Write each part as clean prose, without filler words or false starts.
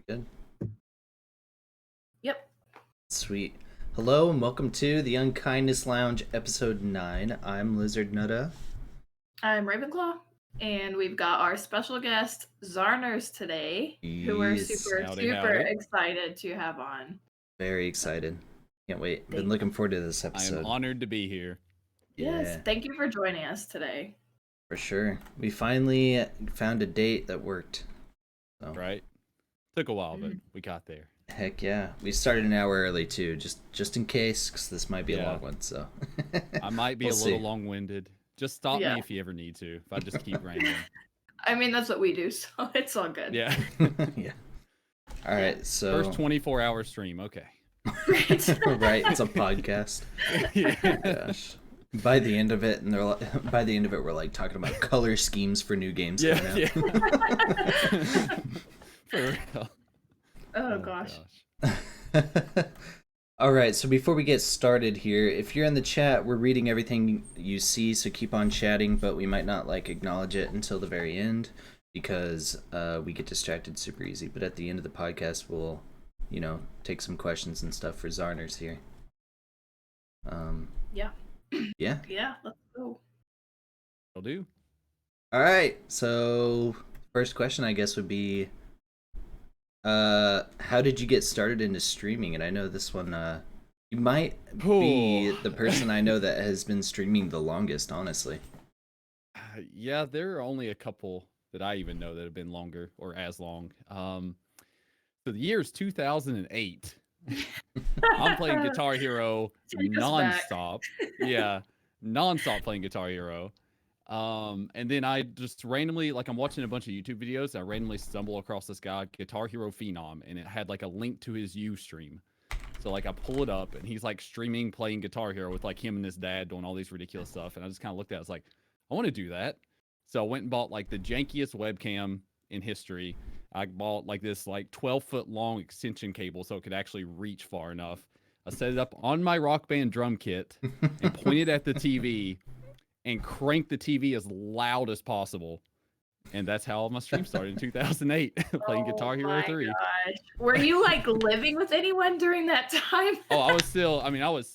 Good. Yep. Sweet. Hello and welcome to the Unkindness Lounge, episode 9. I'm Lizardnutta. I'm Ravenclaw, and we've got our special guest, Zarnerz, today, who we're Yes. super Howdy, howdy. excited to have on. Very excited. Can't wait. Been Thank looking forward to this I episode. am honored to be here. Yes, Yeah. thank you for joining us today. For sure. We finally found a date that worked. So. Right? Took a while, but we got there. Heck yeah. We started an hour early too, just in case, because this might be a long one, so. I might be We'll a little see. long-winded. Just stop me if you ever need to, if I just keep rambling. I mean, that's what we do, so it's all good. Yeah. Yeah. All right, so. First 24-hour stream, okay. Right, it's a podcast. Yeah. Oh, gosh. By the end of it, we're like talking about color schemes for new games. Yeah. For real. Oh gosh. All right, so before we get started here, if you're in the chat, we're reading everything you see, so keep on chatting, but we might not acknowledge it until the very end because we get distracted super easy. But at the end of the podcast, we'll, take some questions and stuff for Zarnerz here. Yeah. Yeah. Yeah, let's go. Will do. All right, so first question I guess would be, how did you get started into streaming? And I know this one, you might be the person I know that has been streaming the longest, honestly. Yeah, there are only a couple that I even know that have been longer or as long. So the year is 2008. I'm playing Guitar Hero nonstop. Yeah, nonstop playing Guitar Hero. And then I just randomly, I'm watching a bunch of YouTube videos, and I randomly stumble across this guy, Guitar Hero Phenom, and it had a link to his Ustream. So I pull it up, and he's streaming, playing Guitar Hero with him and his dad doing all these ridiculous stuff. And I just kind of looked at it, I was like, I want to do that. So I went and bought the jankiest webcam in history. I bought this 12-foot long extension cable so it could actually reach far enough. I set it up on my Rock Band drum kit and pointed at the TV and cranked the TV as loud as possible. And that's how my stream started in 2008, playing Guitar Hero 3. Gosh. Were you living with anyone during that time? Oh, I was 17. I was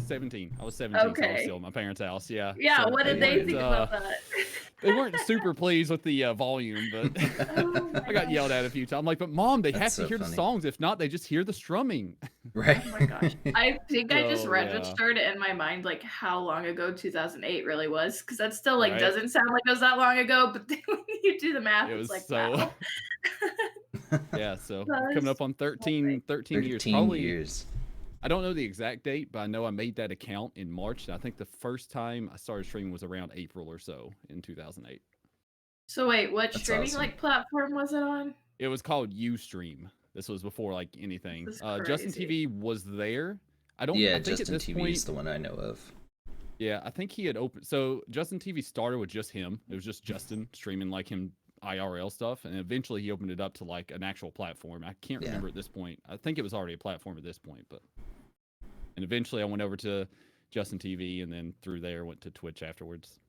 17, Okay. so I was still at my parents' house, yeah. Yeah, so what did they think about that? They weren't super pleased with the volume, but I got yelled at a few times. I'm like, but Mom, they have to hear the songs. If not, they just hear the strumming. Right. Oh my gosh. I think I just registered in my mind how long ago 2008 really was, because that still doesn't sound like it was that long ago, but then when you do the math, it was wow. Yeah, so coming up on 13 years. Probably years. I don't know the exact date, but I know I made that account in March. And I think the first time I started streaming was around April or so in 2008. So wait, what streaming platform was it on? It was called Ustream. This was before anything. Justin TV was there. I think Justin at this TV point, is the one I know of. Yeah, I think he had opened. So Justin TV started with just him. It was just Justin streaming him IRL stuff, and eventually he opened it up to an actual platform. I can't remember at this point. I think it was already a platform at this point, and eventually I went over to Justin TV, and then through there went to Twitch afterwards.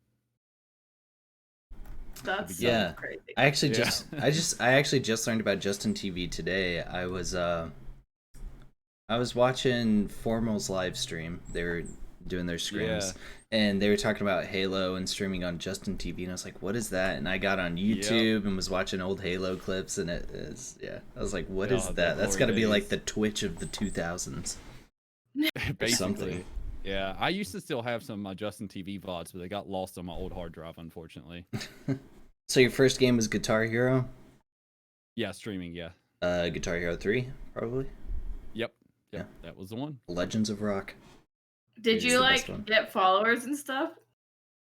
That's crazy. I actually just learned about Justin TV today. I was watching Formal's live stream. They were doing their scrims, and they were talking about Halo and streaming on Justin TV, and I was like, what is that? And I got on YouTube and was watching old Halo clips, and it is I was like, what is that? That's got to be the Twitch of the 2000s. Basically. Something. Yeah, I used to still have some of my Justin TV VODs, but they got lost on my old hard drive, unfortunately. So your first game was Guitar Hero? Yeah, streaming, yeah. Guitar Hero 3, probably? Yep, that was the one. Legends of Rock. Did you get followers and stuff?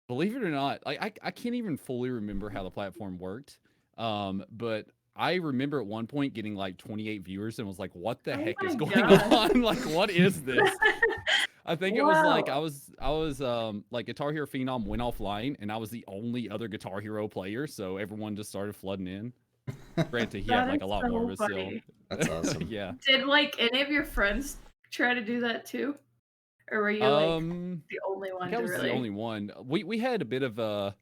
Believe it or not, I can't even fully remember how the platform worked. But I remember at one point getting 28 viewers and was like, what the heck is going on? What is this? I think it was I was Guitar Hero Phenom went offline, and I was the only other Guitar Hero player, so everyone just started flooding in. Granted, he had a lot more, but still. That's awesome. Yeah. Did any of your friends try to do that too? Or were you the only one? I was the only one. We had a bit of a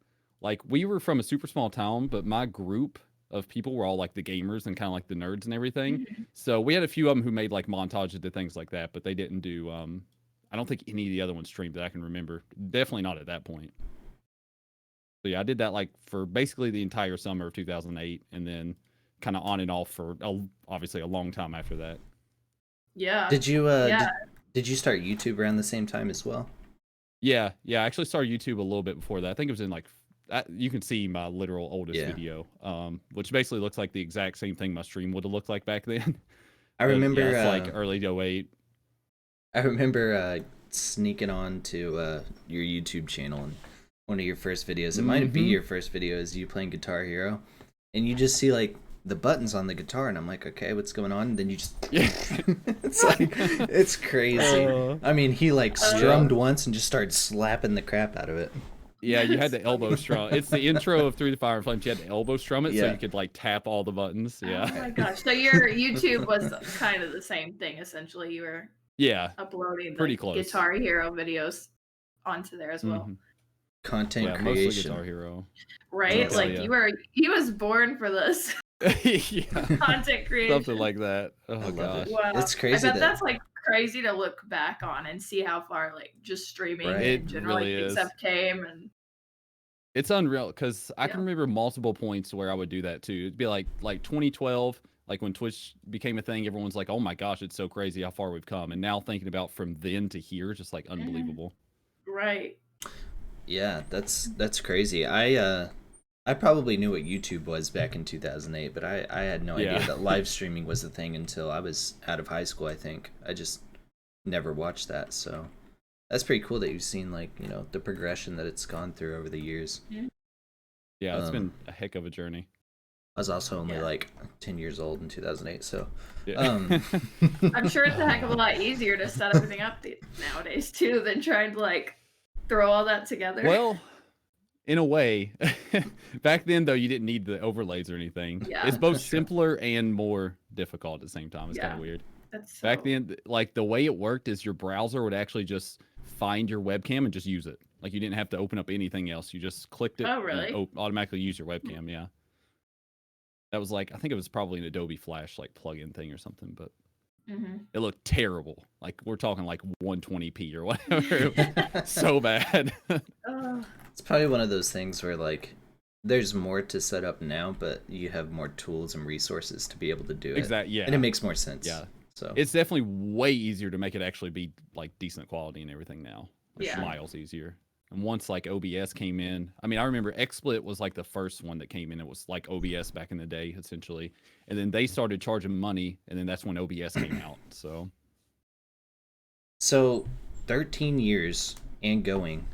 we were from a super small town, but my group of people were all like the gamers and kind of like the nerds and everything. Mm-hmm. So we had a few of them who made like montages to things like that, but they didn't do. I don't think any of the other ones streamed that I can remember. Definitely not at that point. So yeah, I did that like for basically the entire summer of 2008, and then kind of on and off for obviously a long time after that. Yeah. Did you did you start YouTube around the same time as well? Yeah. I actually started YouTube a little bit before that. I think it was in like you can see my literal oldest video, which basically looks like the exact same thing my stream would have looked like back then. I remember it's like early 08. I remember sneaking on to your YouTube channel, and one of your first videos, it might be your first video, is you playing Guitar Hero, and you just see like the buttons on the guitar, and I'm like, okay, what's going on? And then you just it's like, it's crazy. I mean, he like strummed once and just started slapping the crap out of it. Yeah, you had the elbow strum. It's the intro of Through the Fire and Flames. You had to elbow strum it so you could like tap all the buttons. Yeah. Oh my gosh. So your YouTube was kind of the same thing essentially. You were uploading pretty close Guitar Hero videos onto there as well. Content creation. Mostly Guitar Hero. Right? Like he was born for this. Content creation. Something like that. Oh gosh. Wow. It's crazy. I bet that's like crazy to look back on and see how far like just streaming in general came, and it's unreal because I can remember multiple points where I would do that too. It'd be like 2012, like when Twitch became a thing, everyone's like, oh my gosh, it's so crazy how far we've come. And now thinking about from then to here, just like unbelievable. Right. Yeah, that's crazy. I probably knew what YouTube was back in 2008, but I had no idea that live streaming was a thing until I was out of high school, I think. I just never watched that, so that's pretty cool that you've seen, like, you know, the progression that it's gone through over the years. Yeah, it's been a heck of a journey. I was also only like 10 years old in 2008, so I'm sure it's a heck of a lot easier to set everything up nowadays too than trying to like throw all that together. Well, in a way, back then though, you didn't need the overlays or anything. Yeah, it's both simpler and more difficult at the same time. It's kind of weird. Back then, like the way it worked is your browser would actually just find your webcam and just use it. Like you didn't have to open up anything else. You just clicked it. Oh, really? And automatically use your webcam. Yeah. That was like, I think it was probably an Adobe Flash like plugin thing or something, but it looked terrible. Like we're talking like 120p or whatever. So bad. It's probably one of those things where like there's more to set up now, but you have more tools and resources to be able to do it. Exactly. Yeah. And it makes more sense. Yeah. So it's definitely way easier to make it actually be like decent quality and everything now. Like miles easier. And once like OBS came in, I mean, I remember XSplit was like the first one that came in. It was like OBS back in the day, essentially. And then they started charging money, and then that's when OBS came out. So 13 years and going.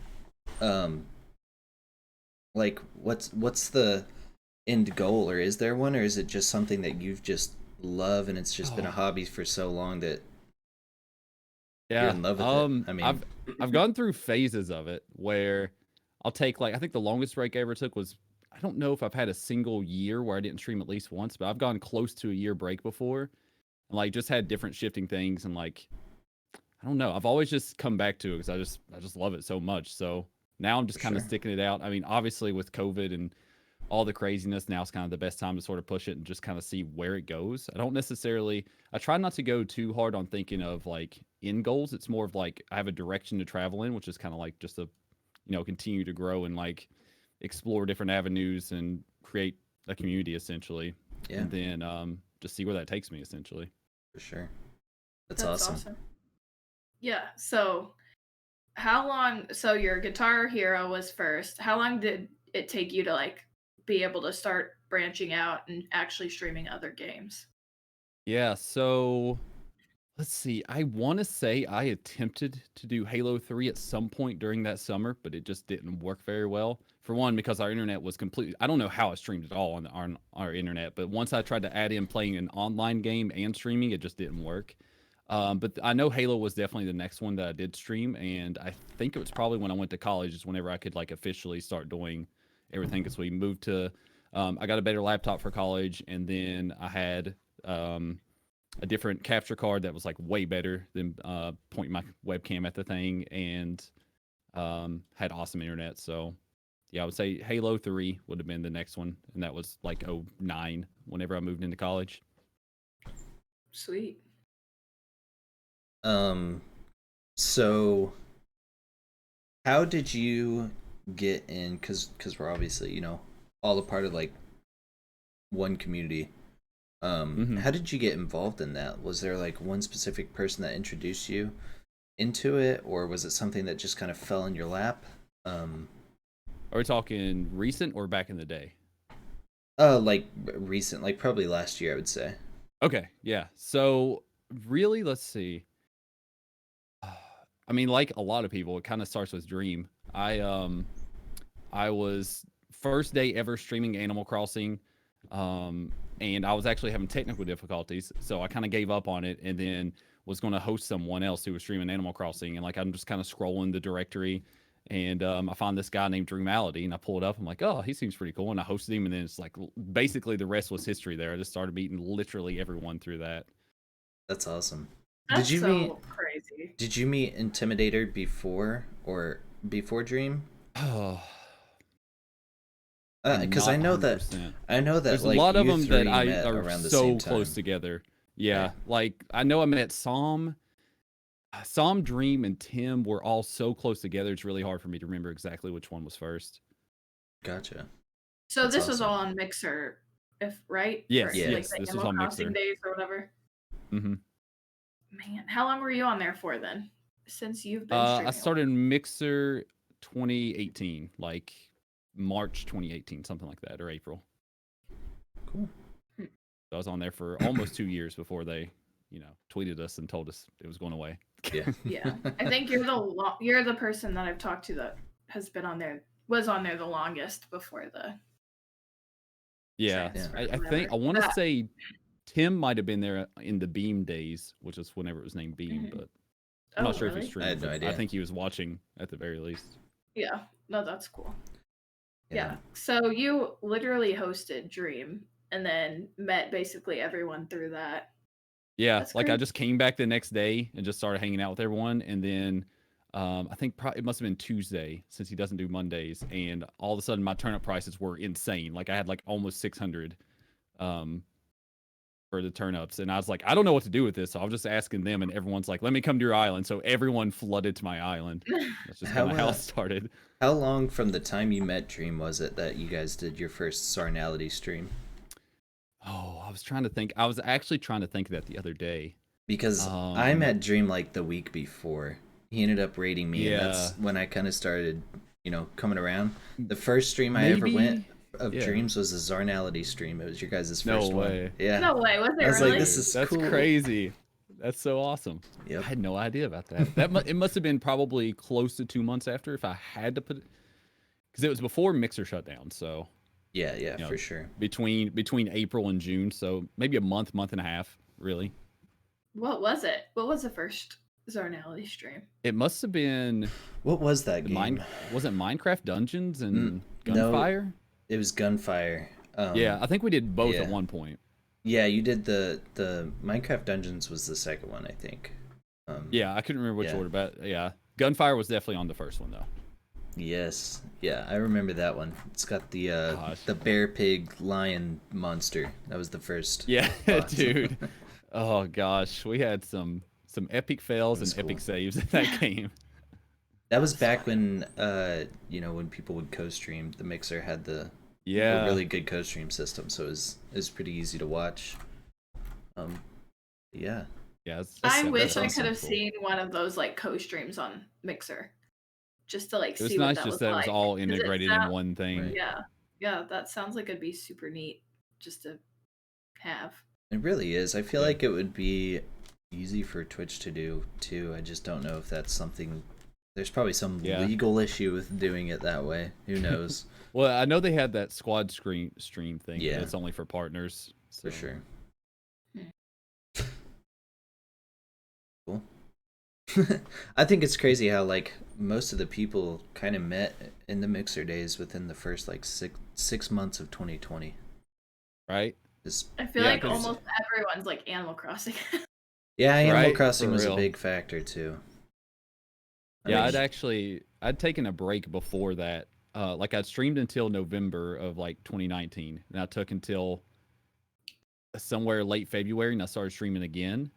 Like what's the end goal, or is there one, or is it just something that you've just love and it's just been a hobby for so long that you're in love with it? I mean, I've gone through phases of it where I'll take like, I think the longest break I ever took was, I don't know if I've had a single year where I didn't stream at least once, but I've gone close to a year break before, and like just had different shifting things, and like I don't know, I've always just come back to it because I just love it so much. So now I'm just kind of sticking it out. I mean, obviously with COVID and all the craziness, now it's kind of the best time to sort of push it and just kind of see where it goes. I try not to go too hard on thinking of like end goals. It's more of like I have a direction to travel in, which is kind of like just continue to grow and like explore different avenues and create a community essentially. Yeah. And then just see where that takes me essentially. For sure. That's awesome. Yeah. So how long, so your Guitar Hero was first. How long did it take you to like be able to start branching out and actually streaming other games? Yeah, so let's see. I want to say I attempted to do Halo 3 at some point during that summer, but it just didn't work very well. For one, because our internet was completely, I don't know how I streamed at all on our internet, but once I tried to add in playing an online game and streaming, it just didn't work. But I know Halo was definitely the next one that I did stream, and I think it was probably when I went to college is whenever I could like officially start doing everything, because we moved to, I got a better laptop for college, and then I had a different capture card that was like way better than pointing my webcam at the thing, and had awesome internet. So yeah, I would say Halo 3 would have been the next one, and that was like '09, whenever I moved into college. Sweet. So how did you get in? Because we're obviously, all a part of like one community. How did you get involved in that? Was there like one specific person that introduced you into it, or was it something that just kind of fell in your lap? Are we talking recent or back in the day? Like recent, like probably last year, I would say. Okay, yeah. So really, let's see. I mean, like a lot of people, it kind of starts with Dream. I was first day ever streaming Animal Crossing, and I was actually having technical difficulties, so I kind of gave up on it, and then was going to host someone else who was streaming Animal Crossing, and like I'm just kind of scrolling the directory, and I find this guy named Dreamality, and I pull it up. I'm like, oh, he seems pretty cool, and I hosted him, and then it's like basically the rest was history. There, I just started meeting literally everyone through that. That's awesome. That's did you so meet? crazy. Did you meet Intimidator before Dream? Oh. Because I know that there's like, a lot of you them three that I met are around the so same time. close together. Yeah, Right. like I know I met Som, Dream, and Tim were all so close together. It's really hard for me to remember exactly which one was first. Gotcha. So That's this was awesome. all on Mixer, right? Yes, For, Yeah. like yes, the this was Animal on Crossing Mixer. days or whatever. Mm-hmm. Man, how long were you on there for then? Since you've been streaming? I started Mixer 2018, like March 2018, something like that, or April. Cool. So I was on there for almost 2 years before they, tweeted us and told us it was going away. Yeah. Yeah, I think you're the person that I've talked to that was on there the longest before the. Yeah, transfer, I whatever. think I want to say Tim might have been there in the Beam days, which is whenever it was named Beam, Mhm. but I'm not sure if really? he streamed. I had no but idea. I think he was watching at the very least. Yeah, no, that's cool. Yeah. So you literally hosted Dream and then met basically everyone through that. Yeah, That's like I crazy. just came back the next day and just started hanging out with everyone, and then I think it must have been Tuesday since he doesn't do Mondays, and all of a sudden my turnip prices were insane. Like I had like almost 600 for the turnips, and I was like, I don't know what to do with this, so I was just asking them, and everyone's like, let me come to your island. So everyone flooded to my island. That's just kind of how it started. How long from the time you met Dream was it that you guys did your first Zarnality stream? Oh, I was trying to think. I was actually trying to think of that the other day. Because I met Dream like the week before. He ended up raiding me, and that's when I kind of started, coming around. The first stream I ever went of Dreams was a Zarnality stream. It was your guys' first one. Yeah. No way, was it? I was really? like, this is That's cool. crazy. That's so awesome. Yep. I had no idea about that. It must have been probably close to 2 months after, if I had to put it, because it was before Mixer shut down. So yeah, for sure. Between April and June, so maybe a month and a half, really. What was it? What was the first Zarnality stream? It must have been. What was that game? Was it Minecraft Dungeons and Gunfire? No, it was Gunfire. Yeah, I think we did both at one point. Yeah, you did the Minecraft Dungeons was the second one, I think. Yeah, I couldn't remember which order, but yeah, Gunfire was definitely on the first one though. Yes, yeah, I remember that one. It's got the bear pig lion monster. That was the first. Yeah, dude. Oh gosh, we had some epic fails and epic saves in that game. That was back when when people would co-stream. The Mixer had the really good co-stream system, so it was pretty easy to watch. Yeah. Yeah. I wish I could have seen one of those like co-streams on Mixer, just to like see what that was like. It was nice just that it was all integrated in one thing. Right. Yeah, that sounds like it'd be super neat just to have. It really is. I feel like it would be easy for Twitch to do too. I just don't know if that's something. There's probably some legal issue with doing it that way. Who knows? Well, I know they had that squad stream thing. Yeah, but it's only for partners. So. For sure. Cool. I think it's crazy how like most of the people kind of met in the Mixer days within the first like six months of 2020. Right. I feel like almost everyone's like Animal Crossing. Yeah, Animal Crossing was a big factor too. Yeah, I'd taken a break before that. like I streamed until November of like 2019, and I took until somewhere late February, and I started streaming again.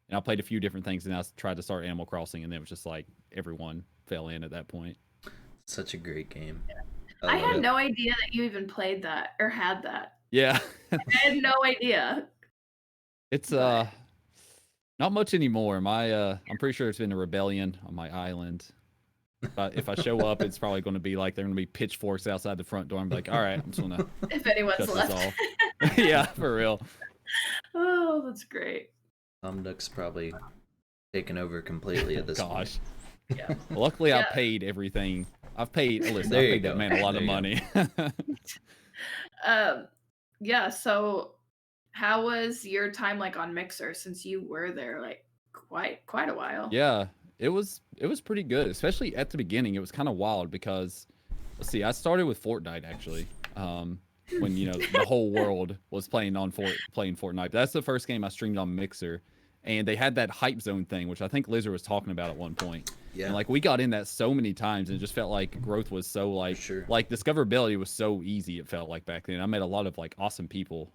And I played a few different things, and I tried to start Animal Crossing, and it was just like everyone fell in at that point. Such a great game. I love had it. no idea that you even played that or had that. Yeah, I had no idea. it's But not much anymore. My I'm pretty sure it's been a rebellion on my island. But if I show up, it's probably going to be like they're going to be pitchforks outside the front door. I'm like, all right, I'm just going to if anyone's shut this left. off. Yeah, for real. Oh, that's great. Duck's probably taken over completely at this point. Gosh. Yeah. Luckily, I Yeah. paid everything. I've paid. Listen, There I you paid that go. man a lot There of you go. money. Yeah, so how was your time like on Mixer since you were there like quite a while? Yeah, it was pretty good, especially at the beginning. It was kind of wild because let's see, I started with Fortnite actually. When the whole world was playing Fortnite. That's the first game I streamed on Mixer, and they had that hype zone thing, which I think Lizard was talking about at one point. Yeah. And like we got in that so many times, and it just felt like growth was so like sure. like discoverability was so easy. It felt like back then. I met a lot of like awesome people.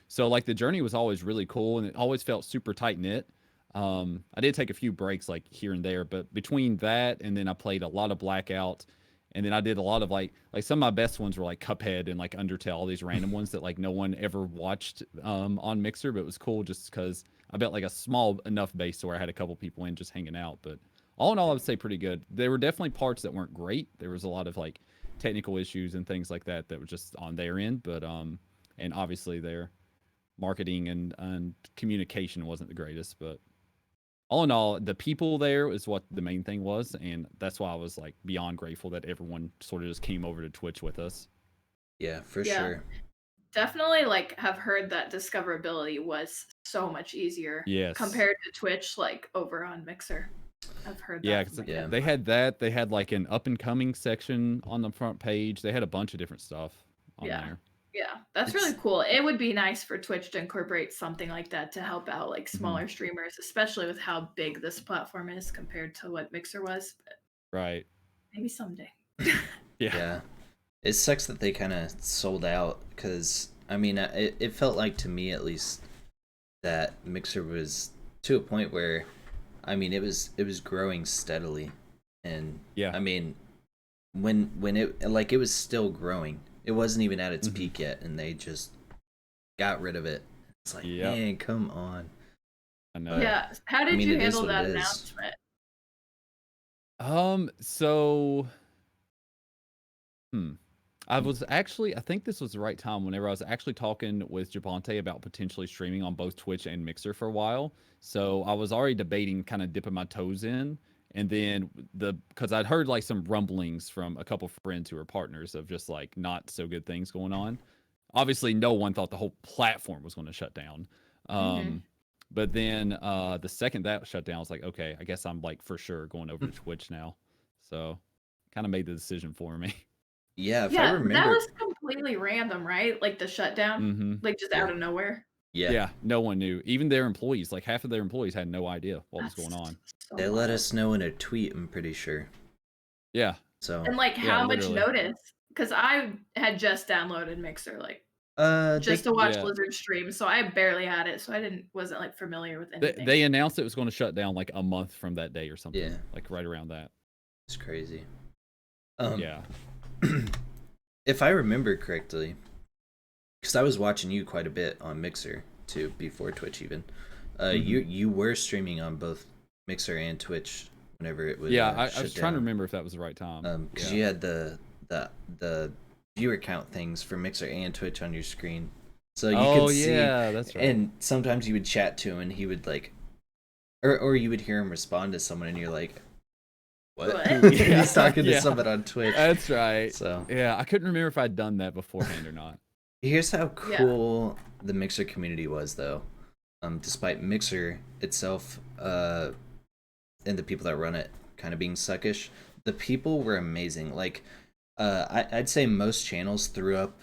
So like the journey was always really cool, and it always felt super tight knit. I did take a few breaks like here and there, but between that and then I played a lot of Blackout, and then I did a lot of like some of my best ones were like Cuphead and like Undertale, all these random ones that like no one ever watched on Mixer, but it was cool just because I built like a small enough base to where I had a couple people in just hanging out. But all in all, I would say pretty good. There were definitely parts that weren't great. There was a lot of like technical issues and things like that that were just on their end, but and obviously their marketing and communication wasn't the greatest, but all in all, the people there is what the main thing was, and that's why I was like beyond grateful that everyone sort of just came over to Twitch with us. Yeah, for Yeah. sure. Definitely like have heard that discoverability was so much easier Yes. compared to Twitch like over on Mixer. I've heard Yeah, that. 'cause from Yeah. my they had that. They had like an up and coming section on the front page. They had a bunch of different stuff on Yeah. there. Yeah, that's really cool. It would be nice for Twitch to incorporate something like that to help out like smaller streamers, especially with how big this platform is compared to what Mixer was. But Right. maybe someday. Yeah. It sucks that they kind of sold out because, I mean, it felt like to me at least that Mixer was to a point where, I mean, it was growing steadily. And, Yeah. I mean, when it was still growing. It wasn't even at its peak yet, and they just got rid of it. It's like, Yep. man, come on. I know. Yeah. How did mean, you it is handle what that it is. announcement? So I was actually, I think this was the right time whenever I was actually talking with Javante about potentially streaming on both Twitch and Mixer for a while. So I was already debating kind of dipping my toes in. And then because I'd heard like some rumblings from a couple friends who are partners of just like not so good things going on. Obviously, no one thought the whole platform was going to shut down. But then the second that shut down, I was like, okay, I guess I'm like for sure going over to Twitch now. So kind of made the decision for me. Yeah, if I Yeah, remember. that was completely random, right? Like the shutdown, Mm-hmm. like just out of nowhere. Yeah, No one knew. Even their employees, like half of their employees had no idea what was going on. So they let wild. us know in a tweet, I'm pretty sure. Yeah. So, And like Yeah, how much literally. notice? Because I had just downloaded Mixer, like just to watch yeah. Lizard stream, so I barely had it, so I wasn't like familiar with anything. They announced it was going to shut down like a month from that day or something. Yeah. Like right around that. it's crazy. Yeah. If I remember correctly, because I was watching you quite a bit on Mixer too, before Twitch even. You were streaming on both Mixer and Twitch whenever it was. Yeah, I was trying to remember if that was the right time. Because you had the viewer count things for Mixer and Twitch on your screen, so you could see. Yeah, that's right. And sometimes you would chat to him, and he would like, or you would hear him respond to someone, and you're like, what? He's talking to someone on Twitch. That's right. So yeah, I couldn't remember if I'd done that beforehand or not. here's how cool the Mixer community was, though. Despite Mixer itself, and the people that run it kind of being suckish, the people were amazing. Like, I'd say most channels threw up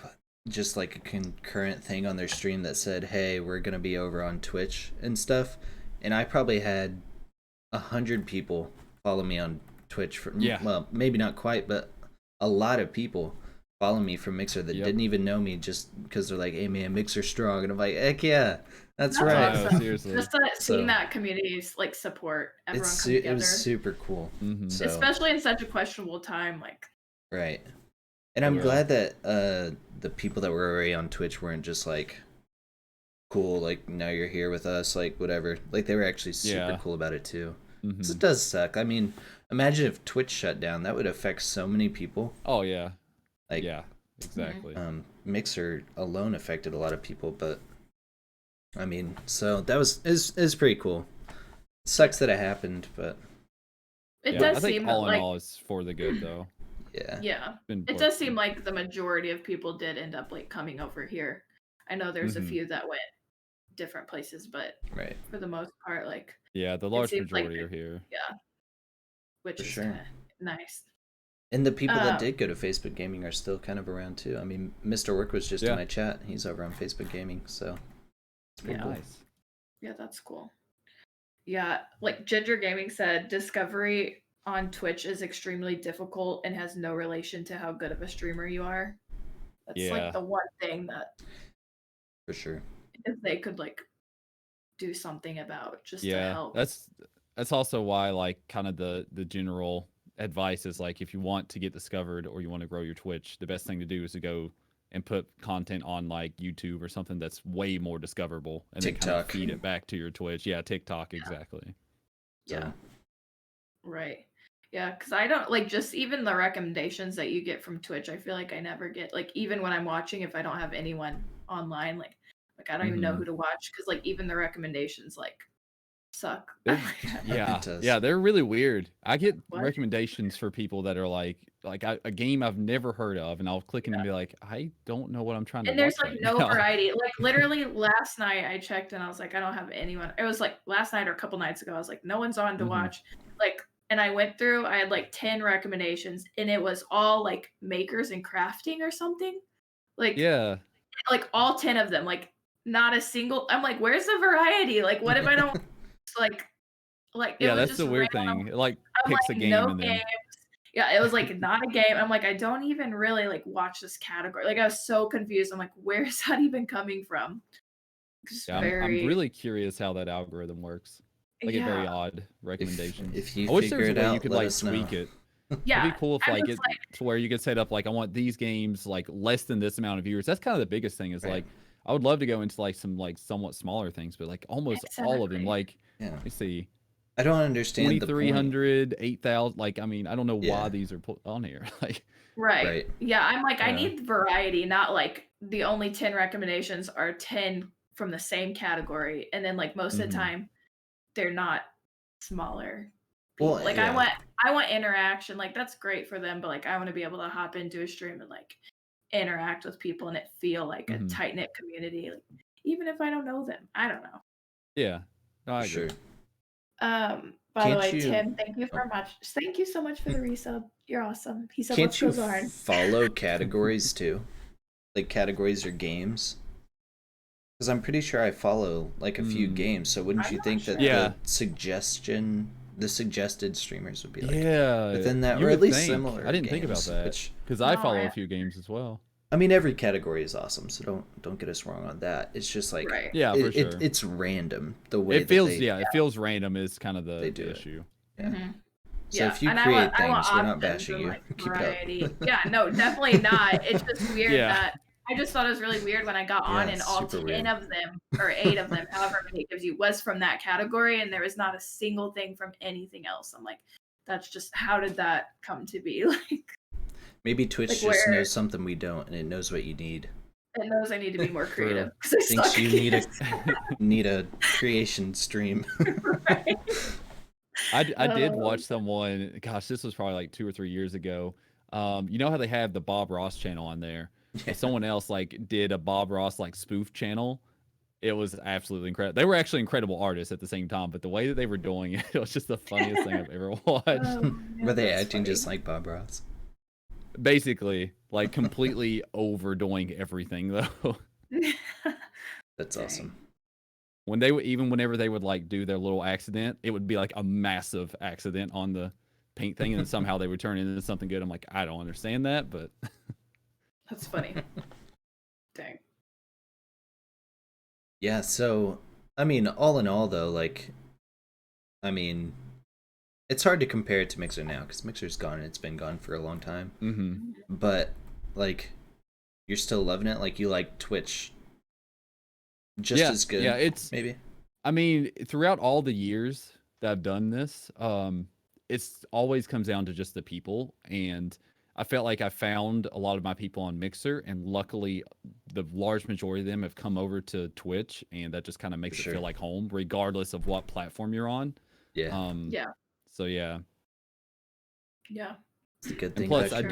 just like a concurrent thing on their stream that said, "Hey, we're gonna be over on Twitch and stuff," and I probably had 100 people follow me on Twitch for, well, maybe not quite, but a lot of people follow me from Mixer that Yep. didn't even know me just because they're like, "Hey man, Mixer's strong," and I'm like, "Heck yeah, that's That's right." No, awesome. seriously. Just So- seeing that community's like support everyone It's come it together, was super cool. Mhm. So especially in such a questionable time. Like, right, and I'm Yeah. glad that the people that were already on Twitch weren't just like, cool, like now you're here with us, like whatever. Like they were actually super Yeah. cool about it too. 'Cause Mhm. it does suck. I mean, imagine if Twitch shut down. That would affect so many people. Oh yeah. Like Yeah. Exactly. Mixer alone affected a lot of people, but I mean, so that was is pretty cool. Sucks that it happened, but it Yeah, does I think seem all in like, all it's for the good though. yeah. yeah, Been it worth does seem like the majority of people did end up like coming over here. I know there's a Mhm. few that went different places, but Right. for the most part, like, Yeah, the large seems like majority are here. yeah, which For is sure. kind of nice. And the people that Um, did go to Facebook Gaming are still kind of around too. I mean, Mr. Work was just Yeah. in my chat. He's over on Facebook Gaming, so it's pretty Yeah. cool. Nice. Yeah, that's cool. Yeah, like Ginger Gaming said, discovery on Twitch is extremely difficult and has no relation to how good of a streamer you are. That's Yeah. like the one thing that For sure. if they could like do something about just to Yeah. help. That's also why like kind of the general advice is like if you want to get discovered or you want to grow your Twitch, the best thing to do is to go and put content on like YouTube or something that's way more discoverable and then kind of TikTok. feed it back to your Twitch. Yeah, TikTok, exactly. So, Yeah. Right. Yeah, because I don't like just even the recommendations that you get from Twitch. I feel like I never get like even when I'm watching, if I don't have anyone online, like I don't even know Mhm. who to watch because like even the recommendations like suck. They're- yeah, It does. yeah, they're really weird. I get What? recommendations for people that are like a game I've never heard of, and I'll click in and be like, I don't know what I'm trying to And there's watch like right no now. variety. Like literally last night I checked and I was like, I don't have anyone. It was like last night or a couple nights ago. I was like, no one's on to Mhm. watch. Like, and I went through. I had like 10 recommendations, and it was all like makers and crafting or something. Like, Yeah, like all 10 of them. Like, not a single. I'm like, where's the variety? Like, what if I don't like? Like it yeah, was that's just the weird random. thing. It like I'm picks a like, game no and then games. Yeah, it was like not a game. I'm like, I don't even really like watch this category. Like I was so confused. I'm like, where's that even coming from? Just yeah, I'm very really curious how that algorithm works. I get very yeah. odd recommendations. if you I wish there figure was a it way you out, could let like us know. tweak it. Yeah. It'd be cool if I'm like just it to where you could set up like I want these games like less than this amount of viewers. That's kind of the biggest thing is Right. like I would love to go into like some like somewhat smaller things, but like almost all of them. Exactly. Like Yeah. let me see, I don't understand the point. 2,300, 8,000. Like I mean, I don't know Yeah. why these are put on here. Like Right. Right. Yeah, I'm like, I Yeah. need variety, not like the only 10 recommendations are 10 from the same category. And then like most of Mhm. the time they're not smaller. Well, People. Like yeah. I want interaction. Like that's great for them, but like I want to be able to hop into a stream and like interact with people and it feel like a Mhm. tight knit community. Like, even if I don't know them. I don't know. yeah, no, I For agree. sure. By Can't the way, you- Tim, thank you very much. Thank you so much for the resub. You're awesome. He said, Can't let's you go Zarn. follow categories too? Like categories or games? Because I'm pretty sure I follow like a few games. So wouldn't I'm you not think that sure. Yeah. the suggested streamers would be like Yeah, within that, you or at would least think. similar? I didn't think about games, that Which, because I No, follow I- a few games as well. I mean, every category is awesome, so don't get us wrong on that. It's just like Right. Yeah, for sure. it's random the way It feels that they, it feels random is kind of They the do it. issue. Yeah. Mhm. So Yeah, if you and create I want things, we're not options bashing and, you. like, Keep variety. it up. Yeah, no, definitely not. It's just weird Yeah. that I just thought it was really weird when I got on Yeah, and all super 10 weird. of them or 8 of them, however many it gives you, was from that category, and there was not a single thing from anything else. I'm like, that's just how did that come to be? Like, Maybe Twitch Like just where- knows something we don't, and it knows what you need. it knows I need to be more True. creative because I Thinks suck you at need a creation stream. right? I did Oh. watch someone. Gosh, this was probably like 2 or 3 years ago. You know how they have the Bob Ross channel on there? Yeah. Someone else like did a Bob Ross like spoof channel. It was absolutely incredible. They were actually incredible artists at the same time, but the way that they were doing it, it was just the funniest thing I've ever watched. Oh, man, Were they that's acting funny. just like Bob Ross? Basically, like completely overdoing everything though. That's Dang. awesome. Whenever they would like do their little accident, it would be like a massive accident on the paint thing, and then somehow they would turn it into something good. I'm like, I don't understand that, but That's funny. Dang. Yeah, so I mean, all in all though, like I mean, it's hard to compare it to Mixer now because Mixer's gone and it's been gone for a long time. mm-hmm. But like, you're still loving it. Like you like Twitch just as good. Yeah, it's maybe. I mean, throughout all the years that I've done this, it's always comes down to just the people, and I felt like I found a lot of my people on Mixer, and luckily, the large majority of them have come over to Twitch, and that just kind of makes it feel like home, regardless of what platform you're on. Yeah. Yeah. So yeah. Yeah. It's a good thing. And plus, about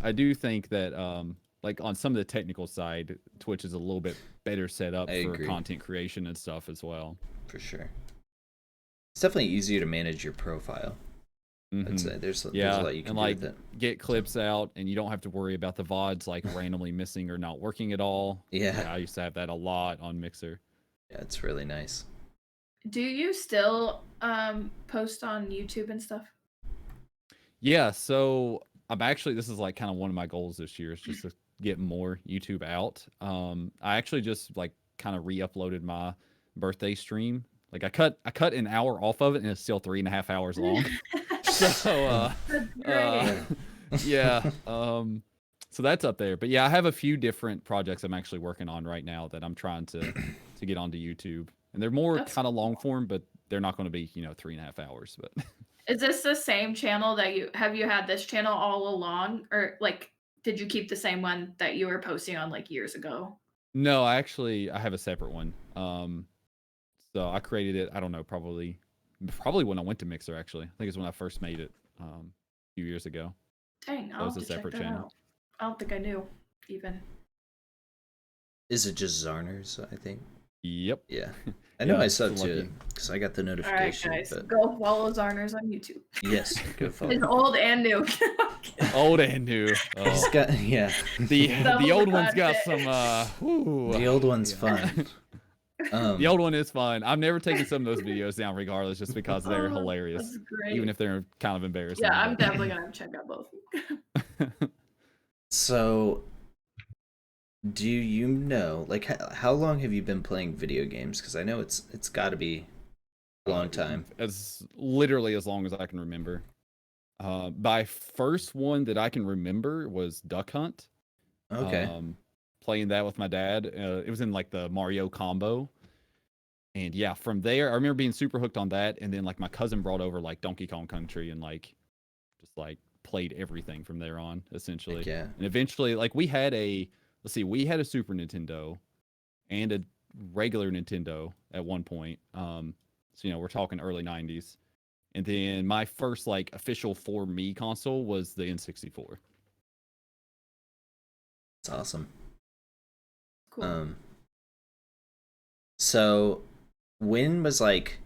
I do think that like on some of the technical side, Twitch is a little bit better set up for content creation and stuff as well. For sure. It's definitely easier to manage your profile. Mm-hmm. I'd say there's a lot you can do with it. Get clips out, and you don't have to worry about the VODs like randomly missing or not working at all. Yeah, I used to have that a lot on Mixer. Yeah, it's really nice. Do you still post on YouTube and stuff? Yeah, so I'm actually, this is like kind of one of my goals this year is just to get more YouTube out. I actually just like kind of re-uploaded my birthday stream. Like I cut an hour off of it, and it's still 3.5 hours long. So yeah, so that's up there. But yeah, I have a few different projects I'm actually working on right now that I'm trying to get onto YouTube, and they're more kind of long form, but they're not going to be 3.5 hours. But is this the same channel that you had this channel all along, or like did you keep the same one that you were posting on like years ago? No, I have a separate one. So I created it, I don't know, probably when I went to Mixer, actually. I think it's when I first made it a few years ago. Dang, I'll have to check that out. I don't think I knew, even. Is it just Zarnerz, I think? Yep. Yeah. I know I subbed to it because I got the notification. All right, guys, but... go follow Zarnerz on YouTube. Yes, go follow. It's old and new. Old and new. Oh. He's got, yeah. The old one's got some... The old one's fun. The old one is fun. I've never taken some of those videos down regardless, just because they're hilarious. That's great. Even if they're kind of embarrassing. Yeah, I'm definitely going to check out both. So, do you know, like, how long have you been playing video games? Because I know it's got to be a long time. Literally as long as I can remember. My first one that I can remember was Duck Hunt. Okay. Playing that with my dad. It was in like the Mario combo. And yeah, from there, I remember being super hooked on that. And then like my cousin brought over like Donkey Kong Country and like just like played everything from there on, essentially. Yeah. And eventually, like we had a Super Nintendo and a regular Nintendo at one point. So we're talking early 90s. And then my first like official for me console was the N64. That's awesome. Cool. So when was like,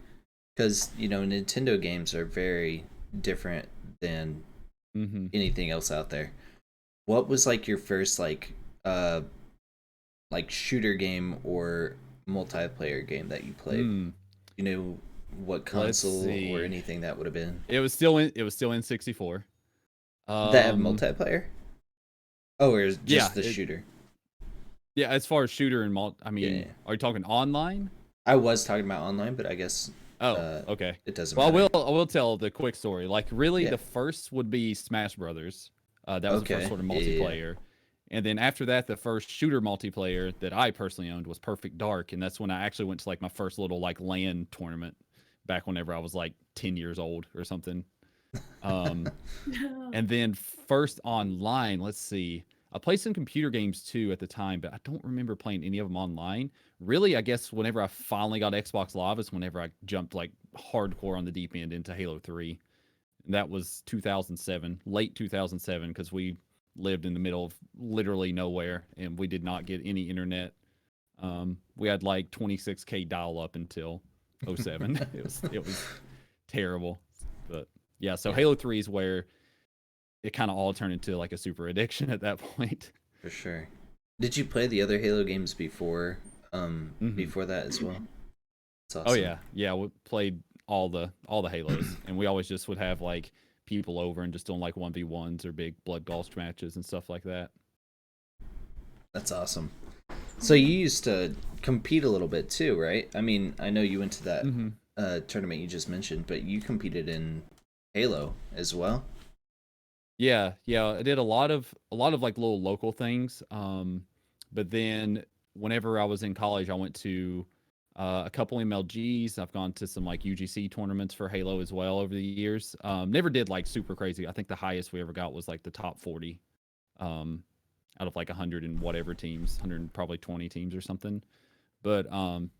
because Nintendo games are very different than anything else out there. What was like your first like shooter game or multiplayer game that you played? What console or anything that would have been? It was still N64. That have multiplayer? Oh, or just the shooter? Yeah, as far as shooter and are you talking online? I was talking about online, but I guess. Okay. It doesn't. Well, matter. I will tell the quick story. Like, really, the first would be Smash Brothers. That was the first sort of multiplayer, and then after that, the first shooter multiplayer that I personally owned was Perfect Dark, and that's when I actually went to like my first little like LAN tournament, back whenever I was like 10 years old or something. And then first online, let's see. I played some computer games too at the time, but I don't remember playing any of them online. Really, I guess whenever I finally got Xbox Live is whenever I jumped like hardcore on the deep end into Halo 3. And that was 2007, late 2007, because we lived in the middle of literally nowhere and we did not get any internet. We had like 26K dial up until 07. It was terrible. But yeah, so Halo 3 is where it kind of all turned into like a super addiction at that point. For sure. Did you play the other Halo games before that as well? That's awesome. Oh yeah, we played all the Halos, and we always just would have like people over and just doing like 1v1s or big blood gulch matches and stuff like that. That's awesome. So you used to compete a little bit too, right? I mean, I know you went to that tournament you just mentioned, but you competed in Halo as well. Yeah, I did a lot of like little local things. But then whenever I was in college, I went to a couple MLGs. I've gone to some like UGC tournaments for Halo as well over the years. Never did like super crazy. I think the highest we ever got was like the top 40. Out of like 100 and whatever teams, 100 probably 20 teams or something. But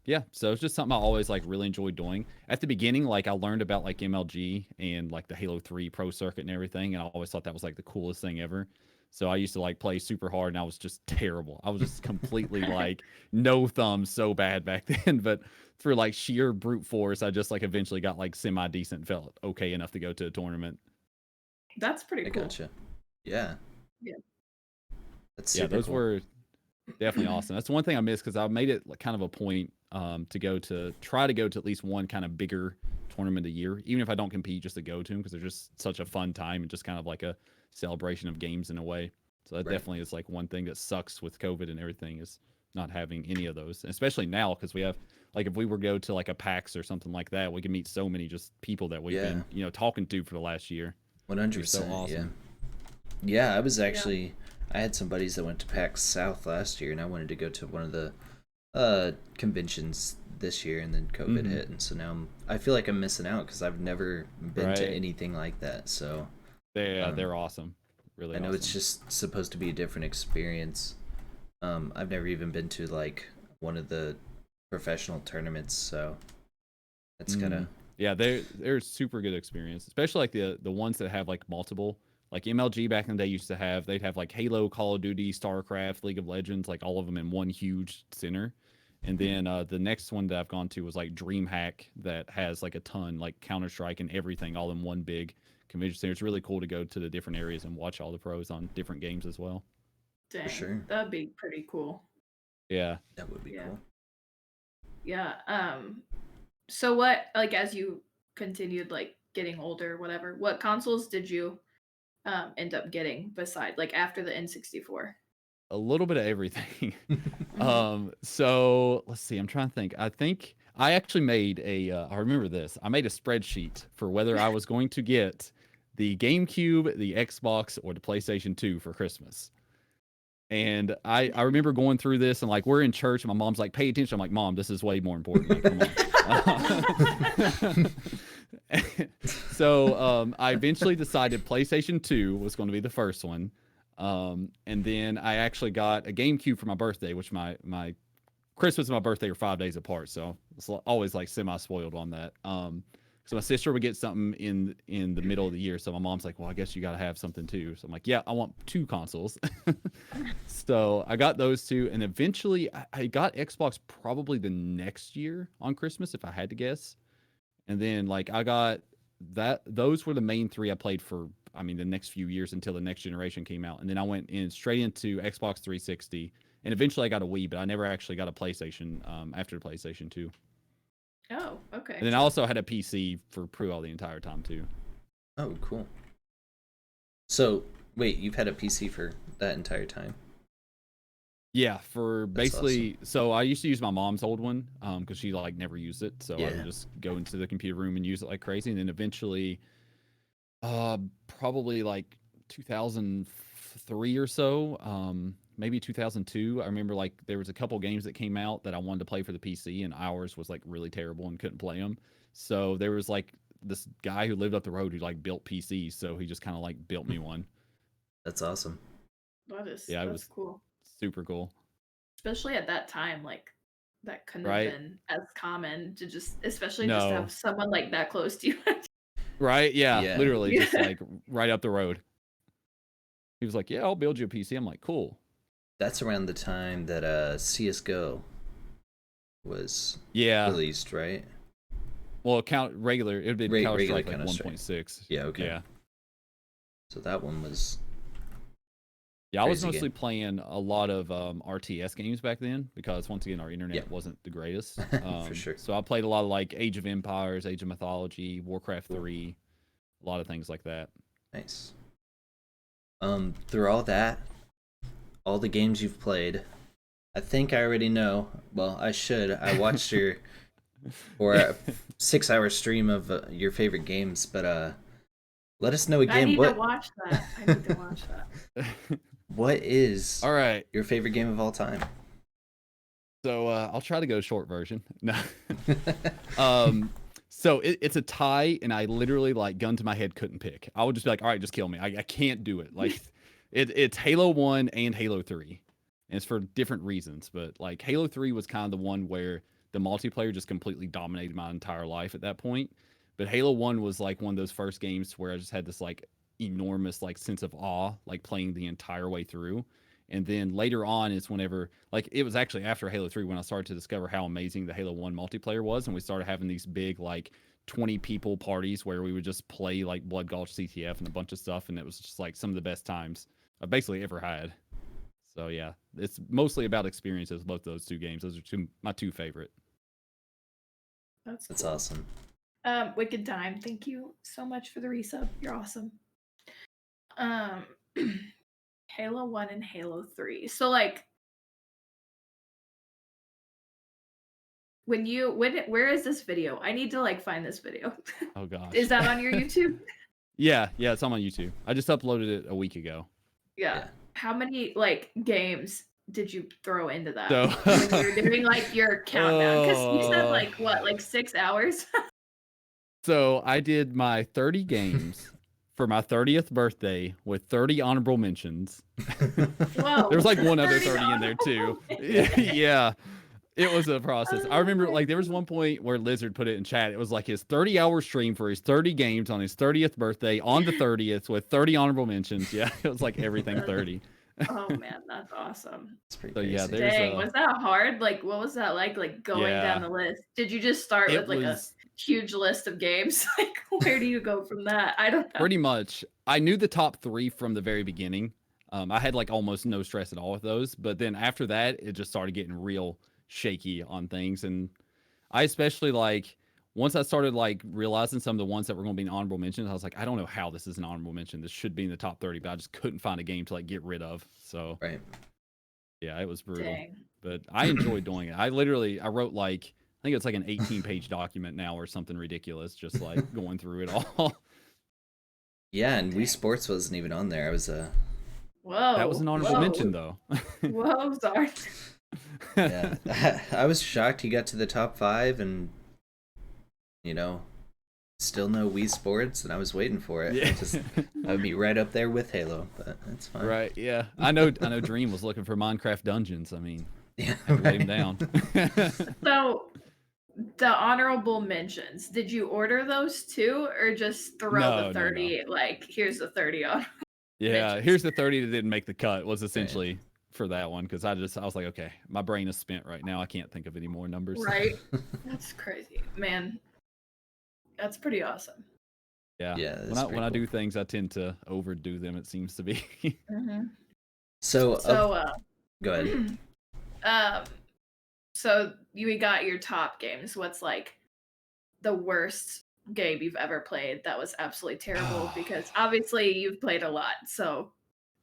yeah, so it's just something I always like really enjoyed doing. At the beginning, like I learned about like MLG and like the Halo 3 pro circuit and everything, and I always thought that was like the coolest thing ever. So I used to like play super hard and I was just terrible. I was just completely like no thumbs, so bad back then. But through like sheer brute force, I just like eventually got like semi decent, felt okay enough to go to a tournament. That's pretty cool. I gotcha. Yeah. Yeah. That's super those cool. were definitely awesome. That's one thing I missed because I made it like kind of a point to try to go to at least one kind of bigger tournament a year, even if I don't compete, just to go to them because they're just such a fun time and just kind of like a celebration of games in a way. So that definitely is like one thing that sucks with COVID and everything is not having any of those, and especially now because we have like if we were to go to like a PAX or something like that, we can meet so many just people that we've been talking to for the last year. 100%. So awesome. Yeah, I was actually I had some buddies that went to PAX South last year, and I wanted to go to one of the conventions this year, and then COVID hit, and so now I feel like I'm missing out because I've never been to anything like that. So they're awesome. Really, I know awesome. it's just supposed to be a different experience. I've never even been to like one of the professional tournaments, so that's gotta. Yeah, they're super good experience, especially like the ones that have like multiple. Like MLG back in the day used to have, they'd have like Halo, Call of Duty, StarCraft, League of Legends, like all of them in one huge center. And then the next one that I've gone to was like DreamHack that has like a ton, like Counter-Strike and everything all in one big convention center. It's really cool to go to the different areas and watch all the pros on different games as well. Dang, for sure. That'd be pretty cool. Yeah. That would be cool. Yeah. So what, like, as you continued like getting older, whatever, what consoles did you end up getting beside like after the N64? A little bit of everything. So let's see. I'm trying to think. I think I actually made I remember this. I made a spreadsheet for whether I was going to get the GameCube, the Xbox, or the PlayStation 2 for Christmas. And I remember going through this and like we're in church and my mom's like, pay attention. I'm like, Mom, this is way more important. Like, come on. So I eventually decided PlayStation 2 was going to be the first one. And then I actually got a GameCube for my birthday, which my Christmas and my birthday are 5 days apart. So it's always like semi-spoiled on that. So my sister would get something in the middle of the year. So my mom's like, well, I guess you got to have something too. So I'm like, yeah, I want 2 consoles. So I got those 2. And eventually I got Xbox probably the next year on Christmas, if I had to guess. And then like I got those were the main 3 I played for, I mean, the next few years until the next generation came out. And then I went in straight into Xbox 360. And eventually I got a Wii, but I never actually got a PlayStation after the PlayStation 2. Oh, okay. And then I also had a PC for pretty well the entire time too. Oh, cool. So, wait, you've had a PC for that entire time? Yeah, for basically, awesome. So I used to use my mom's old one because she like never used it. So Yeah. I would just go into the computer room and use it like crazy. And then eventually, probably like 2003 or so, maybe 2002. I remember like there was a couple games that came out that I wanted to play for the PC, and ours was like really terrible and couldn't play them. So there was like this guy who lived up the road who like built PCs, so he just kind of like built me one. That's awesome. It was cool. Super cool. Especially at that time, like that couldn't have been as common to just, especially just have someone like that close to you. Right? Yeah. Literally just like right up the road. He was like, yeah, I'll build you a PC. I'm like, cool. That's around the time that CSGO was released, right? Well, regular. It would be Counter-Strike like 1.6. Yeah, okay. Yeah. So that one was Yeah, I was Crazy mostly game. playing a lot of RTS games back then because once again our internet Yeah. wasn't the greatest. For sure. So I played a lot of like Age of Empires, Age of Mythology, Warcraft 3, a lot of things like that. Nice. Through all that, all the games you've played, I think I already know. Well, I should. I watched your or a 6 hour stream of your favorite games, but let us know I again need to watch that. I need to watch that. what is All right. your favorite game of all time? So I'll try to go short version. No. So it's a tie, and I literally like gun to my head couldn't pick. I would just be like, all right, just kill me. I can't do it. Like it's Halo 1 and Halo 3. And it's for different reasons, but like Halo 3 was kind of the one where the multiplayer just completely dominated my entire life at that point. But Halo 1 was like one of those first games where I just had this like enormous like sense of awe, like playing the entire way through. And then later on is whenever like it was actually after Halo 3 when I started to discover how amazing the Halo 1 multiplayer was, and we started having these big like 20 people parties where we would just play like Blood Gulch CTF and a bunch of stuff, and it was just like some of the best times I've basically ever had. So yeah, it's mostly about experiences. Both those two games, those are my two favorite. That's That's cool. awesome. Wicked Time, thank you so much for the resub. You're awesome. Halo 1 and Halo 3. So like where is this video? I need to like find this video. Oh gosh, Is that on your YouTube? yeah, it's on my YouTube. I just uploaded it a week ago. Yeah. How many like games did you throw into that So when you're doing like your countdown? Because you said like what, like 6 hours? So I did my 30 games for my 30th birthday with 30 honorable mentions. Whoa. There was like one other 30 in honorable there too. mentions. Yeah. It was a process. I Oh remember my like there was one point where Lizard put it in chat. It was like his 30-hour stream for his 30 games on his 30th birthday on the 30th with 30 honorable mentions. Yeah, it was like everything 30. Oh man, that's awesome. It's pretty So crazy. yeah, there's Dang, was that hard? Like what was that like going down yeah. the list? Did you just start It with like a was huge list of games? Like where do you go from that? I don't know. pretty much. I knew the top 3 from the very beginning. I had like almost no stress at all with those, but then after that, it just started getting real shaky on things, and I especially like once I started like realizing some of the ones that were going to be an honorable mentions, I was like, I don't know how this is an honorable mention. This should be in the top 30, but I just couldn't find a game to like get rid of. So Right. yeah, it was brutal. Dang. But I enjoyed doing it. I wrote like I think it's like an 18-page document now or something ridiculous, just like going through it all. Yeah, and Wii Sports wasn't even on there. I was Whoa. That was an honorable mention though. Whoa, sorry. yeah. I was shocked he got to the top 5 and still no Wii Sports, and I was waiting for it. Yeah. I would be right up there with Halo, but that's fine. Right, yeah. I know Dream was looking for Minecraft Dungeons. I mean, Yeah, I let him right. down. So the honorable mentions, did you order those too or just throw No, the no, 30 like here's the 30 on? Yeah, mentions? here's the 30 that didn't make the cut was essentially for that one because I was like, okay, my brain is spent right now. I can't think of any more numbers. Right. That's crazy. Man. That's pretty awesome. Yeah. Yeah, that's When I pretty do things, I tend to overdo them. It seems to be. Mm-hmm. So, So go ahead. So you got your top games. What's like the worst game you've ever played that was absolutely terrible? Because obviously you've played a lot, so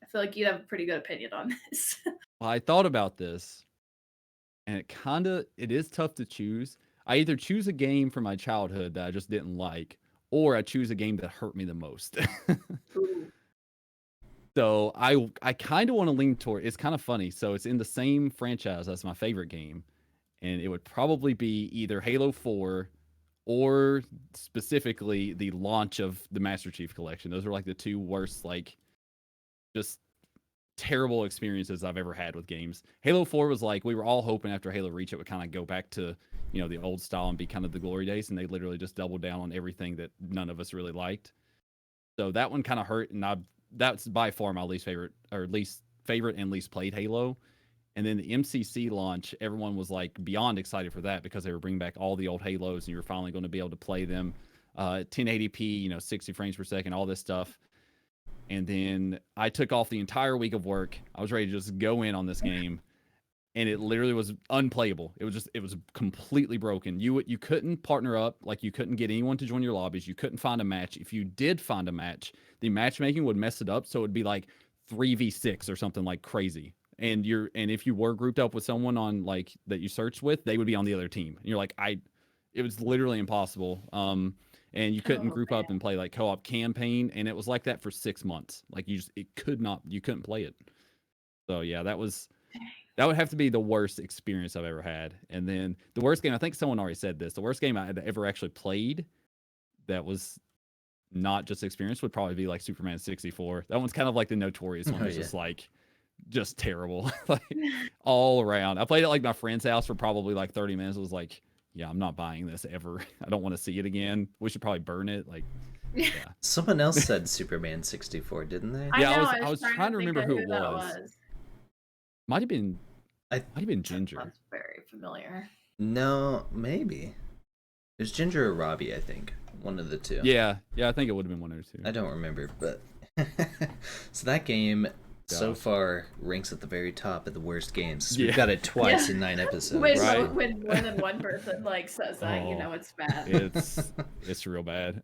I feel like you'd have a pretty good opinion on this. Well, I thought about this, and it is tough to choose. I either choose a game from my childhood that I just didn't like, or I choose a game that hurt me the most. Ooh. So I kind of want to lean toward. It's kind of funny. So it's in the same franchise as my favorite game, and it would probably be either Halo 4 or specifically the launch of the Master Chief Collection. Those are like the two worst, like, just terrible experiences I've ever had with games. Halo 4 was like we were all hoping after Halo Reach it would kind of go back to the old style and be kind of the glory days, and they literally just doubled down on everything that none of us really liked. So that one kind of hurt, and that's by far my least favorite and least played Halo. And then the MCC launch, everyone was like beyond excited for that because they were bringing back all the old Halos, and you were finally going to be able to play them 1080p, 60 frames per second, all this stuff. And then I took off the entire week of work. I was ready to just go in on this game, and it literally was unplayable. It was completely broken. You couldn't partner up, like you couldn't get anyone to join your lobbies. You couldn't find a match. If you did find a match, the matchmaking would mess it up, so it would be like 3v6 or something like crazy. And if you were grouped up with someone on like that you searched with, they would be on the other team. And you're like, it was literally impossible. And you couldn't group up and play like co-op campaign, and it was like that for 6 months. Like you couldn't play it. So yeah, that would have to be the worst experience I've ever had. And then the worst game, I think someone already said this, the worst game I had ever actually played that was not just experience would probably be like Superman 64. That one's kind of like the notorious one. It's just terrible, like all around. I played it like my friend's house for probably like 30 minutes. It was like, yeah, I'm not buying this ever. I don't want to see it again. We should probably burn it. Like, yeah. Someone else said Superman 64, didn't they? Yeah, I was trying to remember who it was. Might have been Ginger. That's very familiar. No, maybe. It was Ginger or Robbie, I think. One of the two. Yeah, I think it would have been one or two. I don't remember, but so that game so far ranks at the very top of the worst games. We've got it twice in 9 episodes. When more than one person like says that, it's bad. It's real bad.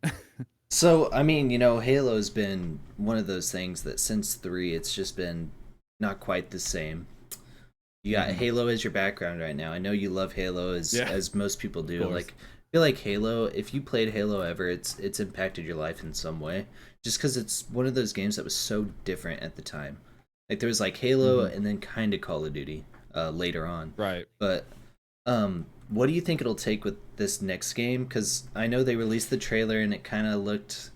So, I mean, Halo's been one of those things that since 3, it's just been not quite the same. You got Halo as your background right now. I know you love Halo as most people do. Like, I feel like Halo, if you played Halo ever, it's impacted your life in some way. Just because it's one of those games that was so different at the time. Like, there was like Halo and then kind of Call of Duty later on. Right. But what do you think it'll take with this next game? Because I know they released the trailer and it kind of looked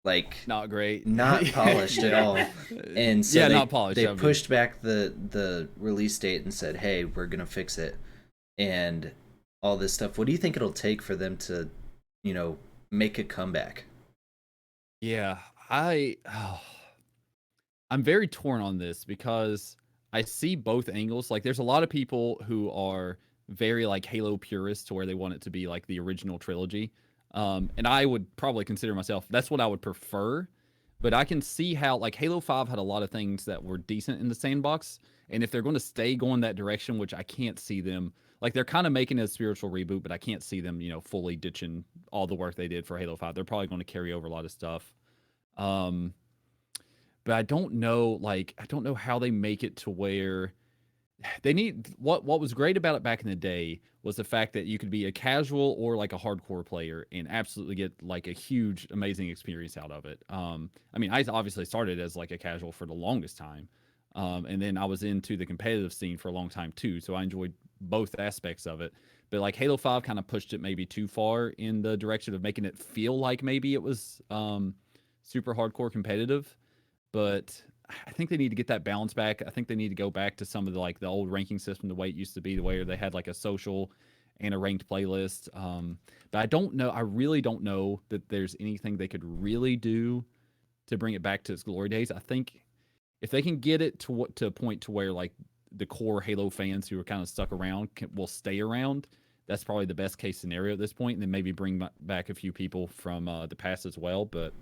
like not great, not polished at all. And so not polished. They pushed back the release date and said, "Hey, we're gonna fix it," and all this stuff. What do you think it'll take for them to, make a comeback? Yeah, I'm very torn on this because I see both angles. Like, there's a lot of people who are very like Halo purists to where they want it to be like the original trilogy. And I would probably consider myself, that's what I would prefer. But I can see how like Halo 5 had a lot of things that were decent in the sandbox. And if they're going to stay going that direction, which I can't see them, like they're kind of making a spiritual reboot, but I can't see them, fully ditching all the work they did for Halo 5. They're probably going to carry over a lot of stuff. But I don't know how they make it to where they need what was great about it back in the day was the fact that you could be a casual or like a hardcore player and absolutely get like a huge, amazing experience out of it. I mean, I obviously started as like a casual for the longest time. And then I was into the competitive scene for a long time too. So I enjoyed both aspects of it. But like Halo 5 kind of pushed it maybe too far in the direction of making it feel like maybe it was super hardcore competitive. But I think they need to get that balance back. I think they need to go back to some of the old ranking system, the way it used to be, the way they had like a social and a ranked playlist. But I don't know. I really don't know that there's anything they could really do to bring it back to its glory days. I think if they can get it to a point to where like the core Halo fans who are kind of stuck around will stay around, that's probably the best case scenario at this point. And then maybe bring back a few people from the past as well. But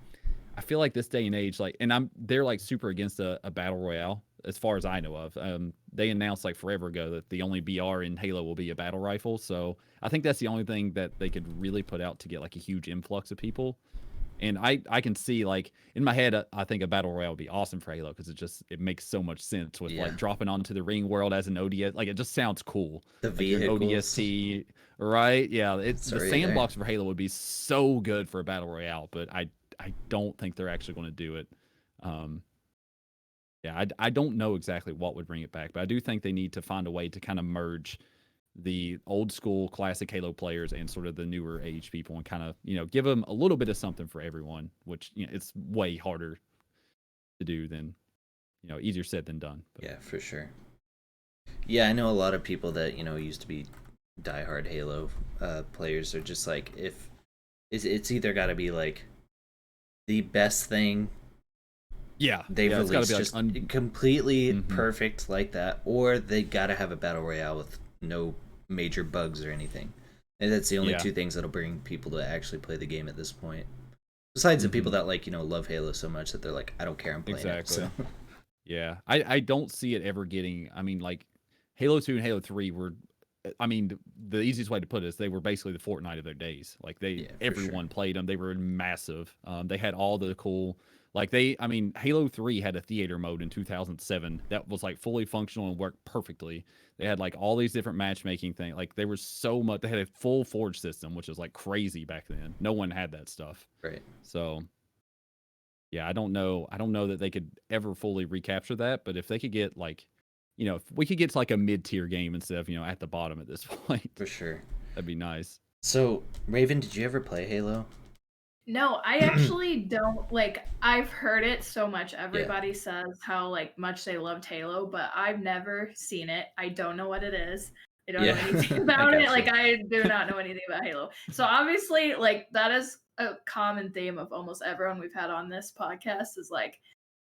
I feel like this day and age, like, and they're like super against a battle royale as far as I know of. They announced like forever ago that the only BR in Halo will be a battle rifle. So I think that's the only thing that they could really put out to get like a huge influx of people. And I can see like in my head, I think a battle royale would be awesome for Halo because it makes so much sense with like dropping onto the ring world as an ODS. Like it just sounds cool. The vehicles. ODST, right? Yeah, the sandbox for Halo would be so good for a battle royale, but I don't think they're actually going to do it. I don't know exactly what would bring it back, but I do think they need to find a way to kind of merge the old school classic Halo players and sort of the newer age people and kind of, give them a little bit of something for everyone, which, it's way harder to do than, easier said than done. But. Yeah, for sure. Yeah, I know a lot of people that, used to be diehard Halo players are just like, if it's either got to be like the best thing they've released, just completely perfect like that, or they gotta have a battle royale with no major bugs or anything. And that's the only two things that'll bring people to actually play the game at this point. Besides the people that like, love Halo so much that they're like, I don't care, I'm playing Exactly. it. So. Yeah, I don't see it ever getting. I mean, like Halo 2 and Halo 3 were. I mean, the easiest way to put it is they were basically the Fortnite of their days. Like everyone played them. They were massive. They had all the cool. I mean, Halo 3 had a theater mode in 2007 that was like fully functional and worked perfectly. They had like all these different matchmaking things. Like they were so much. They had a full Forge system, which was like crazy back then. No one had that stuff. Right. So yeah, I don't know. I don't know that they could ever fully recapture that, but if they could get like, if we could get to like a mid-tier game instead of, at the bottom at this point, For sure. that'd be nice. So, Raven, did you ever play Halo? No, I actually don't. Like, I've heard it so much. Everybody says how like much they loved Halo, but I've never seen it. I don't know what it is. I don't know anything about it. Like, I do not know anything about Halo. So obviously, like, that is a common theme of almost everyone we've had on this podcast is like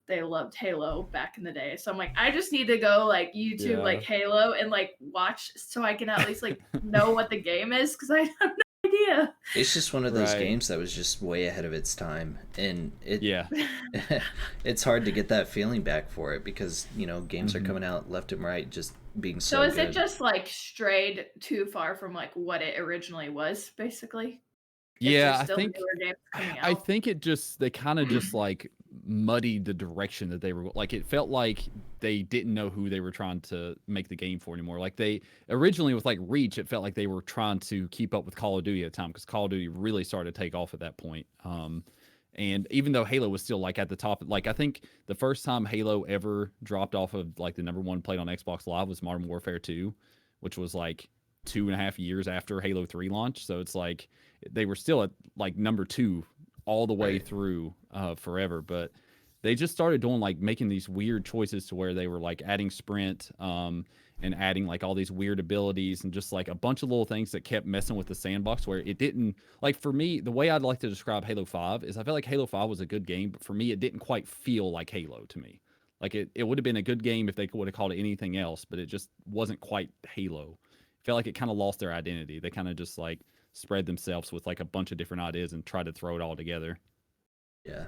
they loved Halo back in the day. So I'm like, I just need to go like YouTube like Halo and like watch so I can at least like know what the game is because I have no idea. It's just one of those games that was just way ahead of its time, and it's hard to get that feeling back for it because games are coming out left and right, just being so. So is it just like strayed too far from like what it originally was, basically? Yeah, I think they kind of just like muddied the direction that they were like. It felt like they didn't know who they were trying to make the game for anymore. Like they originally with like Reach, it felt like they were trying to keep up with Call of Duty at the time because Call of Duty really started to take off at that point. And even though Halo was still like at the top, like I think the first time Halo ever dropped off of like the #1 played on Xbox Live was Modern Warfare 2, which was like 2.5 years after Halo 3 launch. So it's like they were still at like #2 all the way through forever. But they just started doing like making these weird choices to where they were like adding sprint and adding like all these weird abilities and just like a bunch of little things that kept messing with the sandbox where it didn't like for me, the way I'd like to describe Halo 5 is I felt like Halo 5 was a good game, but for me, it didn't quite feel like Halo to me. Like it would have been a good game if they would have called it anything else, but it just wasn't quite Halo. I felt like it kind of lost their identity. They kind of just like spread themselves with like a bunch of different ideas and tried to throw it all together. Yeah.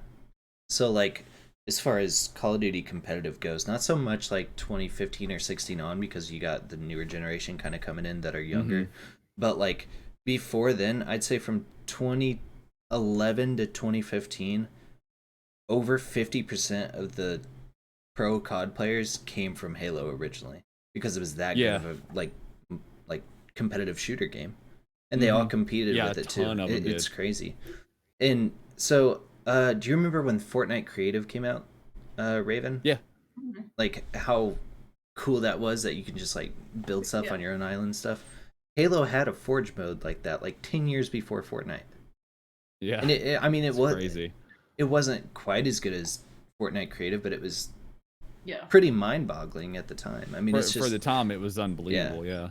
So like as far as Call of Duty competitive goes, not so much like 2015 or 16 on because you got the newer generation kind of coming in that are younger. But like before then, I'd say from 2011 to 2015, over 50% of the pro COD players came from Halo originally because it was that good of a like competitive shooter game. And they all competed with it too. It's crazy. And so do you remember when Fortnite Creative came out, Raven? Yeah. Like how cool that was that you can just like build stuff on your own island and stuff. Halo had a Forge mode like that, like 10 years before Fortnite. Yeah. And it was crazy. It wasn't quite as good as Fortnite Creative, but it was pretty mind-boggling at the time. I mean, for the time, it was unbelievable. Yeah.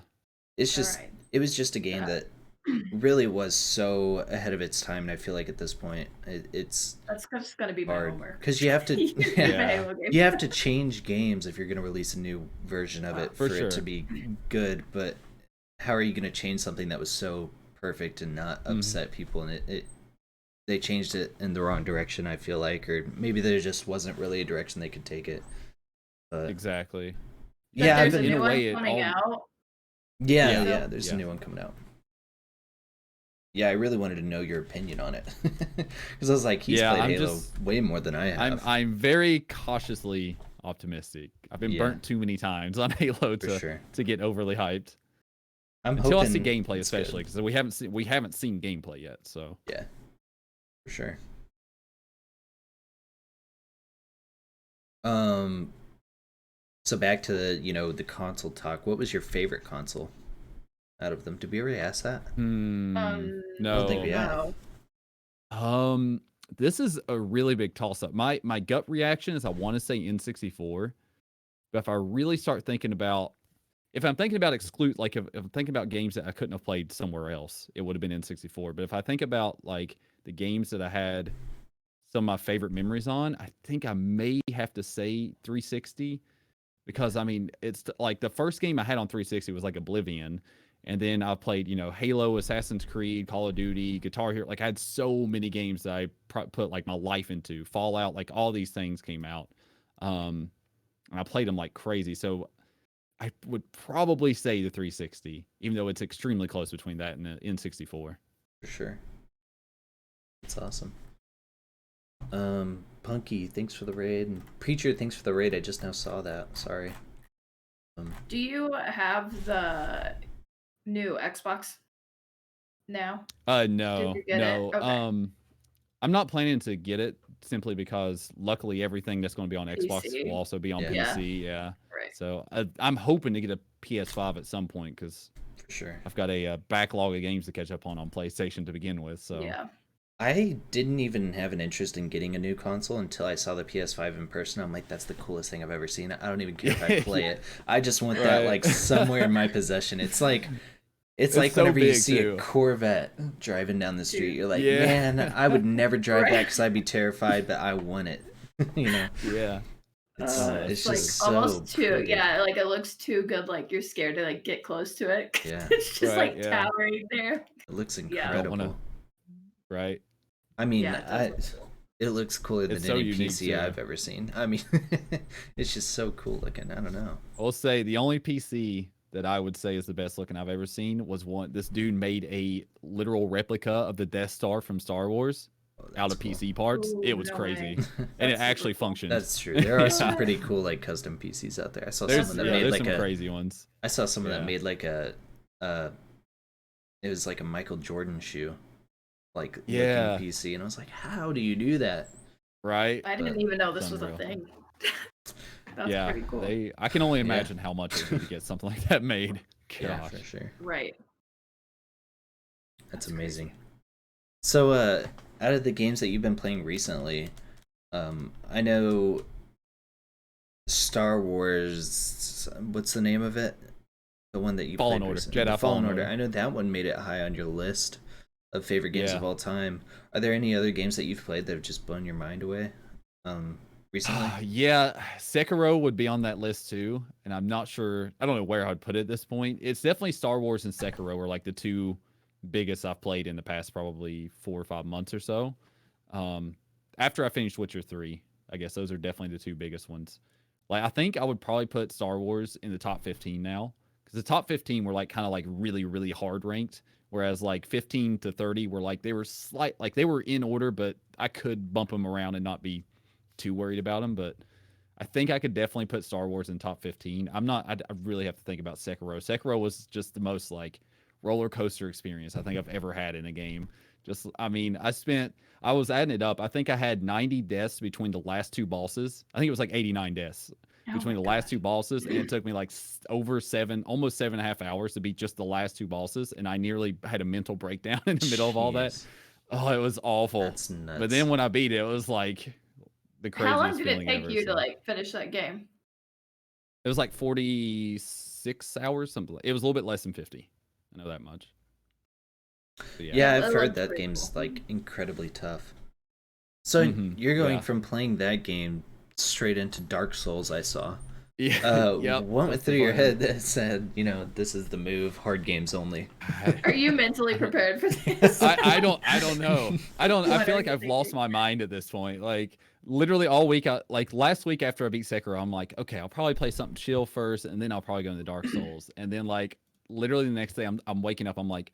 It's just it was just a game that really was so ahead of its time, and I feel like at this point that's just gonna be hard my homework because you have to you have to change games if you're going to release a new version of it for it to be good. But how are you going to change something that was so perfect and not upset people? And they changed it in the wrong direction, I feel like, or maybe there just wasn't really a direction they could take it. But, exactly. Yeah, there's a new one coming out. Yeah, there's a new one coming out. Yeah, I really wanted to know your opinion on it because I was like, he's played Halo way more than I have. I'm very cautiously optimistic. I've been burnt too many times on Halo to get overly hyped. Until I see gameplay, especially because we haven't seen gameplay yet. So yeah, for sure. So back to the console talk. What was your favorite console out of them? Did we already ask that? No. I don't think we have. This is a really big toss up. My gut reaction is I want to say N64, but if I really start thinking about, if I'm thinking about if I'm thinking about games that I couldn't have played somewhere else, it would have been N64. But if I think about like the games that I had some of my favorite memories on, I think I may have to say 360. Because I mean, it's like the first game I had on 360 was like Oblivion, And then I played, Halo, Assassin's Creed, Call of Duty, Guitar Hero. Like I had so many games that I put like my life into. Fallout, like all these things came out, and I played them like crazy. So I would probably say the 360, even though it's extremely close between that and the N64. For sure. That's awesome. Punky, thanks for the raid. And Preacher, thanks for the raid. I just now saw that. Sorry. Do you have the new Xbox now? No, Did you get no. it? Okay. I'm not planning to get it simply because luckily everything that's going to be on Xbox PC. will also be on Yeah. PC. Yeah. Right. So I'm hoping to get a PS5 at some point because For sure. I've got a backlog of games to catch up on PlayStation to begin with. So Yeah. I didn't even have an interest in getting a new console until I saw the PS5 in person. I'm like, that's the coolest thing I've ever seen. I don't even care if I play it. I just want that like somewhere in my possession. It's like like so whenever you big, see too. a Corvette driving down the street, you're like, Yeah. man, I would never drive that Right. because I'd be terrified, but I want it. Yeah. It's like just almost so too pretty. yeah, like it looks too good, like you're scared to like get close to it. Yeah. It's just Right, like yeah. towering there. It looks Yeah. incredible. Don't wanna- Right. I mean, Yeah, it does look cool. it looks cooler than It's so any unique, PC too. I've ever seen. I mean, it's just so cool looking. I don't know. I'll say the only PC that I would say is the best looking I've ever seen was this dude made a literal replica of the Death Star from Star Wars Oh, that's out of cool. PC parts. Ooh, It was no crazy. way. And That's it actually super cool. functioned. That's true. There are some Yeah. pretty cool like custom PCs out there. I saw There's someone that made there's like some a crazy ones. I saw someone that Yeah. made like a it was like a Michael Jordan shoe, like Yeah. looking PC, and I was like, how do you do that? Right? I didn't But even know this it's was a unreal. thing. That's Yeah. pretty cool. I can only imagine how much it would be to get something like that made. Yeah, Gosh. for sure. Right. That's That's amazing. crazy. So, out of the games that you've been playing recently, I know Star Wars. What's the name of it? The one that you Fallen played Order. recently. Jedi Fallen Fallen Order. Order. I know that one made it high on your list of favorite games Yeah. of all time. Are there any other games that you've played that have just blown your mind away? Recently? Yeah, Sekiro would be on that list too, and I'm not sure. I don't know where I'd put it at this point. It's definitely Star Wars and Sekiro are like the two biggest I've played in the past probably 4 or 5 months or so. After I finished Witcher 3, I guess those are definitely the two biggest ones. Like I think I would probably put Star Wars in the top 15 now because the top 15 were like kind of like really really hard ranked, whereas like 15 to 30 were like they were in order, but I could bump them around and not be too worried about them. But I think I could definitely put Star Wars in top 15. I really have to think about Sekiro. Sekiro was just the most like roller coaster experience I think I've ever had in a game. Just, I mean, I was adding it up. I think I had 90 deaths between the last two bosses. I think it was like 89 deaths Oh between my the last gosh. two bosses, and it took me like over almost 7.5 hours to beat just the last two bosses, and I nearly had a mental breakdown in the middle of all that. Jeez, Oh, it was awful. that's nuts. But then when I beat it, it was like the craziest How long did it feeling take ever. you to So like finish that game? it was like 46 hours, something. It was a little bit less than 50. I know that much. But yeah, That I've heard looks that pretty game's cool. like incredibly tough. So Mhm, you're going yeah. from playing that game straight into Dark Souls. I saw. Yeah. Yep, What went that's through the your fun one. head that said, this is the move, hard games only? Are you mentally prepared for this? I don't know. I What feel are like you I've lost thinking? my mind at this point. Like literally all week, like last week after I beat Sekiro, I'm like, okay, I'll probably play something chill first, and then I'll probably go into Dark Souls. And then like literally the next day, I'm waking up, I'm like,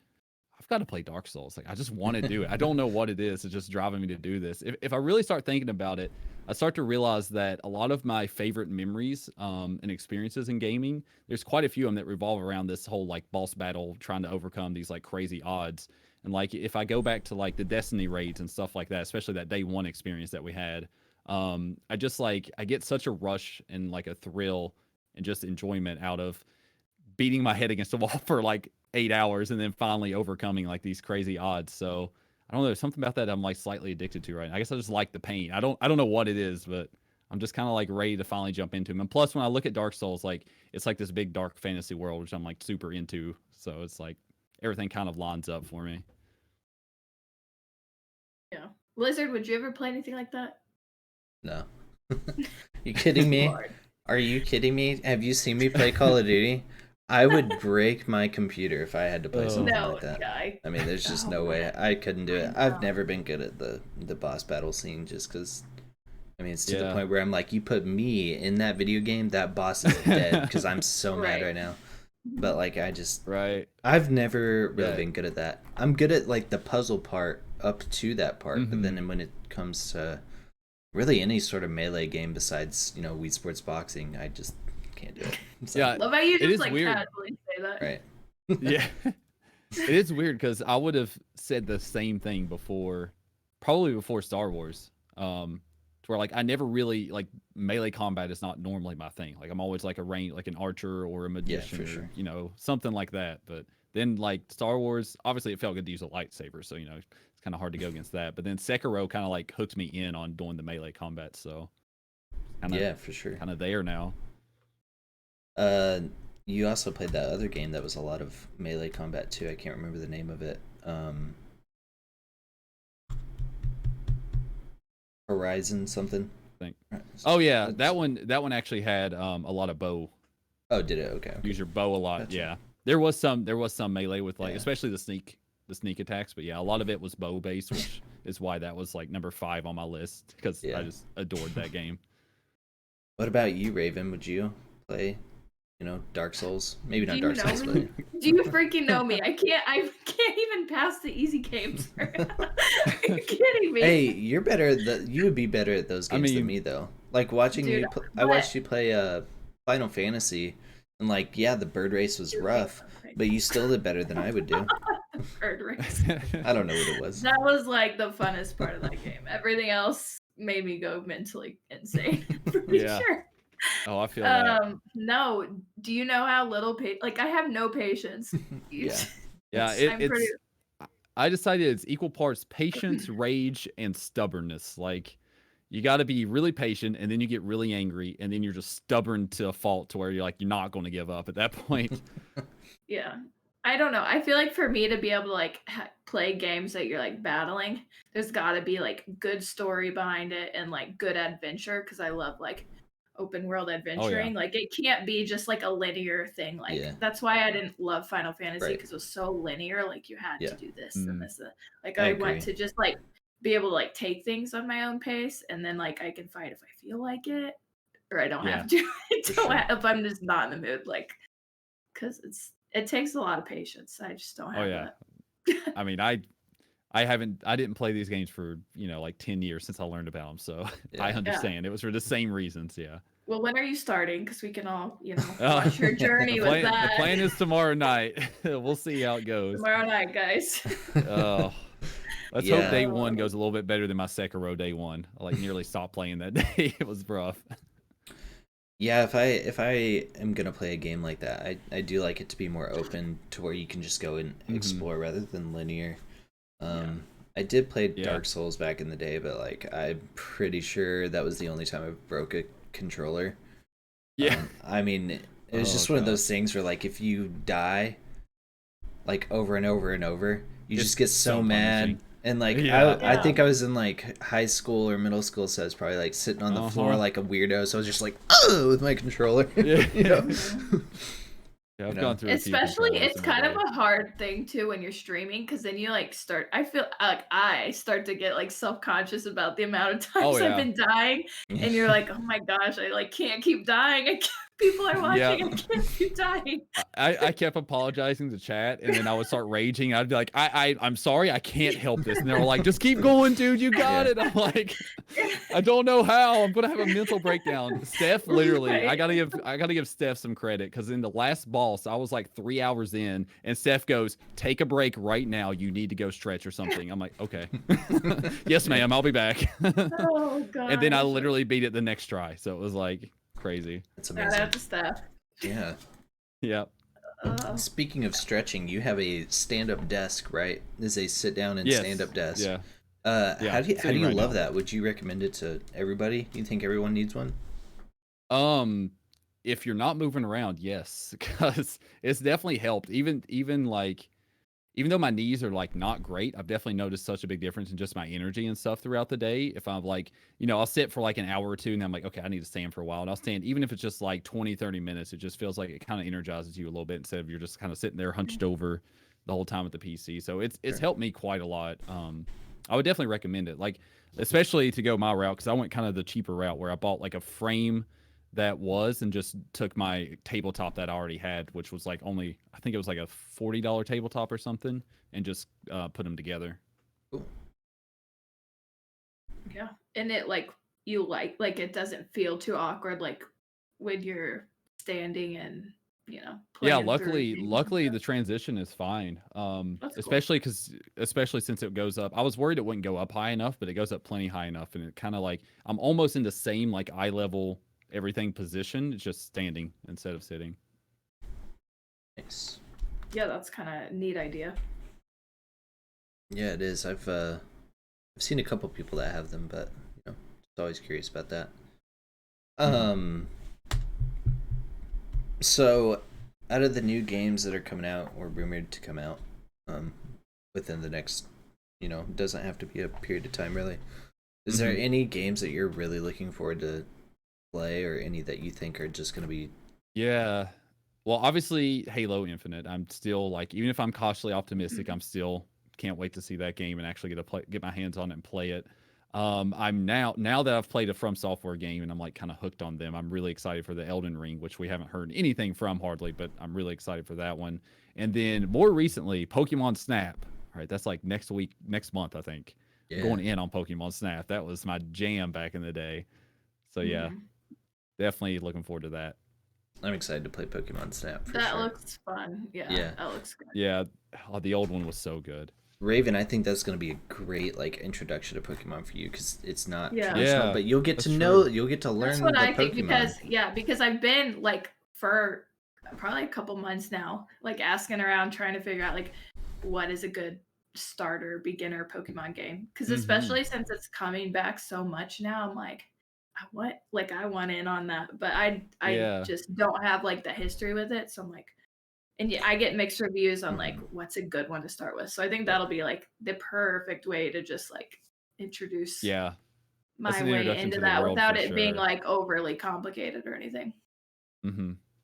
I've got to play Dark Souls. Like I just want to do it. I don't know what it is. It's just driving me to do this. If I really start thinking about it, I start to realize that a lot of my favorite memories and experiences in gaming, there's quite a few of them that revolve around this whole like boss battle, trying to overcome these like crazy odds. And like if I go back to like the Destiny raids and stuff like that, especially that day one experience that we had, I just like I get such a rush and like a thrill and just enjoyment out of beating my head against the wall for like 8 hours and then finally overcoming like these crazy odds. So I don't know, there's something about that I'm like slightly addicted to right now. I guess I just like the pain. I don't know what it is, but I'm just kind of like ready to finally jump into them. And plus when I look at Dark Souls, like it's like this big dark fantasy world which I'm like super into. So it's like everything kind of lines up for me. Yeah. Lizard, would you ever play anything like that? No. You kidding me? Lord. Are you kidding me? Have you seen me play Call of Duty? I would break my computer if I had to play something No, like that. guy. I mean, there's just Oh, no way man. I couldn't do it. I I've know. never been good at the boss battle scene just because. I mean, it's to the Yeah. point where I'm like, you put me in that video game, that boss is dead because I'm so mad Right. right now. But like, Right. I've never really Yeah. been good at that. I'm good at like the puzzle part up to that part, but Mhm. then when it comes to really any sort of melee game besides Wii Sports Boxing, I just can't do it. So, Yeah. Love how you It just is like weird. casually say that. right. Yeah. It is weird because I would have said the same thing before, probably before Star Wars. To where like I never really like melee combat is not normally my thing. Like I'm always like like an archer or a magician for or sure. something like that. But then like Star Wars, obviously it felt good to use a lightsaber, so it's kind of hard to go against that. But then Sekiro kind of like hooked me in on doing the melee combat, so Yeah, for sure. kind of there now. You also played that other game that was a lot of melee combat too. I can't remember the name of it. Horizon something. Oh yeah, that one actually had a lot of bow. Oh, did it? Okay. Use your bow a lot. Gotcha. Yeah, there was some melee with like Yeah. especially the sneak attacks, but yeah, a lot of it was bow based, which is why that was like number 5 on my list because Yeah. I just adored that game. What about you, Raven? Would you play, Dark Souls? Maybe Do not you Dark know Souls, me? Do you freaking know me? I can't even pass the easy games. Are you kidding me? Hey, you're better. You would be better at those I games than mean- me, though. Like watching Dude, you. I watched you play Final Fantasy, and like, yeah, the bird race was rough, but you still did better than I would do. Bird race. I don't know what it was. That was like the funnest part of that game. Everything else made me go mentally insane. Pretty Yeah. sure. Oh, I feel that. No. Do you know how little like I have no patience. Yeah. Yeah, I'm pretty. I decided it's equal parts patience, rage, and stubbornness. Like you got to be really patient, and then you get really angry, and then you're just stubborn to a fault to where you're not going to give up at that point. Yeah. I don't know. I feel like for me to be able to like play games that you're like battling, there's got to be like good story behind it and like good adventure because I love like open world adventuring. Like it can't be just like a linear thing. Like that's why I didn't love Final Fantasy because it was so linear. Like you had to do this and this. Like I want to just like be able to like take things on my own pace and then like I can fight if I feel like it or I don't have to. If I'm just not in the mood, like because it takes a lot of patience. I just don't have that. I mean, I didn't play these games for like 10 years since I learned about them, so I understand. It was for the same reasons. Yeah. Well, when are you starting? Because we can all watch your journey with that. The plan is tomorrow night. We'll see how it goes. Tomorrow night, guys. Oh. Let's hope day 1 goes a little bit better than my Sekiro day 1. I like nearly stopped playing that day. It was rough. Yeah, if I am gonna play a game like that, I do like it to be more open to where you can just go and explore rather than linear. I did play Dark Souls back in the day, but like I'm pretty sure that was the only time I broke a controller. Yeah. I mean, it was just one of those things where like if you die like over and over and over, you just get so mad. punishing. And like I think I was in like high school or middle school, so I was probably like sitting on the floor like a weirdo. So I was just like, oh, with my controller. Yeah, I've gone through. Especially, it's kind of a hard thing too when you're streaming because then you like start. I feel like I start to get like self-conscious about the amount of times I've been dying, and you're like, oh my gosh, I like can't keep dying. People are watching. I can't keep dying. I kept apologizing to chat, and then I would start raging. I'd be like, I'm sorry, I can't help this. And they're like, just keep going, dude. You got it. I'm like, I don't know how. I'm gonna have a mental breakdown. Steph, literally, I gotta give Steph some credit because in the last boss, I was like 3 hours in, and Steph goes, take a break right now. You need to go stretch or something. I'm like, okay, yes, ma'am. I'll be back. Oh god. And then I literally beat it the next try. So it was like crazy. That's amazing. Shout out to Steph. Yeah. Yeah. Speaking of stretching, you have a stand-up desk, right? This is a sit-down and stand-up desk. Yeah. How do you love that? Would you recommend it to everybody? You think everyone needs one? If you're not moving around, yes, because it's definitely helped. Even like even though my knees are like not great, I've definitely noticed such a big difference in just my energy and stuff throughout the day. If I'm like, I'll sit for like an hour or two and I'm like, okay, I need to stand for a while. And I'll stand, even if it's just like 20, 30 minutes, it just feels like it kind of energizes you a little bit instead of you're just kind of sitting there hunched over the whole time at the PC. So it's helped me quite a lot. I would definitely recommend it. Like, especially to go my route, because I went kind of the cheaper route where I bought like a frame that was and just took my tabletop that I already had, which was like only, I think it was like a $40 tabletop or something, and just put them together. Cool. Yeah. And it you like it doesn't feel too awkward like when you're standing and Yeah, playing through luckily things and luckily stuff. the transition is fine. That's cool. Especially since it goes up. I was worried it wouldn't go up high enough, but it goes up plenty high enough, and it kind of like I'm almost in the same like eye level everything position. It's just standing instead of sitting. Nice. Yeah, that's kind of a neat idea. Yeah, it is. I've seen a couple people that have them, but just always curious about that. So out of the new games that are coming out or rumored to come out within the next, doesn't have to be a period of time really. Is there any games that you're really looking forward to play, or any that you think are just going to be? Yeah. Well, obviously Halo Infinite. I'm still like, even if I'm cautiously optimistic, I'm still can't wait to see that game and actually get my hands on it and play it. I'm now that I've played a From Software game and I'm like kind of hooked on them, I'm really excited for the Elden Ring, which we haven't heard anything from hardly, but I'm really excited for that one. And then more recently, Pokemon Snap. All right, that's like next month, I think. Yeah. Going in on Pokemon Snap. That was my jam back in the day. So yeah, definitely looking forward to that. I'm excited to play Pokemon Snap for That sure. looks fun. Yeah, that looks good. Yeah, the old one was so good. Raven, I think that's going to be a great introduction to Pokemon for you, because it's not traditional, Yeah, but you'll get to you'll get to learn. That's what the I think, Pokemon. because I've been for probably a couple months now, asking around trying to figure out what is a good starter beginner Pokemon game, because especially since it's coming back so much now, I'm like, I want in on that, but I just don't have the history with it, so I'm like. And I get mixed reviews on what's a good one to start with. So I think that'll be the perfect way to just introduce my way into that without it being overly complicated or anything.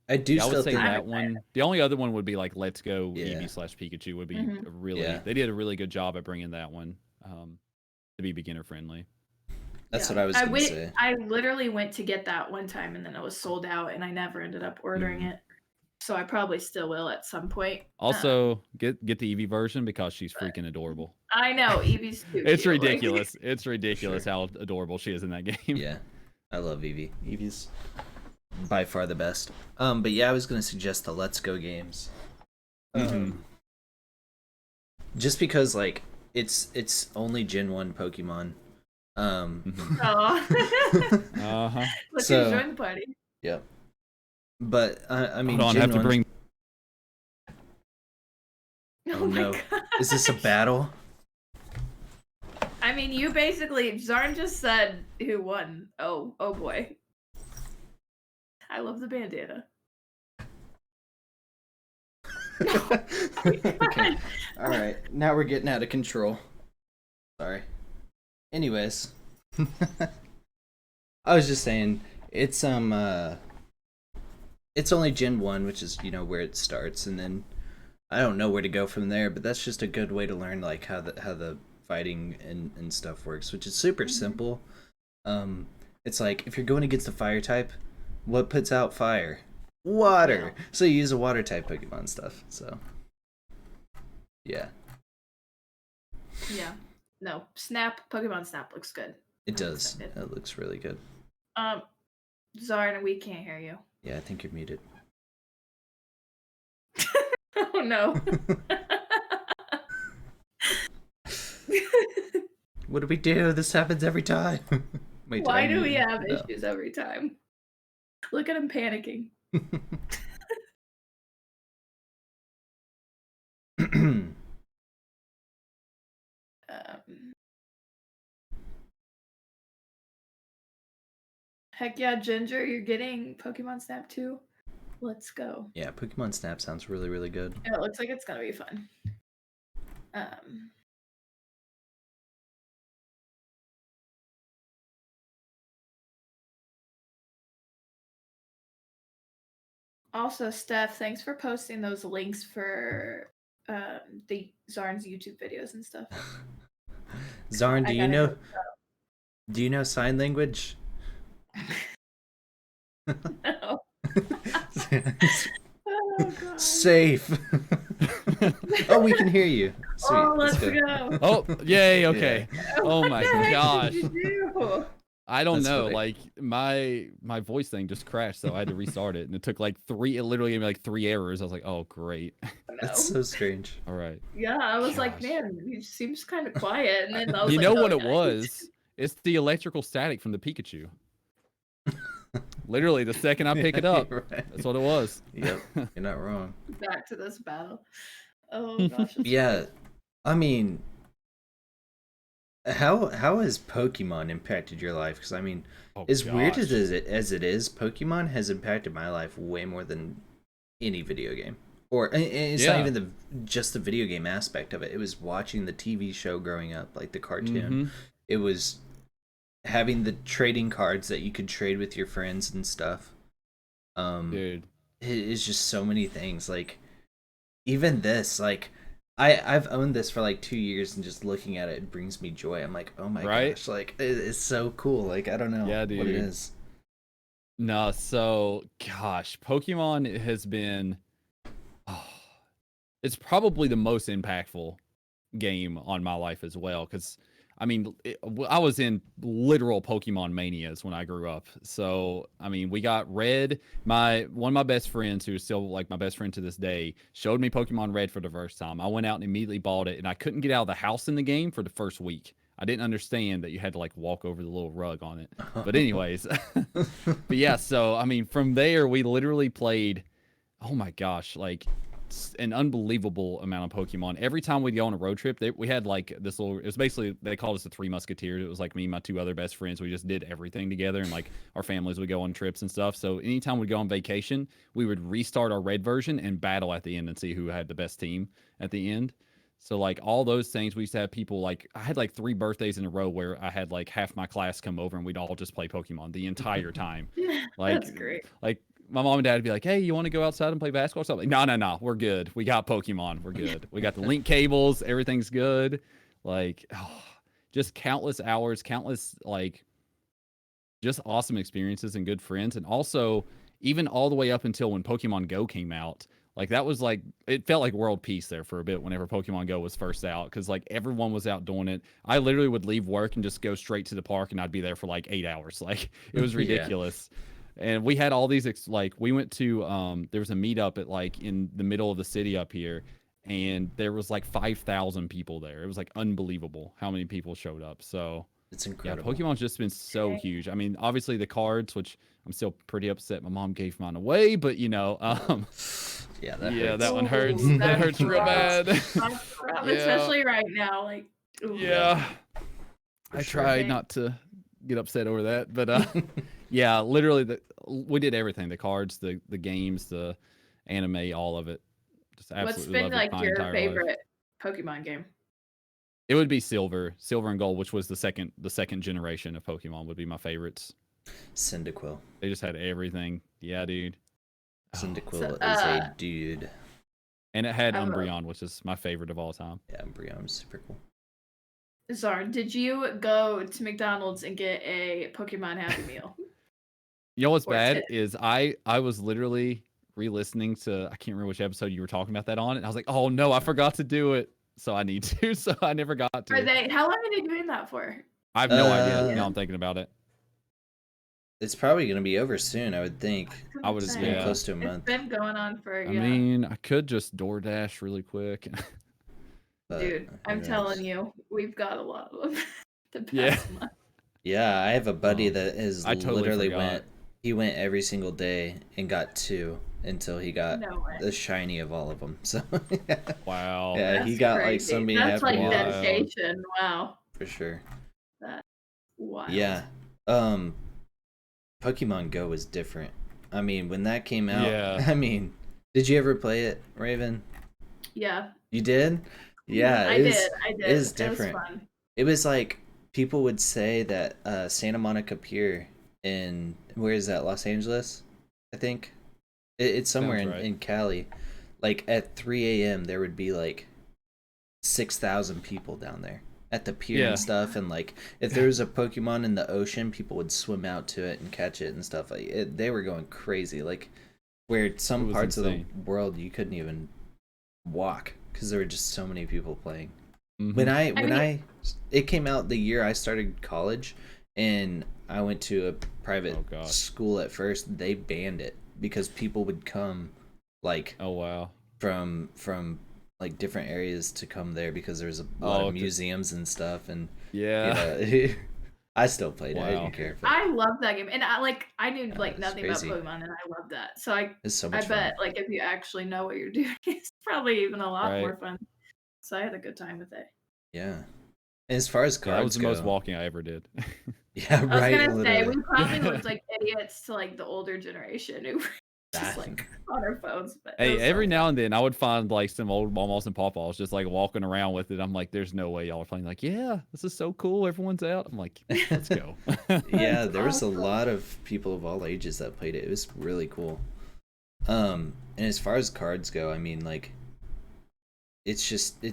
I do I still would say think that one. The only other one would be Let's Go Yeah. Eevee/Pikachu would be they did a really good job at bringing that one to be beginner friendly. That's what I was going to say. I literally went to get that one time and then it was sold out and I never ended up ordering it. So I probably still will at some point. Also, get the Eevee version because she's freaking adorable. I know, Eevee's cute. It's ridiculous. It's ridiculous how adorable she is in that game. Yeah, I love Eevee. Eevee's by far the best. But yeah, I was going to suggest the Let's Go games. Just because it's only Gen 1 Pokemon. Look who's joined the party. Yep. But I mean, I have to bring. Oh no! Is this a battle? I mean, you basically Zarn just said who won. Oh boy! I love the bandana. Okay. All right. Now we're getting out of control. Sorry. Anyways, I was just saying it's it's only Gen 1, which is where it starts, and then I don't know where to go from there, but that's just a good way to learn how the fighting and stuff works, which is super simple. It's if you're going against a fire type, what puts out fire? Water. Yeah. So you use a water type Pokemon stuff. So yeah. Yeah. No. Pokemon Snap looks good. It does. It looks really good. Zarn, we can't hear you. Yeah, I think you're muted. Oh no. What do we do? This happens every time. Wait, why do we have issues every time? Look at him panicking. Heck yeah, Ginger, you're getting Pokemon Snap 2. Let's go. Yeah, Pokemon Snap sounds really, really good. Yeah, it looks like it's gonna be fun. Um, Also, Steph, thanks for posting those links for the Zarn's YouTube videos and stuff. Zarn, I gotta do you know sign language? No. Oh god. Safe. Oh, we can hear you. Sweet. Oh, let's go. Oh, yay, okay. Yeah. Oh What my the heck gosh. did you do? I don't That's know. funny. Like my voice thing just crashed, so I had to restart it, and it took like it literally gave me like 3 errors. I was like, oh great. That's so strange. All right. Yeah, I was like, Gosh. man, he seems kind of quiet, and then I was You like, know oh, what it yeah, was? It's the electrical static from the Pikachu. Literally, the second I pick it up, Right. that's what it was. Yep, you're not wrong. back to this battle. Oh gosh. It's Yeah, I mean, how has Pokemon impacted your life? Because I mean, Oh, as weird gosh. as it is, Pokemon has impacted my life way more than any video game. Or and it's not Yeah. even just the video game aspect of it. It was watching the TV show growing up, like the cartoon. Mhm. It was having the trading cards that you could trade with your friends and stuff. Dude. It's just so many things. Like even this, like I've owned this for like 2 years, and just looking at it brings me joy. I'm like, oh my Right? gosh, like it's so cool. Like I don't know Yeah, what it dude. is. No, so gosh, Pokemon has been it's probably the most impactful game on my life as well, because I mean, I was in literal Pokemon manias when I grew up. So I mean, we got Red. One of my best friends, who's still like my best friend to this day, showed me Pokemon Red for the first time. I went out and immediately bought it, and I couldn't get out of the house in the game for the first week. I didn't understand that you had to like walk over the little rug on it. But anyways, but yeah. So I mean, from there we literally played. Oh my gosh, like an unbelievable amount of Pokemon. Every time we'd go on a road trip, we had like this little, it was basically, they called us the Three Musketeers. It was like me and my 2 other best friends. We just did everything together, and like our families would go on trips and stuff. So anytime we'd go on vacation, we would restart our red version and battle at the end and see who had the best team at the end. So like all those things, we used to have people like, I had like 3 birthdays in a row where I had like half my class come over and we'd all just play Pokemon the entire time. Like, That's great. like my mom and dad would be like, hey, you want to go outside and play basketball or something? Like, no, we're good. We got Pokemon. We're good. We got the link cables. Everything's good. Like, just countless hours, countless, like, just awesome experiences and good friends. And also, even all the way up until when Pokemon Go came out, like, that was like, it felt like world peace there for a bit whenever Pokemon Go was first out, because like everyone was out doing it. I literally would leave work and just go straight to the park, and I'd be there for like 8 hours. Like, it was ridiculous. And we had all these like, we went to there was a meetup at like in the middle of the city up here, and there was like 5,000 people there. It was like unbelievable how many people showed up. So It's yeah, incredible. Pokemon's just been so huge. I mean, obviously the cards, which I'm still pretty upset my mom gave mine away, but you know, Yeah, that yeah, hurts. that one hurts. Ooh, That hurts real bad. That's rough, Yeah. Especially right now. Like, ooh. Yeah. I sure. tried not to get upset over that, but yeah, literally we did everything: the cards, the games, the anime, all of it. Just What's absolutely been loved it like my your entire life. favorite Pokemon game? It would be Silver and Gold, which was the second generation of Pokemon, would be my favorites. Cyndaquil. They just had everything. Yeah, dude. Cyndaquil So, is a dude. And it had I love- Umbreon, which is my favorite of all time. Yeah, Umbreon's super cool. Zarn, did you go to McDonald's and get a Pokemon Happy Meal? You know what's Or bad tip. is I was literally re-listening to, I can't remember which episode you were talking about that on, and I was like, oh no, I forgot to do it. So I need to. So I never got to. How long are they doing that for? I have no idea. Yeah. Now I'm thinking about it. It's probably gonna be over soon, I would think. I would It's say, been yeah. close to a It's month. been going on for I mean, I could just DoorDash really quick. But dude, who I'm knows? telling you, we've got a lot of them. The past Yeah. month. Yeah, I have a buddy Oh, that is I totally literally forgot. he went every single day and got 2 until he got No way. the shiny of all of them. So Wow. yeah, he That's got like crazy. so many That's Happy like Meals Wild. dedication. Wow. for sure. Wow. Yeah. Pokemon Go was different. I mean, when that came out, Yeah. I mean, did you ever play it, Raven? Yeah. You did? Yeah, I it did. was I it did. was It was different. fun. It was like people would say that Santa Monica Pier in where is that? Los Angeles, I think. It's somewhere Sounds right. in Cali. Like at 3 a.m. there would be like 6,000 people down there at the pier and Yeah. stuff, and like if there was a Pokemon in the ocean, people would swim out to it and catch it and stuff. They were going crazy. Like where It some was parts of the insane. world you couldn't even walk because there were just so many people playing. Hmm. I mean, It came out the year I started college, and I went to a private Oh gosh. school at first. They banned it because people would come like Oh wow. from like different areas to come there because there was a lot Oh of museums and stuff, and you yeah. know I still played it. I Wow. didn't care, but I love that game, and I knew like it's nothing about crazy. Pokemon, and I love that. So I It's so I much fun. bet like if you actually know what you're doing, it's probably even a lot Right. more fun. So I had a good time with it. Yeah. And as far as Yeah, that was cards the most go, walking I ever did. yeah, I was right, gonna say literally. we probably looked like idiots to like the older generation who were just That- like on our phones, but it Hey, was every so now fun. and then I would find like some old mamas and papas just like walking around with it. I'm like, there's no way y'all are playing. Like, yeah, this is so cool. Everyone's out. I'm like, let's go. Yeah, That's there was a awesome. lot of people of all ages that played it. It was really cool. And as far as cards go, I mean, like, it's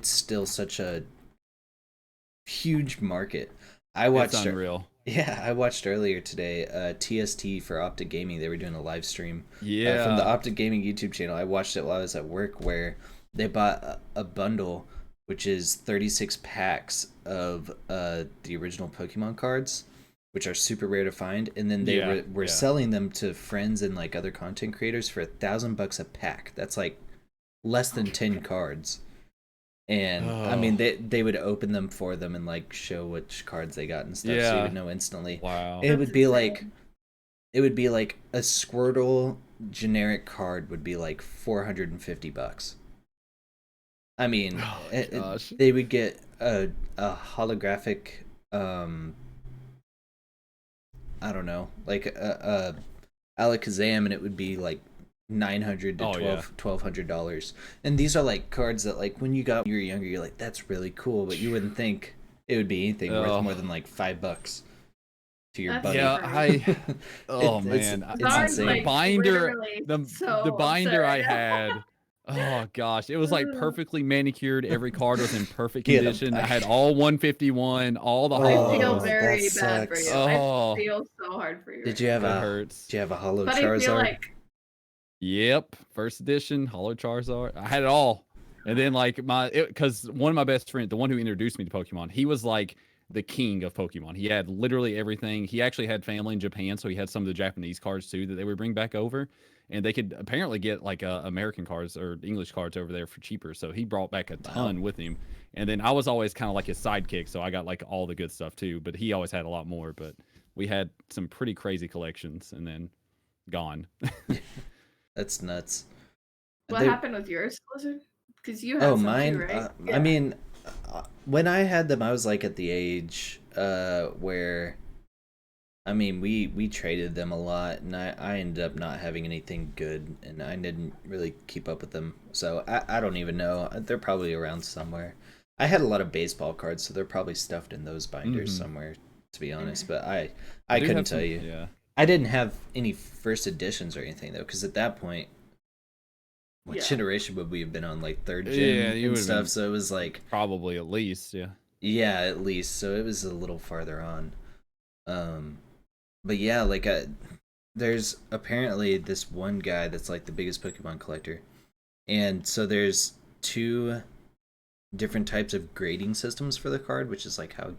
still such a huge market. I It's watched, unreal. yeah, I watched earlier today, TST for Optic Gaming. They were doing a live stream from the Yeah. Optic Gaming YouTube channel. I watched it while I was at work, where they bought a bundle, which is 36 packs of the original Pokemon cards, which are super rare to find, and then they Yeah. were Yeah. selling them to friends and like other content creators for $1,000 a pack. That's like less than 10 cards. And I mean, Oh, they would open them for them and like show which cards they got and stuff, so you would yeah. know instantly. Wow. It That's would be like insane. a Squirtle generic card would be like $450. I mean, Oh gosh. they would get a holographic, um I don't know, like a Alakazam, and it would be like 900 to Oh yeah. 1200 dollars. And these are like cards that like when you were younger, you're like, that's really cool, but you wouldn't think it would be anything worth Oh more than like $5 to your That's buddy. yeah. crazy. Oh It's man. it's Zarn's The insane. like binder. literally The so binder I absurd. had. Oh gosh, it was like perfectly manicured. Every card was in perfect He had a condition. I had binder. all 151, all the I hollows. feel Oh, that very bad for sucks. you. I Oh, feel so hard for you Did right you now. have it a hurts. hollow But I feel Charizard? like Yep, first edition, Hollow Charizard. I had it all. And then like because one of my best friends, the one who introduced me to Pokemon, he was like the king of Pokemon. He had literally everything. He actually had family in Japan, so he had some of the Japanese cards too that they would bring back over, and they could apparently get like American cards or English cards over there for cheaper. So he brought back a Wow. ton with him. And then I was always kind of like his sidekick, so I got like all the good stuff too. But he always had a lot more. But we had some pretty crazy collections, and then gone. That's nuts. what They happened with yours, Blizzard? Because you Oh, had some too, mine. right? I Yeah. mean, when I had them, I was like at the age where, I mean, we traded them a lot, and I ended up not having anything good, and I didn't really keep up with them. So I don't even know. They're probably around somewhere. I had a lot of baseball cards, so they're probably stuffed in those binders Hmm. somewhere, to be honest. Mhm. But I I do couldn't have tell some. you. Yeah. I didn't have any first editions or anything though, because at that point, what Yeah. generation would we have been on? Like third Yeah, gen you and would have stuff. been So it was like, probably at least, yeah. yeah, at least. So it was a little farther on. Um, but yeah, like there's apparently this one guy that's like the biggest Pokemon collector, and so there's two different types of grading systems for the card, which is like how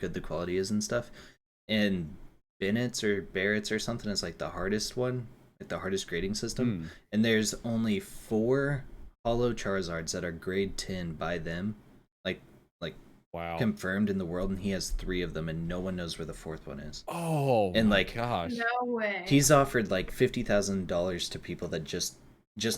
good the quality is and stuff. And Bennett's or Barrett's or something is like the hardest one, like the hardest grading system. Hmm. And there's only 4 Holo Charizards that are grade 10 by them, like like Wow. confirmed in the world, and he has 3 of them, and no one knows where the 4th one is. Oh And my like gosh. No way. he's offered like $50,000 to people that just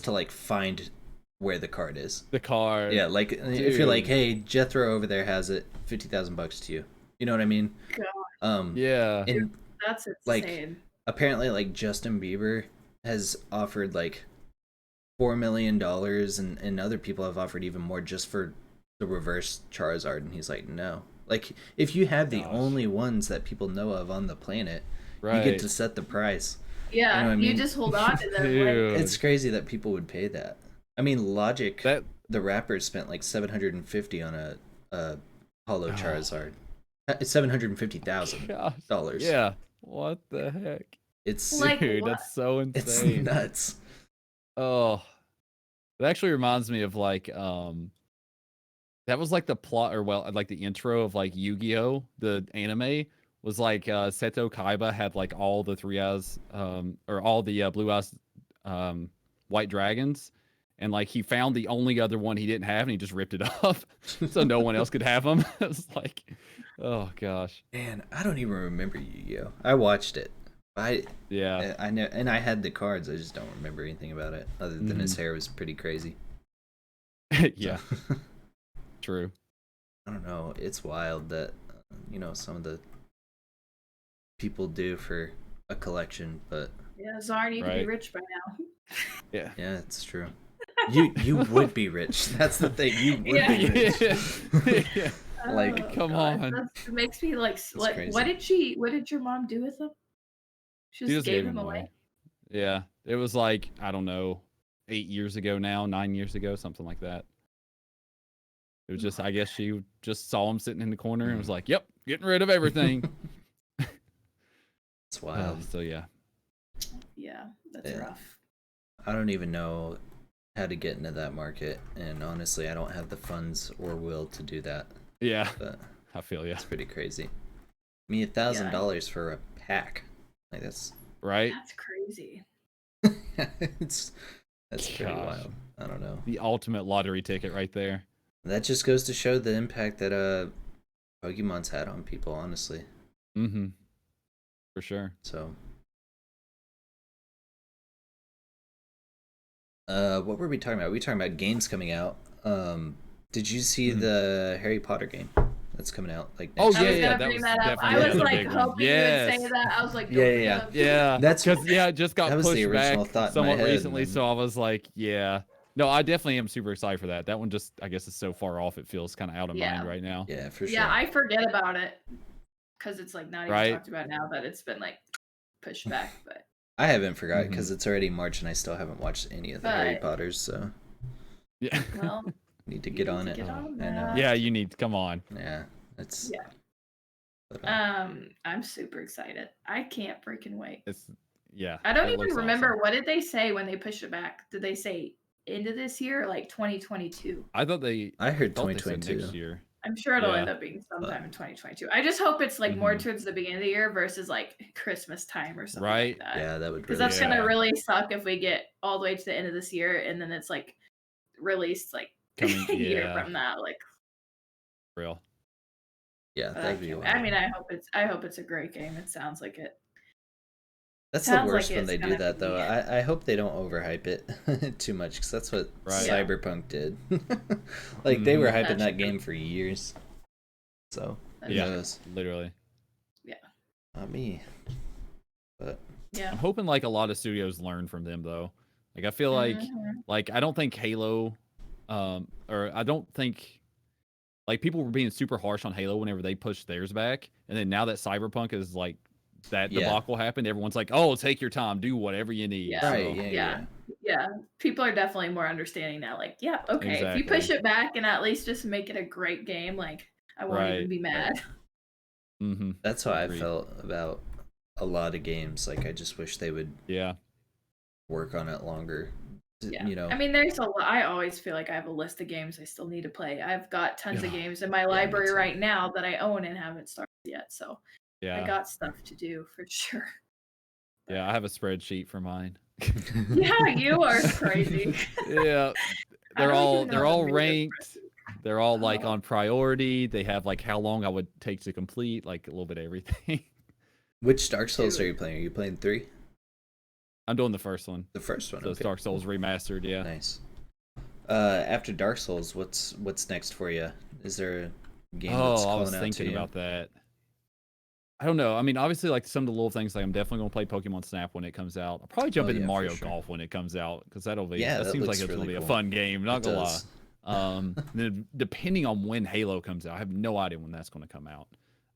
to like find where the card is. The card. Yeah, like if you're like, Dude. hey, Jethro over there has it, $50,000 to you. You know what I mean? God, Yeah. And that's like insane. apparently like Justin Bieber has offered like $4 million, and other people have offered even more just for the reverse Charizard, and he's like, no. Like, if you have the only ones that people know of on the planet, you get to set the price. Yeah, you know what I mean? just hold on to them. Dude. It's crazy that people would pay that. I mean, Logic, the rapper, spent like $750 on a Holo Charizard. It's $750,000. Yeah. What the heck? It's Like, dude, what? that's so it's insane. nuts. Oh, it actually reminds me of like that was like the plot, or well, like the intro of like Yu-Gi-Oh, the anime. Was like Seto Kaiba had like all the 3 eyes, or all the blue eyes, white dragons, and like he found the only other one he didn't have, and he just ripped it off, so no one else could have them. It's like, oh gosh, man, I don't even remember Yu-Gi-Oh. I watched it. I know, and I had the cards. I just don't remember anything about it, other than his hair was pretty crazy. Yeah, true. I don't know. It's wild that some of the people do for a collection, but yeah, Zarn, you could be rich by now. Yeah, it's true. You would be rich. That's the thing. You would be rich. Yeah. Like, come on. That makes me like crazy. what did your mom do with them? She just gave them away. Yeah, it was like, I don't know, 8 years ago now, 9 years ago, something like that. It was just, I guess she just saw him sitting in the corner and was like, yep, getting rid of everything. It's wild. So yeah. Yeah, that's rough. I don't even know how to get into that market, and honestly, I don't have the funds or will to do that. Yeah, but I feel you. It's pretty crazy. I mean, $1,000 for a pack, like that's right. That's crazy. that's pretty wild. I don't know. The ultimate lottery ticket right there. That just goes to show the impact that Pokemon's had on people, honestly. Mm-hmm. For sure. So, what were we talking about? We were talking about games coming out. Did you see the Harry Potter game that's coming out? Like, next yeah, that was definitely I was like hoping you would say that. I was like, yeah. That's because it just got pushed the original back thought somewhat in my head, recently. So I was like, yeah. No, I definitely am super excited for that. That one just, I guess, is so far off. It feels kind of out of mind right now. Yeah, for sure. Yeah, I forget about it because it's like not even talked about now that it's been like pushed back. But I haven't forgot because it's already March and I still haven't watched any of the Harry Potters. So yeah, well, need to get on it. I know. Yeah, you need to come on. Yeah, it's But, I'm super excited. I can't freaking wait. I don't even remember what did they say when they pushed it back. Did they say into this year or like 2022? I heard 2022 next year. I'm sure it'll end up being sometime in 2022. I just hope it's like more towards the beginning of the year versus like Christmas time or something like that. Yeah, that would because that's gonna really suck if we get all the way to the end of this year and then it's like released like a year from that. Like real. Yeah, that'd be wild. I mean, I hope it's a great game. It sounds like it. That's the worst when they do that, though. I hope they don't overhype it too much, because that's what Cyberpunk did. Like, they were hyping that game for years. So, who knows? Literally. Yeah. Not me. But I'm hoping, like, a lot of studios learn from them, though. Like, I feel like, I don't think Halo, or I don't think, like, people were being super harsh on Halo whenever they pushed theirs back, and then now that Cyberpunk is, like, that debacle happened, everyone's like, oh, take your time, do whatever you need. Yeah. People are definitely more understanding now. Like, okay, if you push it back and at least just make it a great game, like, I won't even be mad. That's how I felt about a lot of games. Like, I just wish they would work on it longer. You know, I mean, there's a lot. I always feel like I have a list of games I still need to play. I've got tons of games in my library right now that I own and haven't started yet. So I got stuff to do for sure. Yeah, I have a spreadsheet for mine. Yeah, you are crazy. Yeah, they're all ranked. They're all like on priority. They have like how long I would take to complete, like a little bit of everything. Which Dark Souls are you playing? Are you playing 3? I'm doing the first one. The first one. So it's Dark Souls remastered. Yeah. Nice. After Dark Souls, what's next for you? Is there a game that's calling out to you? I was thinking about that. I don't know. I mean, obviously, like some of the little things, like I'm definitely gonna play Pokemon Snap when it comes out. I'll probably jump into Mario Golf when it comes out because that seems like it's gonna be a fun game. Not gonna lie. Then depending on when Halo comes out, I have no idea when that's going to come out.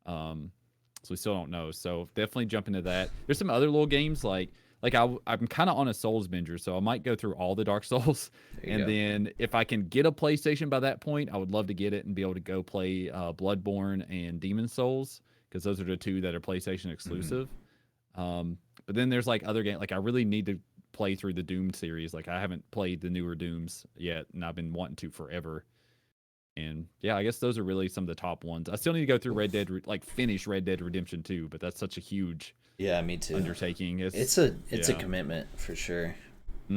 So we still don't know. So definitely jump into that. There's some other little games I'm kind of on a Souls binger, so I might go through all the Dark Souls, and then if I can get a PlayStation by that point, I would love to get it and be able to go play Bloodborne and Demon Souls, because those are the two that are PlayStation exclusive. But then there's like other games, like I really need to play through the Doom series. Like I haven't played the newer Dooms yet, and I've been wanting to forever. And yeah, I guess those are really some of the top ones. I still need to go through finish Red Dead Redemption 2, but that's such a huge me too undertaking. It's a commitment for sure. But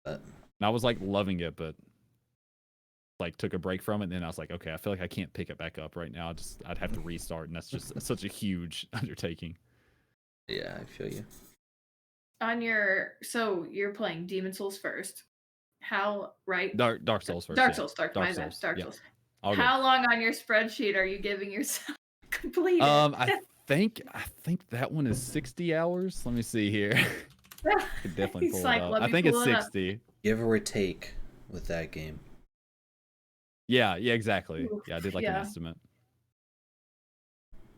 and I was like loving it, but like took a break from it, and then I was like, okay, I feel like I can't pick it back up right now. I'd have to restart, and that's just such a huge undertaking. Yeah, I feel you. So you're playing Demon Souls first. How Dark Souls first. Dark Souls. How long on your spreadsheet are you giving yourself completed? I think that one is 60 hours. Let me see here. I could definitely pull it up. I think it's 60. Give or take with that game. Yeah, exactly. Yeah, I did an estimate.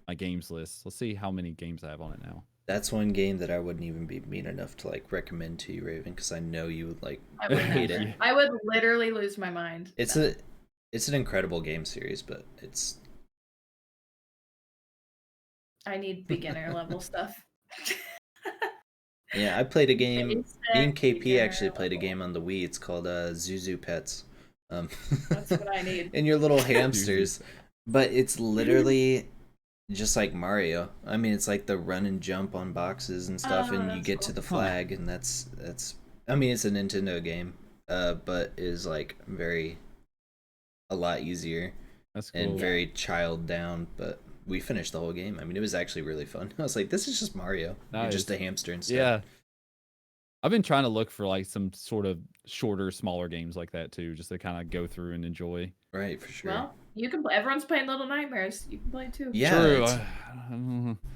My games list. Let's see how many games I have on it now. That's one game that I wouldn't even be mean enough to like recommend to you, Raven, because I know you would hate it. I would literally lose my mind. It's an incredible game series, but it's. I need beginner level stuff. Yeah, I played a game. Me and KP actually played a game on the Wii. It's called Zuzu Pets. That's what I need. And your little hamsters, but it's literally just like Mario. I mean, it's like the run and jump on boxes and stuff, and you get to the flag, and that's. I mean, it's a Nintendo game, but is like a lot easier. That's cool. And very child down, but we finished the whole game. I mean, it was actually really fun. I was like, this is just Mario. Nice. You're just a hamster and stuff. Yeah. I've been trying to look for like some sort of shorter, smaller games like that too, just to kind of go through and enjoy. Right, for sure. Well, you can play. Everyone's playing Little Nightmares. You can play too. Yeah, true.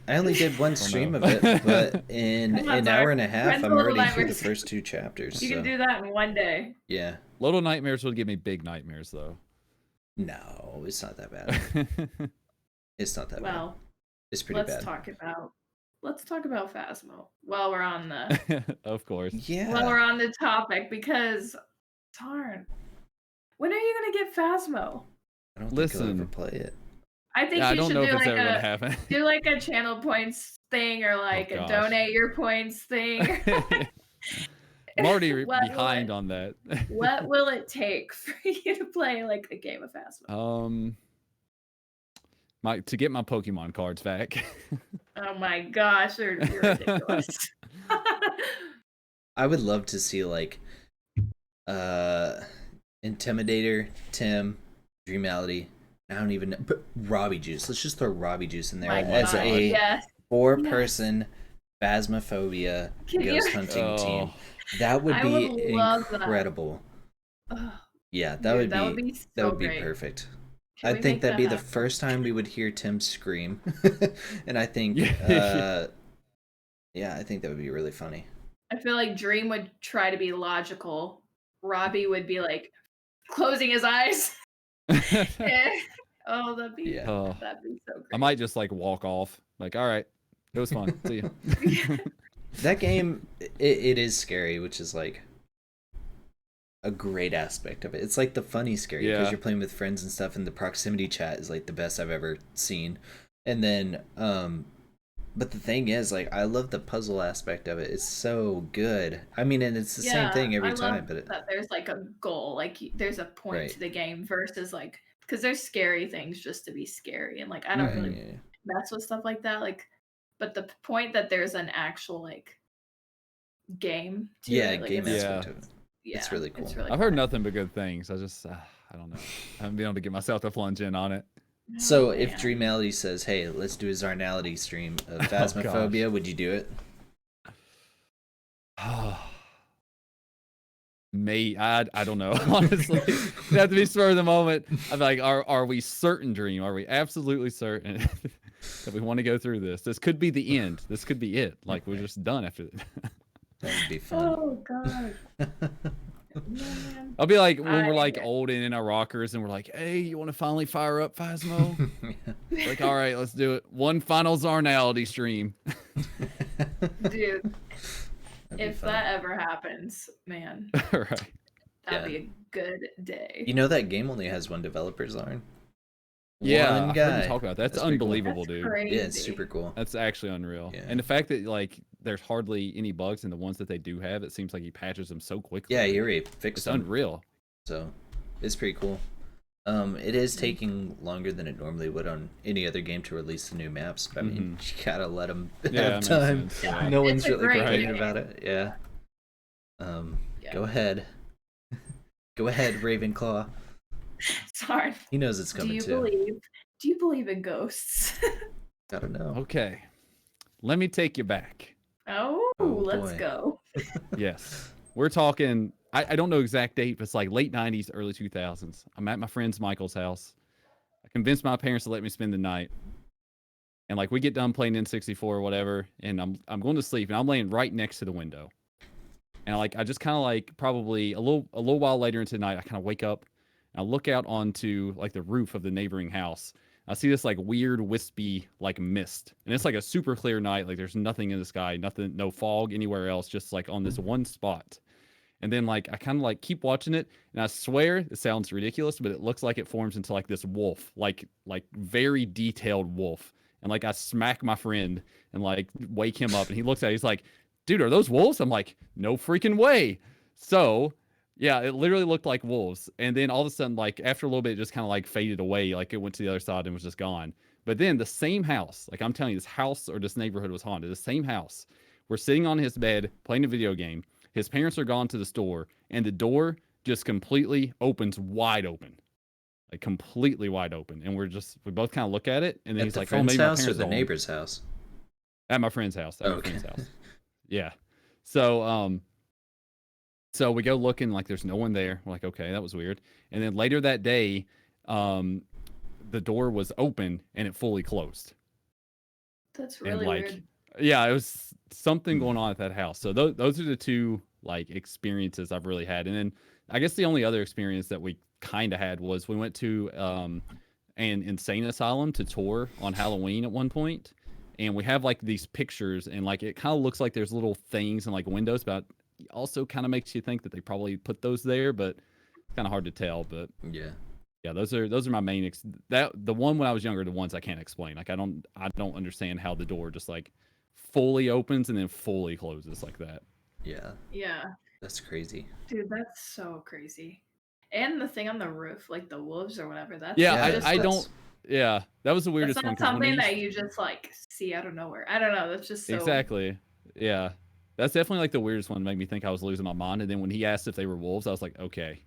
I only did one stream of it, but in an hour and a half, I'm already through the first 2 chapters. You can do that in one day. Yeah. Little Nightmares would give me big nightmares, though. No, it's not that bad. It's not that bad. Well, it's pretty bad. Let's talk about Phasmo while we're on the. Of course. Yeah. While we're on the topic, because darn, when are you gonna get Phasmo? I don't think I'll ever play it. I think you should do like a channel points thing, or like a donate your points thing. I'm already behind on that. What will it take for you to play like a game of Phasmo? To get my Pokemon cards back. Oh my gosh, you're ridiculous. I would love to see like Intimidator, Tim, Dreamality. I don't even know, but Robbie Juice. Let's just throw Robbie Juice in there as a 4-person Phasmophobia ghost hunting team. That would be incredible. Yeah, that would be perfect. I think that'd be the first time we would hear Tim scream. And I think I think that would be really funny. I feel like Dream would try to be logical. Robbie would be like closing his eyes. Oh, that'd be so great. I might just like walk off. Like, all right, it was fun. See you. That game, it is scary, which is like a great aspect of it. It's like the funny scary because you're playing with friends and stuff, and the proximity chat is like the best I've ever seen. And then, but the thing is, like, I love the puzzle aspect of it. It's so good. I mean, and it's the same thing every time. But that there's like a goal, like there's a point to the game versus like, because there's scary things just to be scary, and like I don't really mess with stuff like that. Like, but the point that there's an actual like game. Game aspect of it. Yeah, it's really cool. I've heard nothing but good things. I just, I don't know. I haven't been able to get myself to plunge in on it. So if Dreamality says, hey, let's do a Zarnality stream of Phasmophobia, would you do it? I don't know, honestly. It'd have to be spur of the moment. I'm like, are we certain, Dream? Are we absolutely certain that we want to go through this? This could be the end. This could be it. Like, we're just done after that. That would be fun. Oh, God. Man. I'll be like when we're like old and in our rockers and we're like, hey, you want to finally fire up Phasmo? Like, all right, let's do it. One final Zarnality stream. Dude, if that ever happens, man, Right. that'd be a good day. You know that game only has one developer, Zarn? Yeah, One I guy. heard you talk about that. That's unbelievable, That's dude. crazy. Yeah, it's super cool. That's actually unreal. Yeah. And the fact that like there's hardly any bugs in the ones that they do have, it seems like he patches them so quickly. Yeah, he already fixed It's them. unreal. So it's pretty cool. It is taking longer than it normally would on any other game to release the new maps. But I mean, you gotta let them have time. Yeah. No one's really great complaining game. about it. Yeah. Yeah. Go ahead. Go ahead, Ravenclaw. Sorry. He knows it's coming too. Do you believe in ghosts? I don't know. Okay. Let me take you back. Oh, let's boy. go. Yes. We're talking, I don't know exact date, but it's like late 90s, early 2000s. I'm at my friend's Michael's house. I convinced my parents to let me spend the night. And like we get done playing N64 or whatever, and I'm going to sleep, and I'm laying right next to the window. And like I just kind of like probably a little while later into the night, I kind of wake up and I look out onto like the roof of the neighboring house. I see this like weird wispy like mist, and it's like a super clear night. Like there's nothing in the sky, nothing, no fog anywhere else, just like on this one spot. And then like I kind of like keep watching it, and I swear it sounds ridiculous, but it looks like it forms into like this wolf, like very detailed wolf. And like I smack my friend and like wake him up, and he looks at it, he's like, dude, are those wolves? I'm like, no freaking way. So yeah, it literally looked like wolves. And then all of a sudden, like after a little bit, it just kind of like faded away. Like it went to the other side and was just gone. But then the same house, like I'm telling you, this house or this neighborhood was haunted. The same house. We're sitting on his bed playing a video game. His parents are gone to the store, and the door just completely opens wide open. Like completely wide open. And we both kind of look at it, and then At he's the like, friend's maybe my house or parents the are home. neighbor's house? At my friend's house. At my Okay. friend's house. Yeah. So so we go looking, like there's no one there. We're like, okay, that was weird. And then later that day, the door was open and it fully closed. That's And really like, weird. yeah, it was something going on at that house. So those are the two like experiences I've really had. And then I guess the only other experience that we kind of had was we went to an insane asylum to tour on Halloween at one point. And we have like these pictures, and like it kind of looks like there's little things and like windows, but also kind of makes you think that they probably put those there, but it's kind of hard to tell. But yeah, those are my main the one when I was younger, the ones I can't explain. Like I don't understand how the door just like fully opens and then fully closes like that. Yeah. That's crazy. Dude, that's so crazy. And the thing on the roof, like the wolves or whatever. That's I don't. Yeah, that was the weirdest that's one. not something that you just like see out of nowhere. I don't know. That's just so exactly. Yeah, that's definitely like the weirdest one. Made me think I was losing my mind. And then when he asked if they were wolves, I was like, okay,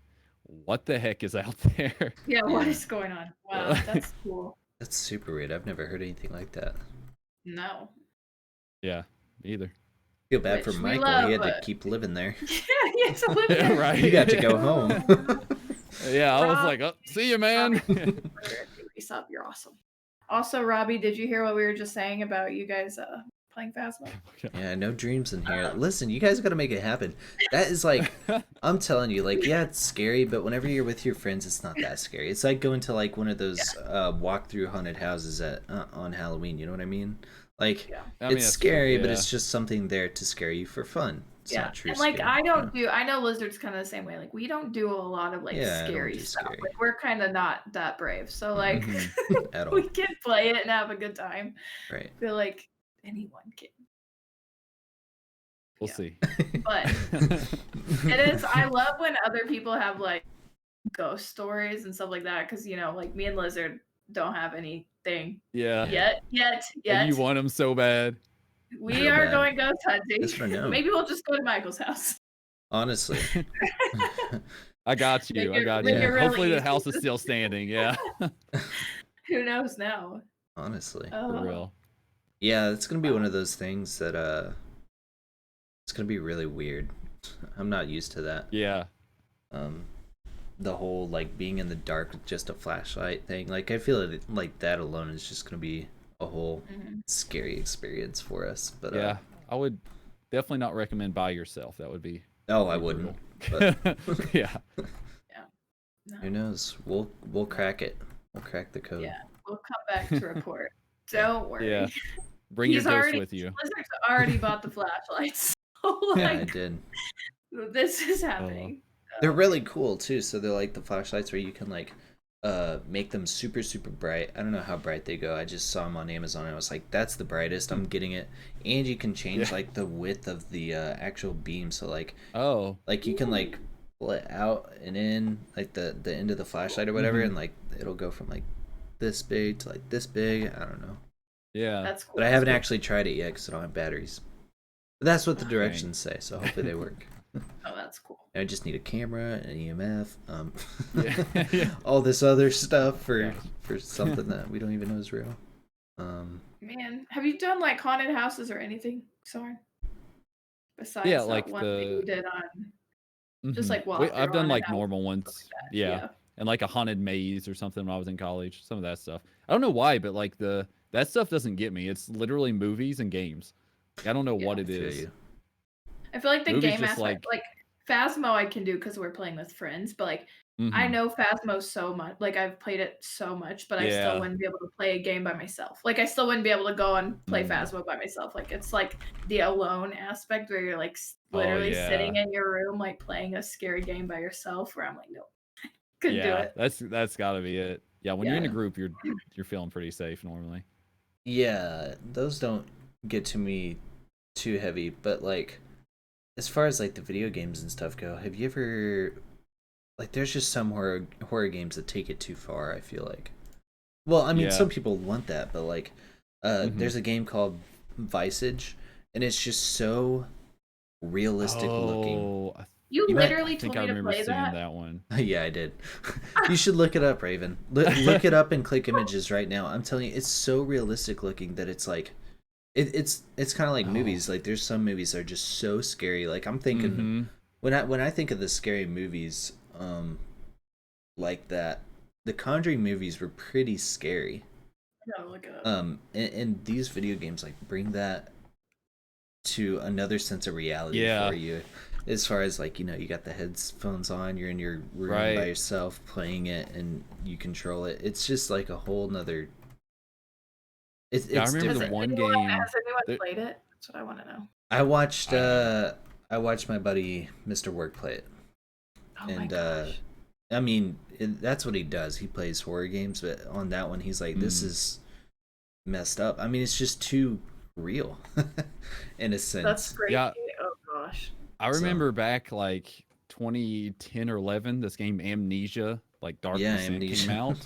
what the heck is out there? Yeah, what is going on? Wow, that's cool. That's super weird. I've never heard anything like that. No. Yeah, me either. Feel bad for Which we Michael. love, He had to keep living there. Yeah, he has to live there. Right. He got to go home. Yeah, I was like, oh, see you, man. Peace up. You're awesome. Also, Robbie, did you hear what we were just saying about you guys playing Phasmo? Yeah, no dreams in here. Listen, you guys got to make it happen. That is like, I'm telling you, like, yeah, it's scary, but whenever you're with your friends, it's not that scary. It's like going to like one of those walk-through haunted houses at on Halloween. You know what I mean? Like, I mean, it's scary, true, but yeah. it's just something there to scare you for fun. It's not true. And like scary. I don't do. I know Lizard's kind of the same way. Like we don't do a lot of like Yeah, I don't scary do stuff. scary. Like we're kind of not that brave. So like At all. we can play it and have a good time. Right. I feel like anyone can. We'll Yeah. see. But it is. I love when other people have like ghost stories and stuff like that because you know, like me and Lizard don't have anything Yeah. yet. And you want them so bad. We Real are bad. going ghost hunting. Yes or no? Maybe we'll just go to Michael's house. Honestly. I got you. Make I got it you. really Hopefully the easy. house is still standing. Yeah. Who knows now? Honestly. For real. Yeah, it's gonna be one of those things that it's gonna be really weird. I'm not used to that. Yeah. The whole like being in the dark with just a flashlight thing. Like I feel like that alone is just gonna be a whole scary experience for us. But Yeah. I would definitely not recommend by yourself. That would be Oh, I Pretty wouldn't. brutal. But Yeah. Yeah. No. who knows? We'll crack it. We'll crack the code. Yeah. We'll come back to report. Don't worry. Yeah. Bring your ghost with you. Blizzard's already bought the flashlights. So, Yeah, I like, did. this is happening. They're really cool too. So they're like the flashlights where you can like make them super super bright. I don't know how bright they go. I just saw them on Amazon and I was like, that's the brightest. I'm getting it. And you can change like the width of the actual beam. So like you can like pull it out and in like the end of the flashlight or whatever, and like it'll go from like this big to like this big. I don't know. Yeah. That's cool. But I haven't actually tried it yet because I don't have batteries. But that's what the directions say. So hopefully they work. Oh, that's cool. I just need a camera, an EMF, Yeah. all this other stuff for something that we don't even know is real. Man, have you done like haunted houses or anything, Soren? Besides that like one that you did on, just like walk. I've done like haunted normal houses, ones. stuff like that. Yeah. And like a haunted maze or something when I was in college. Some of that stuff. I don't know why, but like that stuff doesn't get me. It's literally movies and games. I don't know what it is. I feel like the Movies game just, aspect, like Phasmo, I can do because we're playing with friends. But like, I know Phasmo so much. Like, I've played it so much, but I still wouldn't be able to play a game by myself. Like, I still wouldn't be able to go and play Phasmo by myself. Like, it's like the alone aspect where you're like literally sitting in your room, like playing a scary game by yourself. Where I'm like, nope, couldn't do it. That's got to be it. Yeah, when you're in a group, you're feeling pretty safe normally. Yeah, those don't get to me too heavy, but like as far as like the video games and stuff go, have you ever like there's just some horror games that take it too far, I feel like. Well, I mean some people want that, but like there's a game called Visage and it's just so realistic looking. You literally told me to play that one. Yeah, I did. You should look it up, Raven. Look it up and click images right now. I'm telling you, it's so realistic looking that it's like, it's kind of like movies. Like there's some movies that are just so scary. Like I'm thinking when I think of the scary movies, like that, the Conjuring movies were pretty scary. I gotta look it up. And these video games like bring that to another sense of reality for you. As far as like, you know, you got the headphones on, you're in your room by yourself playing it and you control it. It's just like a whole nother. It's I remember the one game. Has anyone played it? That's what I want to know. I watched my buddy Mr. Work play it. Oh my gosh. I mean, that's what he does. He plays horror games, but on that one, he's like, this is messed up. I mean, it's just too real in a sense. That's crazy. Yeah. Oh gosh. I remember back like 2010 or 11, this game Amnesia, like Dark Descent came out.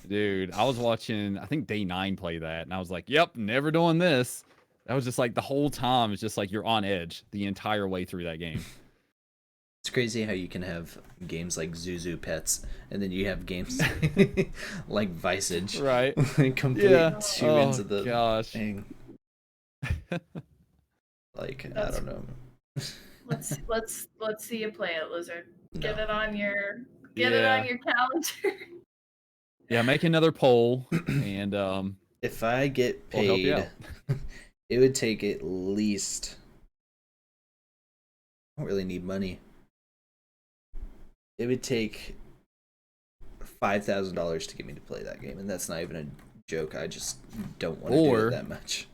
Dude, I was watching, I think Day 9 play that, and I was like, yep, never doing this. That was just like the whole time, it's just like you're on edge the entire way through that game. It's crazy how you can have games like Zuzu Pets, and then you have games like Visage. Right. Complete two ends of the thing. Like, I don't know. Let's see you play it, Lizard. Get it on your calendar. Yeah, make another poll and if I get paid, it would take at least. I don't really need money. It would take $5,000 to get me to play that game, and that's not even a joke. I just don't want to do it that much.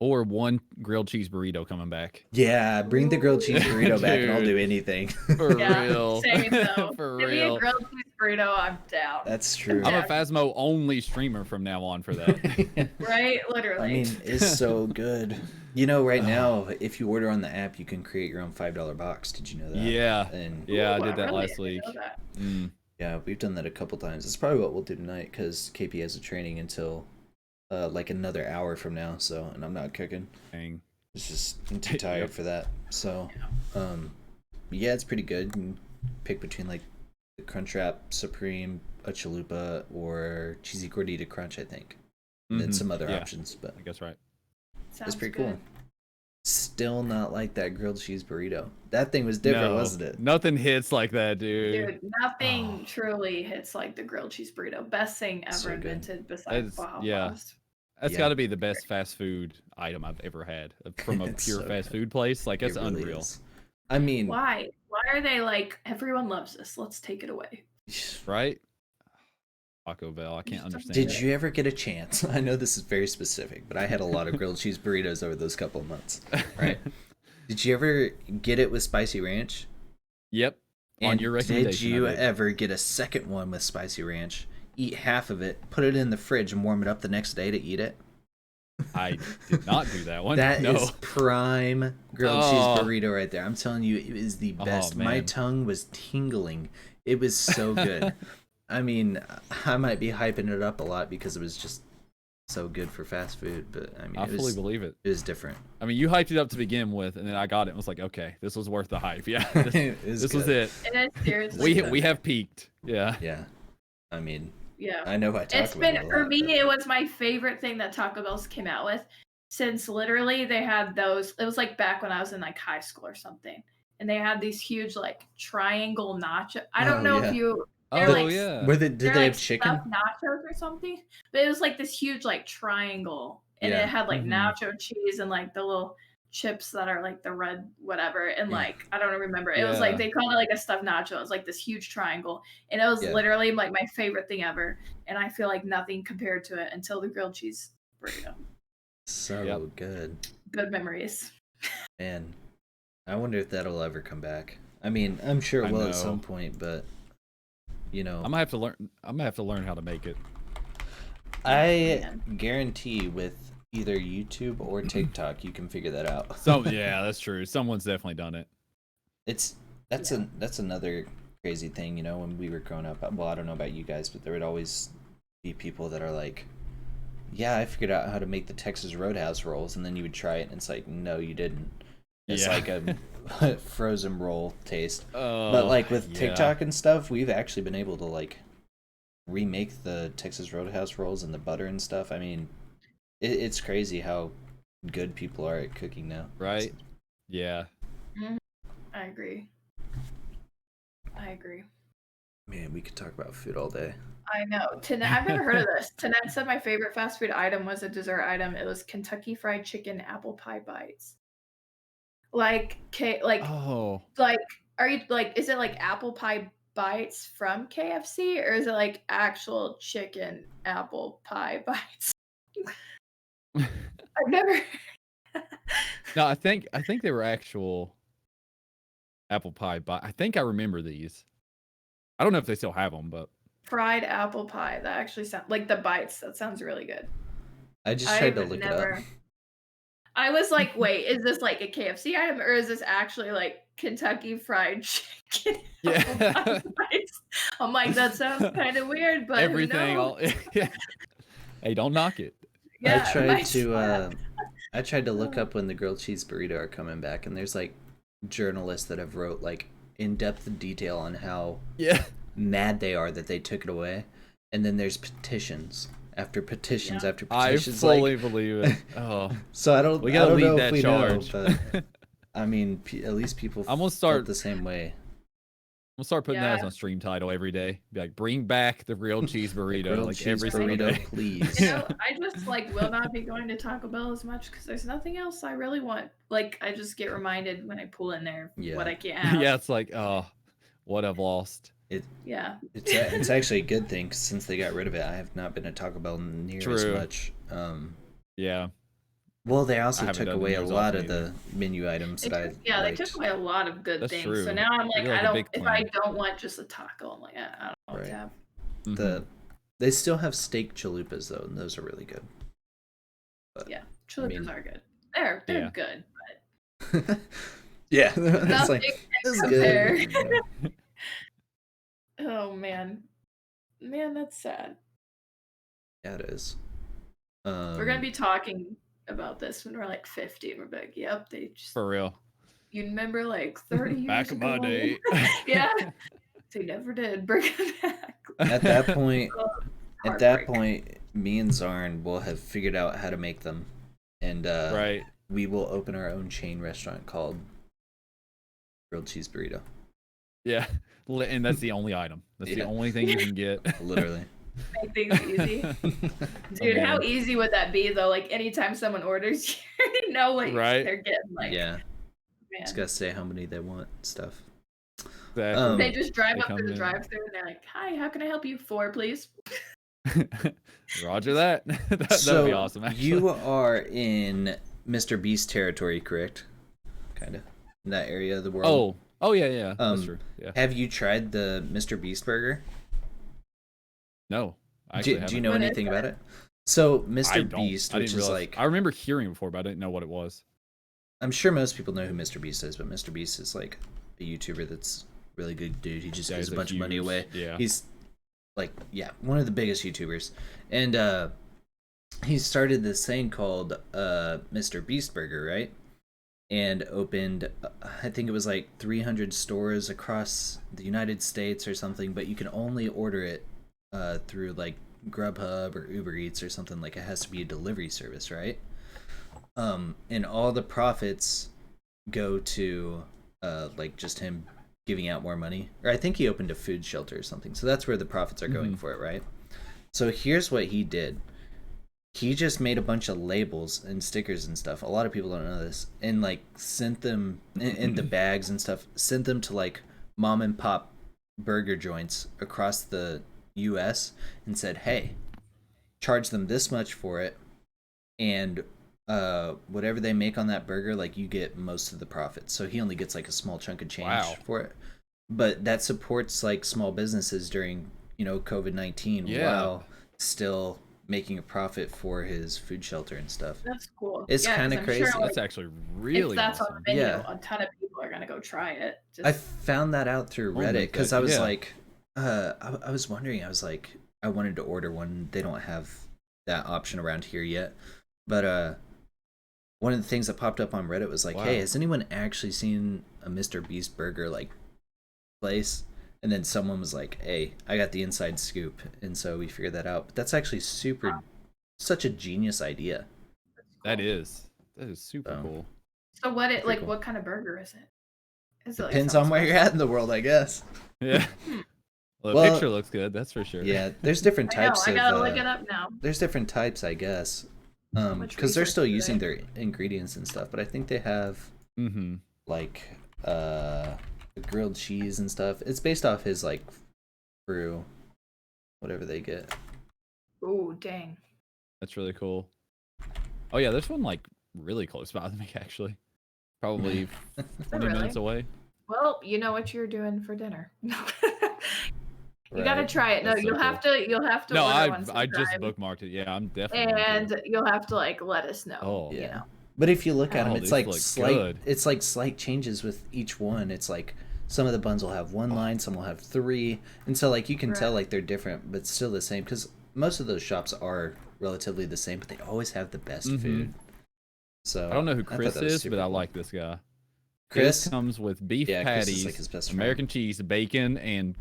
Or one grilled cheese burrito coming back. Yeah, bring the grilled cheese burrito back and I'll do anything. For real. Same though. For Give me real. a grilled cheese burrito, I'm down. That's true. I'm a Phasmo only streamer from now on for that. Right? Literally. I mean, it's so good. You know, right now, if you order on the app, you can create your own $5 box. Did you know that? Yeah. And I did that last week. Yeah, we've done that a couple times. It's probably what we'll do tonight because KP has a training until like another hour from now. So, and I'm not cooking. Dang. It's just I'm too tired for that. So, yeah, it's pretty good. You can pick between like the Crunchwrap Supreme, a Chalupa, or Cheesy Gordita Crunch, I think. And then some other options, but I guess right. It's pretty cool. Still not like that grilled cheese burrito. That thing was different, wasn't it? Nothing hits like that, dude. Dude, nothing truly hits like the grilled cheese burrito. Best thing ever invented besides Baja Blast. That's got to be the best fast food item I've ever had from a pure fast food place. Like, that's unreal. I mean, Why? Why are they like, everyone loves this, let's take it away? Right? Taco Bell. I can't Just don't understand did it. you ever get a chance? I know this is very specific, but I had a lot of grilled cheese burritos over those couple of months. Right? Did you ever get it with spicy ranch? Yep. On And your did recommendation, you I did. ever get a second one with spicy ranch? Eat half of it, put it in the fridge, and warm it up the next day to eat it? I did not do that one. That no. is prime grilled cheese burrito right there. I'm telling you, it is the best. My man. tongue was tingling. It was so good. I mean, I might be hyping it up a lot because it was just so good for fast food, but I mean, I fully believe it. It was different. I mean, you hyped it up to begin with, and then I got it and was like, okay, this was worth the hype. Yeah, this was it. It is seriously. We have peaked. Yeah. Yeah. I mean, yeah. I know I talk It's about been it a lot, for me. but... It was my favorite thing that Taco Bell's came out with, since literally they had those. It was like back when I was in like high school or something, and they had these huge like triangle nacho. I don't know if you. They're like, yeah. Did they like have chicken? Stuffed nachos or something? But it was like this huge like triangle, and it had like nacho cheese and like the little chips that are like the red whatever, and like I don't remember. It was like they called it like a stuffed nacho. It was like this huge triangle, and it was literally like my favorite thing ever. And I feel like nothing compared to it until the grilled cheese burrito. So good. Good memories. Man, I wonder if that'll ever come back. I mean, I'm sure it will at some point, but you know, I'm gonna have to learn how to make it. I guarantee with either YouTube or TikTok, you can figure that out. So yeah, that's true. Someone's definitely done it. That's another crazy thing, you know, when we were growing up. Well, I don't know about you guys, but there would always be people that are like, yeah, I figured out how to make the Texas Roadhouse rolls, and then you would try it and it's like, no, you didn't. It's like a frozen roll taste. But like with TikTok and stuff, we've actually been able to like remake the Texas Roadhouse rolls and the butter and stuff. I mean, it's crazy how good people are at cooking now. Right? Yeah. I agree. Man, we could talk about food all day. I know. I've never heard of this. Tanette said my favorite fast food item was a dessert item. It was Kentucky Fried Chicken apple pie bites. Like are you like, is it like apple pie bites from KFC, or is it like actual chicken apple pie bites? I've never. No, I think they were actual apple pie bites. I think I remember these. I don't know if they still have them, but Fried apple pie. That actually sounds like the bites. That sounds really good. I just tried to look it up. I was like, wait, is this like a KFC item, or is this actually like Kentucky Fried Chicken? Yeah. I'm like, that sounds kind of weird, but everything. Hey, don't knock it. Yeah, I tried to look up when the grilled cheese burrito are coming back, and there's like journalists that have wrote like in-depth detail on how mad they are that they took it away, and then there's petitions after petitions after petitions. I fully believe it. Oh, so I don't. We gotta lead that charge. But I mean, at least people. I'm gonna start the same way. I'm gonna start putting that as a stream title every day. Be like, bring back the grilled cheese burrito, grilled like cheese every single day, please. You know, I just like will not be going to Taco Bell as much because there's nothing else I really want. Like, I just get reminded when I pull in there what I can't have. Yeah, it's like, oh, what I've lost. It's actually a good thing, 'cause since they got rid of it, I have not been to Taco Bell near as much. Yeah. Well, they also took away a lot of the menu items that I liked. They took away a lot of good things. True. So now I'm like, if I don't want just a taco, I'm like, I don't want to have. They still have steak chalupas though, and those are really good. But, chalupas are good. They're good, but that's like this is good. Oh man, that's sad. Yeah, it is. We're gonna be talking about this when we're like 50, and we're like, yep, they just for real. You remember like 30 years back in my day. Yeah, they never did bring it back. At that point, me and Zarn will have figured out how to make them, and we will open our own chain restaurant called Grilled Cheese Burrito. Yeah, and that's the only item. That's the only thing you can get. Literally. Make things easy. Dude, how easy would that be though? Like anytime someone orders, you know what they're getting. Like Just man. gotta say how many they want, stuff. Exactly. They just drive They up come to the in. drive-thru and they're like, "Hi, how can I help you? 4, please." Roger that. That'd So be awesome, actually. you are in Mr. Beast territory, correct? Kind of in that area of the world. Oh yeah, that's Um, true. Yeah. Have you tried the Mr. Beast burger? No, I Do, actually do you haven't. know What is anything it? about it? So I Mr. don't. Beast, I which didn't is realize. like, I remember hearing before, but I didn't know what it was. I'm sure most people know who Mr. Beast is, but Mr. Beast is like a YouTuber that's really good dude. He just Yeah, gives he's a bunch of money huge- away. Yeah. He's like, yeah, one of the biggest YouTubers. And he started this thing called Mr. Beast Burger, right? And opened, I think it was like 300 stores across the United States or something, but you can only order it through like Grubhub or Uber Eats or something. Like it has to be a delivery service, right? And all the profits go to like just him giving out more money. Or I think he opened a food shelter or something. So that's where the profits are going for it, right? So here's what he did. He just made a bunch of labels and stickers and stuff. A lot of people don't know this. And like sent them in the bags and stuff. Sent them to like mom and pop burger joints across the US and said, "Hey, charge them this much for it, and whatever they make on that burger, like you get most of the profits." So he only gets like a small chunk of change for it. But that supports like small businesses during, COVID-19 while still making a profit for his food shelter and stuff. That's cool. It's Yeah, 'cause kind of I'm crazy. sure, like, That's actually if really that's on awesome. the menu, Yeah. a ton of people are gonna go try it. I Just found that out through I'll Reddit make because that, I was yeah. like, I was wondering. I was like, I wanted to order one. They don't have that option around here yet. But one of the things that popped up on Reddit was like, Wow. "Hey, has anyone actually seen a Mr. Beast burger like place?" And then someone was like, "Hey, I got the inside scoop," and so we figured that out. But that's actually such a genius idea. That is super So, cool. so what it pretty like cool. what kind of burger is it? Is it like Depends something on where you're special? at in the world, I guess. Yeah. Well, the Well, picture looks good. That's for sure. Yeah, there's different I know, types I of. gotta look it up now. There's different types, I guess. Much Because they're research still today. using their ingredients and stuff, but I think they have Mm-hmm. like grilled cheese and stuff. It's based off his like brew, whatever they get. Ooh, dang. That's really cool. Oh yeah, there's one like really close by to me actually. Probably 20 really? minutes away. Well, you know what you're doing for dinner. You gotta Right. try it. No, That's so you'll have to No, order one I just sometime, bookmarked it. Yeah, I'm definitely gonna do and it. you'll have to like let us know. Oh. You Yeah. know. But if you look at them, Oh, it's these like look slight. good. It's like slight changes with each one. It's like some of the buns will have one line, some will have three, and so like you can tell Right. like they're different, but still the same. Because most of those shops are relatively the same, but they always have the best food. So I don't know who thought Chris that was is, super but I cool. like this guy. Chris. His comes with beef Yeah, Chris is patties, like his best friend. American cheese, bacon, and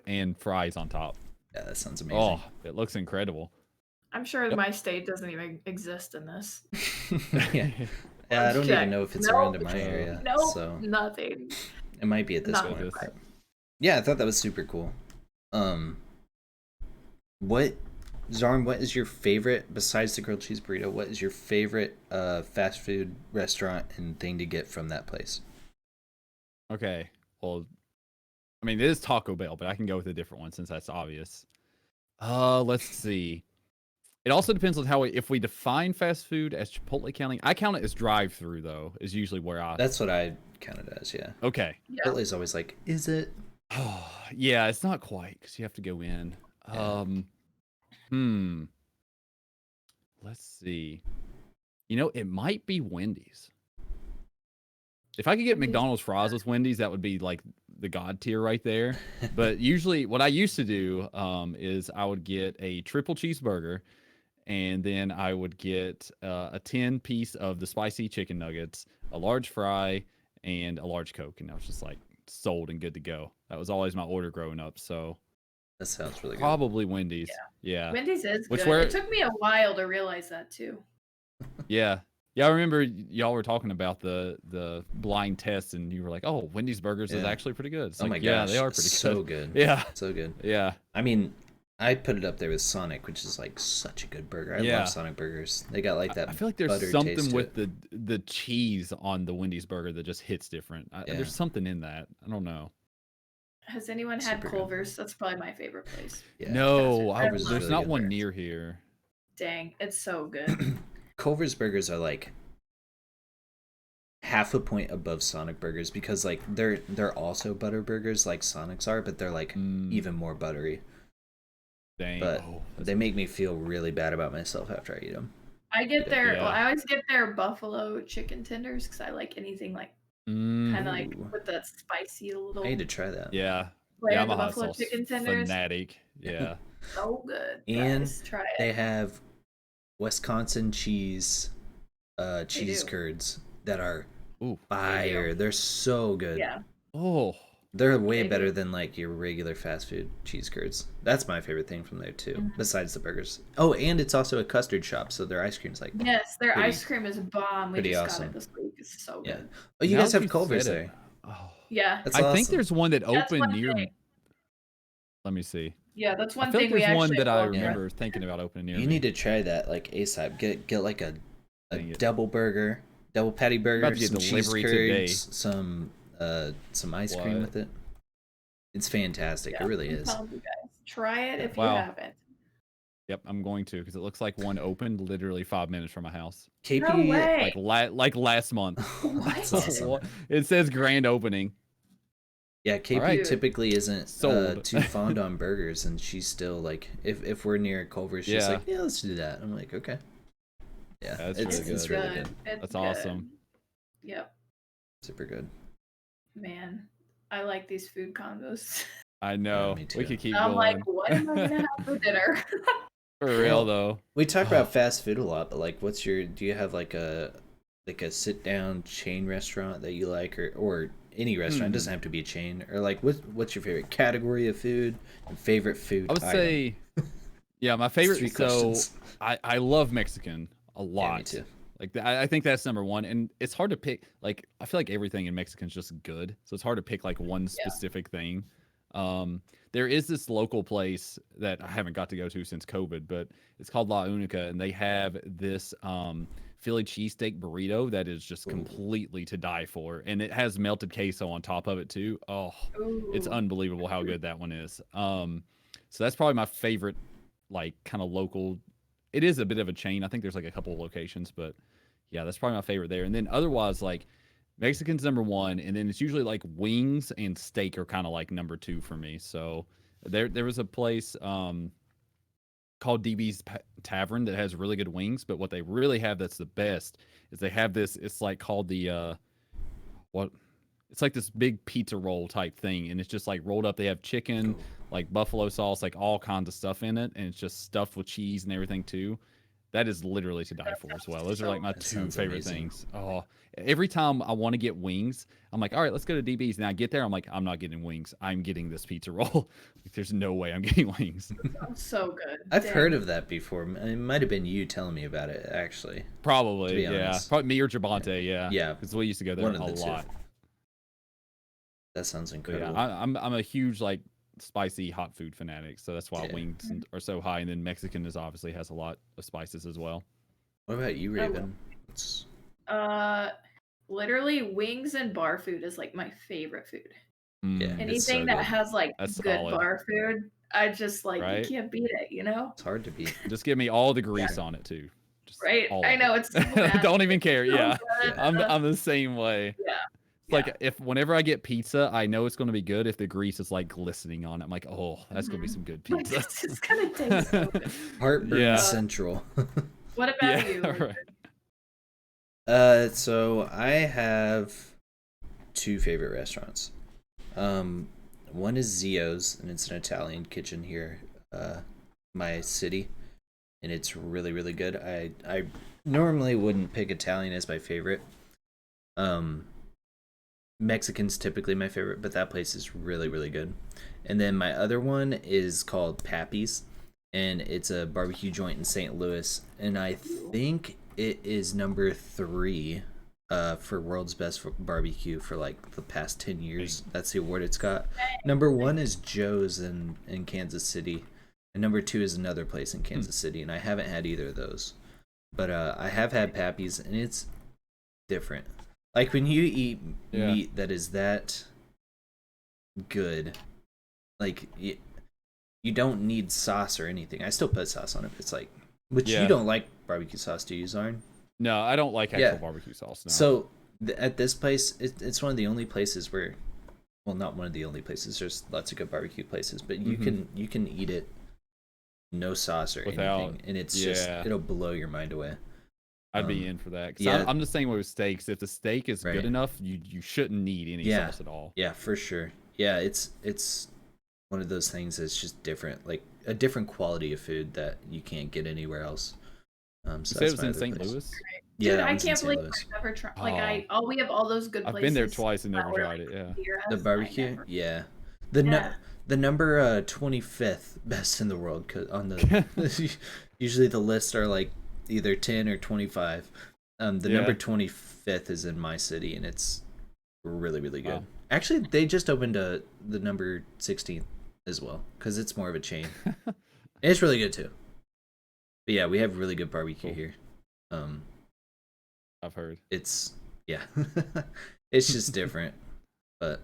and fries on top. Yeah, that sounds amazing. Oh, it looks incredible. I'm sure Yep. my state doesn't even exist in this. Yeah. Yeah, I Let's don't check. even know if it's Nope. around in my area. Nope, So nothing. it might be at this Not point. this. But yeah, I thought that was super cool. What Zarn, what is your favorite besides the grilled cheese burrito? What is your favorite fast food restaurant and thing to get from that place? Okay. Well, I mean, it is Taco Bell, but I can go with a different one since that's obvious. Let's see. It also depends on if we define fast food as Chipotle counting. I count it as drive-through though. Is usually where I. That's what I counted as. Yeah. Okay. Yeah. Chipotle's always like, is it? Oh, yeah, it's not quite because you have to go in. Yeah. Let's see. It might be Wendy's. If I could get Wendy's. McDonald's fries with Wendy's, that would be like the god tier right there. But usually, what I used to do is I would get a triple cheeseburger, and then I would get a 10-piece of the spicy chicken nuggets, a large fry, and a large Coke, and I was just like sold and good to go. That was always my order growing up. So That sounds really good. probably Wendy's. Yeah. Wendy's is Which good. where- It took me a while to realize that too. Yeah. Yeah, I remember y'all were talking about the blind test, and you were like, "Oh, Wendy's burgers is Yeah. actually pretty good." It's Oh like, my yeah, gosh, they are pretty so good. good. Yeah, So good. yeah. I mean, I put it up there with Sonic, which is like such a good burger. I Yeah. love Sonic burgers. They got like that. I feel like there's butter taste something to with it. the cheese on the Wendy's burger that just hits different. Yeah. There's something in that. I don't know. Has anyone had Super good. Culver's? That's probably my favorite place. Yeah. No, I there's love not really one good. near here. Dang, it's so good. Culver's burgers are like half a point above Sonic burgers because like they're also butter burgers like Sonic's are, but they're like even more buttery. Dang. But they make me feel really bad about myself after I eat them. I get their, Yeah. well, I always get their buffalo chicken tenders because I like anything like kind of like Ooh. with that spicy little. I need to try that. Yeah. flavor. Yeah, I'm The a hot buffalo sauce chicken tenders, fanatic. Yeah. so good. And Guys, try it. they have Wisconsin cheese cheese do. curds that are Ooh. fire. They're so good. Yeah. Oh. They're way They better do. than like your regular fast food cheese curds. That's my favorite thing from there too, Mhm. besides the burgers. Oh, and it's also a custard shop, so their ice cream's like Yes, their pretty- ice cream is bomb. We pretty just awesome. got it this week. It's so Yeah. good. Oh, you Now guys that have you Culver's said there. it- Oh. Yeah. That's I awesome. think there's one that That's opened one near. thing. Let me see. Yeah, that's one I feel thing like we there's one actually that I love. remember thinking about opening near You me. need to try that like ASAP. Get like a Dang it. double burger, double patty burger, about to get some cheese delivery curds, today. some ice cream What? with it. It's fantastic. Yeah, It really I'm is. telling you guys, try it if Wow. you haven't. Yep, I'm going to because it looks like one opened literally 5 minutes from my house. KP, No way. Like last month. That's What? awesome. It says grand opening. Yeah, KP Alright. typically isn't Sold. too fond on burgers, and she's still like, if we're near Culver's, she's Yeah. like, yeah, let's do that. I'm like, okay. Yeah, That's it's really it's good. really good, It's That's good. awesome. Yep, super good. man. I like these food combos. I know. me We too. could keep I'm going. like, what am I gonna have for dinner? For real though. We talk about fast food a lot, but like, do you have like a sit down chain restaurant that you like, or any restaurant? It doesn't have to be a chain, or like what's your favorite category of food and favorite food? I would item? say, yeah, my favorite. Three So questions. I love Mexican a Yeah, lot. me too. Like I think that's number one, and it's hard to pick. Like I feel like everything in Mexican is just good, so it's hard to pick like one specific thing. There is this local place that I haven't got to go to since COVID, but it's called La Unica, and they have this Philly cheesesteak burrito that is just completely to die for, and it has melted queso on top of it too. Oh, it's Ooh. unbelievable how good that one is. So that's probably my favorite, like kind of local. It is a bit of a chain. I think there's like a couple of locations, but yeah, that's probably my favorite there. And then otherwise, like Mexican's number one, and then it's usually like wings and steak are kind of like number two for me. So there was a place called DB's Tavern that has really good wings, but what they really have that's the best is they have this. It's like called the what? It's like this big pizza roll type thing, and it's just like rolled up. They have chicken, like buffalo sauce, like all kinds of stuff in it, and it's just stuffed with cheese and everything too. That is literally to die for as well. Those are like my That two sounds favorite amazing. things. Oh, every time I want to get wings, I'm like, all right, let's go to DB's. And I get there, I'm like, I'm not getting wings. I'm getting this pizza roll. Like, there's no way I'm getting wings. Sounds so good. I've Damn. heard of that before. It might have been you telling me about it, actually. Probably, To be yeah. honest. Probably me or Javante, yeah. Yeah. Because we used to go there One a of the lot. two. That sounds But incredible. yeah, I'm a huge like spicy hot food fanatic, so that's why Yeah. wings are so high. And then Mexican is obviously has a lot of spices as well. What about you, I love- Raven? What's- Literally wings and bar food is like my favorite food. Yeah. Mm, It's so Anything that good. has like That's good solid. bar food, I just like Right? you can't beat it, you know? It's hard to beat. Just give me all the grease on it too. Just Right? all I of know it. it's so bad. Don't even care. So Yeah. good. I'm the same way. Yeah. It's like if whenever I get pizza, I know it's going to be good if the grease is like glistening on it. I'm like, oh, that's going to be some good Like, pizza. this is gonna taste so good. Heartburn Yeah. Central. What about Yeah, you? right. So I have two favorite restaurants. One is Zio's, and it's an Italian kitchen here, my city, and it's really, really good. I normally wouldn't pick Italian as my favorite. Mexican's typically my favorite, but that place is really, really good. And then my other one is called Pappy's, and it's a barbecue joint in St. Louis, and I think it is number 3 for world's best barbecue for like the past 10 years. That's the award it's got. Number 1 is Joe's in Kansas City, and number 2 is another place in Kansas City, and I haven't had either of those. But I have had Pappy's, and it's different. Like when you eat meat that is that good, like you don't need sauce or anything. I still put sauce on it. But it's like, which you don't like barbecue sauce, do you, Zarn? No, I don't like actual barbecue sauce. No. So at this place, it's one of the only places where, well, not one of the only places. There's lots of good barbecue places, but you can eat it no sauce or anything, and it's just it'll blow your mind away. I'd be in for that. Cause I'm the same way with steaks. If the steak is good enough, you shouldn't need any sauce at all. Yeah, for sure. Yeah, it's one of those things that's just different, like a different quality of food that you can't get anywhere else. So it was in St. Louis. Dude, I can't believe I've never tried. Like we have all those good places. I've been there twice and never tried it. Yeah, the barbecue. The number 25th best in the world, cause on the usually the lists are like either 10 or 25. The number 25th is in my city, and it's really, really good. Wow. Actually, they just opened the number 16th as well, because it's more of a chain. It's really good too. But yeah, we have really good barbecue here. I've heard. It's it's just different, but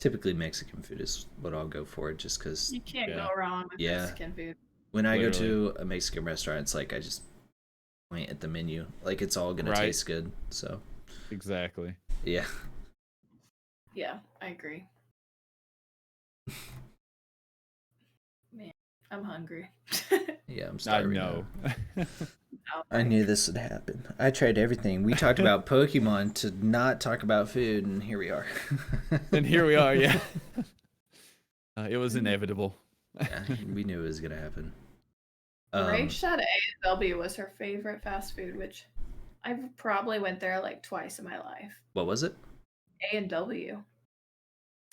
typically Mexican food is what I'll go for, just because you can't go wrong with Mexican food. When I go to a Mexican restaurant, it's like I just point at the menu, like it's all gonna taste good. So exactly. Yeah, I agree. Man, I'm hungry. Yeah, I'm starving. I know. I knew this would happen. I tried everything. We talked about Pokemon to not talk about food, and here we are. Yeah. It was inevitable. Yeah, we knew it was going to happen. Ray said A&W was her favorite fast food, which I probably went there like twice in my life. What was it? A&W.